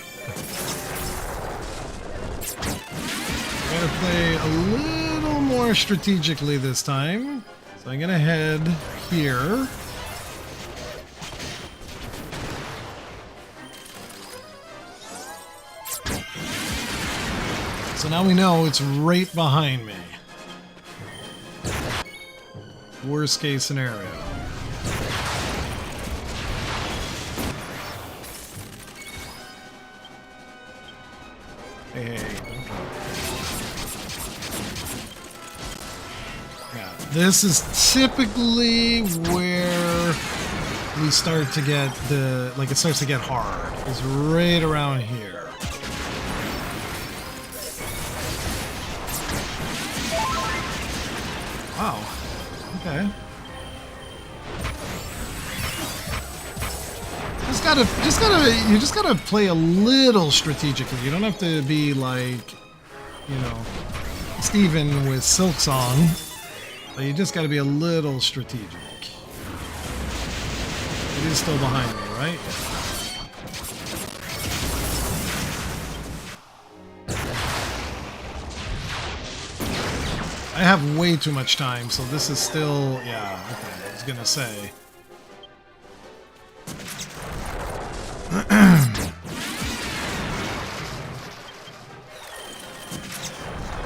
A: Gotta play a little more strategically this time. So I'm gonna head here. So now we know it's right behind me. Worst case scenario. Hey. Yeah, this is typically where we start to get the, like, it starts to get hard. It's right around here. Wow. Okay. You just gotta play a little strategically. You don't have to be like, you know, Steven with Silksong, but you just gotta be a little strategic. It is still behind me, right? I have way too much time, so this is still, yeah, okay, I was gonna say.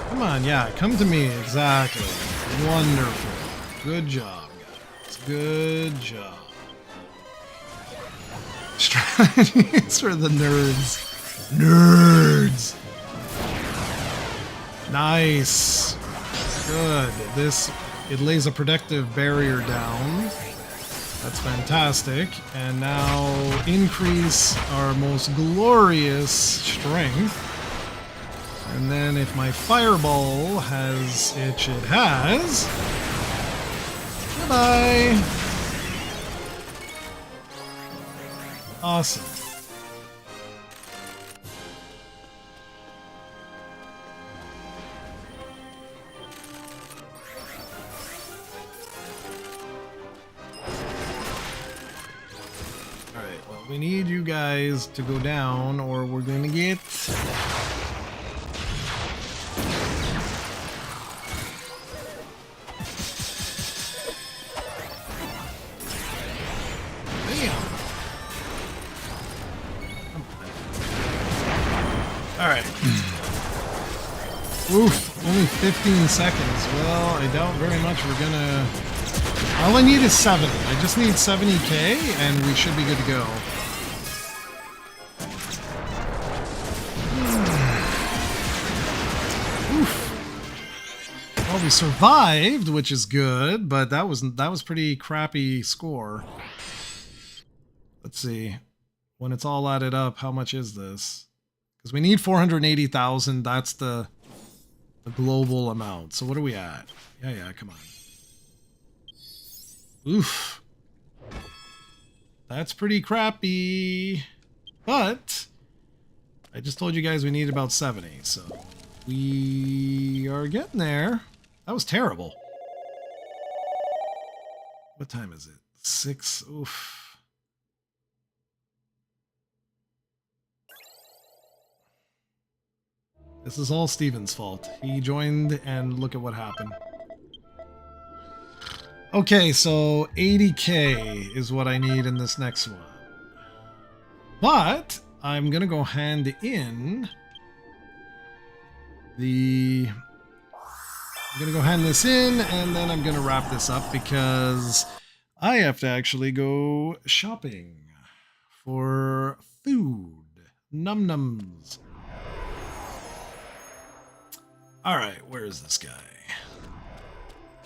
A: Come on, yeah, come to me, exactly. Wonderful. Good job, guys. Good job. Strategies for the nerds. Nerds! Nice. Good. It lays a protective barrier down. That's fantastic. And now increase our most glorious strength. And then if my fireball has itch, it has. Goodbye. Awesome. But we need you guys to go down or we're gonna get... Bam! Alright. Oof, only 15 seconds. Well, I doubt very much we're gonna... All I need is 70. I just need 70k and we should be good to go. Oof. Well, we survived, which is good, but that was pretty crappy score. Let's see. When it's all added up, how much is this? Because we need 480,000. That's the global amount. So what are we at? Yeah, come on. Oof. That's pretty crappy. But I just told you guys we need about 70. So we are getting there. That was terrible. What time is it? 6. Oof. This is all Steven's fault. He joined and look at what happened. Okay, so 80k is what I need in this next one. But I'm gonna go hand in the... I'm gonna go hand this in and then I'm gonna wrap this up because I have to actually go shopping for food. Num-nums. Alright, where is this guy?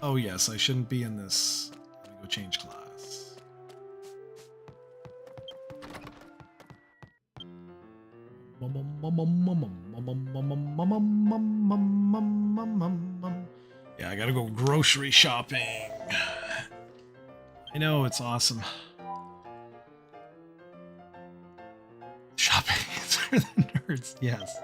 A: Oh yes, I shouldn't be in this. Let me go change class. Yeah, I gotta go grocery shopping. I know, it's awesome. Shopping is for the nerds, yes.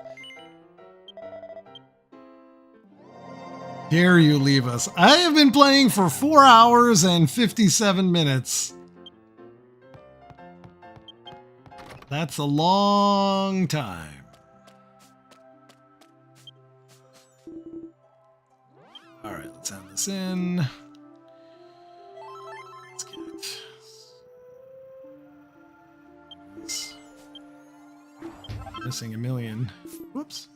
A: Dare you leave us? I have been playing for 4 hours and 57 minutes. That's a long time. All right, let's add this in. Let's get this. Missing a million. Whoops.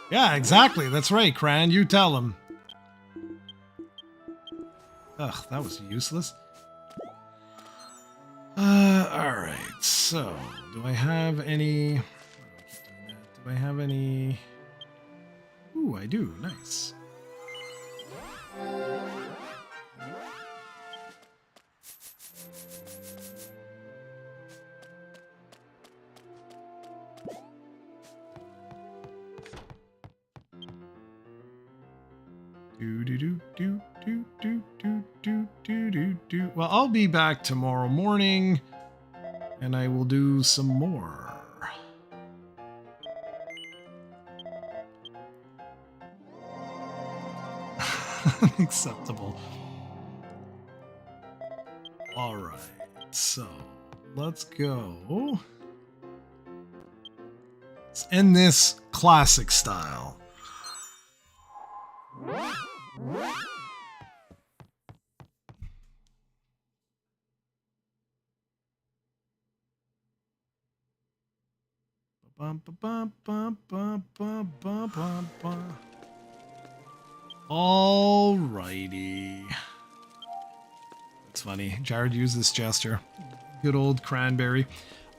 A: Yeah, exactly. That's right, Cran. You tell him. Ugh, that was useless. Alright, so, do I have any... Do I have any... Ooh, I do. Nice. Well, I'll be back tomorrow morning, and I will do some more. Unacceptable. All right, so let's go. Let's end this classic style. Alrighty. That's funny. Jared used this gesture. Good old cranberry.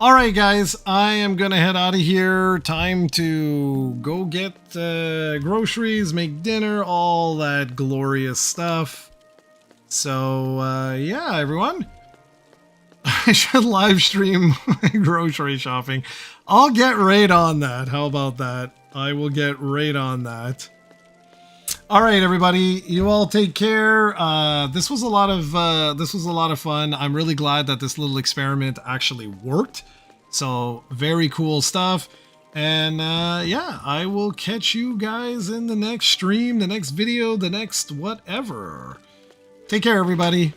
A: Alright guys, I am gonna head out of here. Time to go get groceries, make dinner, all that glorious stuff. So yeah, everyone. I should live stream my grocery shopping. I'll get right on that. How about that? I will get right on that. All right, everybody. You all take care. This was a lot of fun. I'm really glad that this little experiment actually worked. So very cool stuff. And yeah, I will catch you guys in the next stream, the next video, the next whatever. Take care, everybody.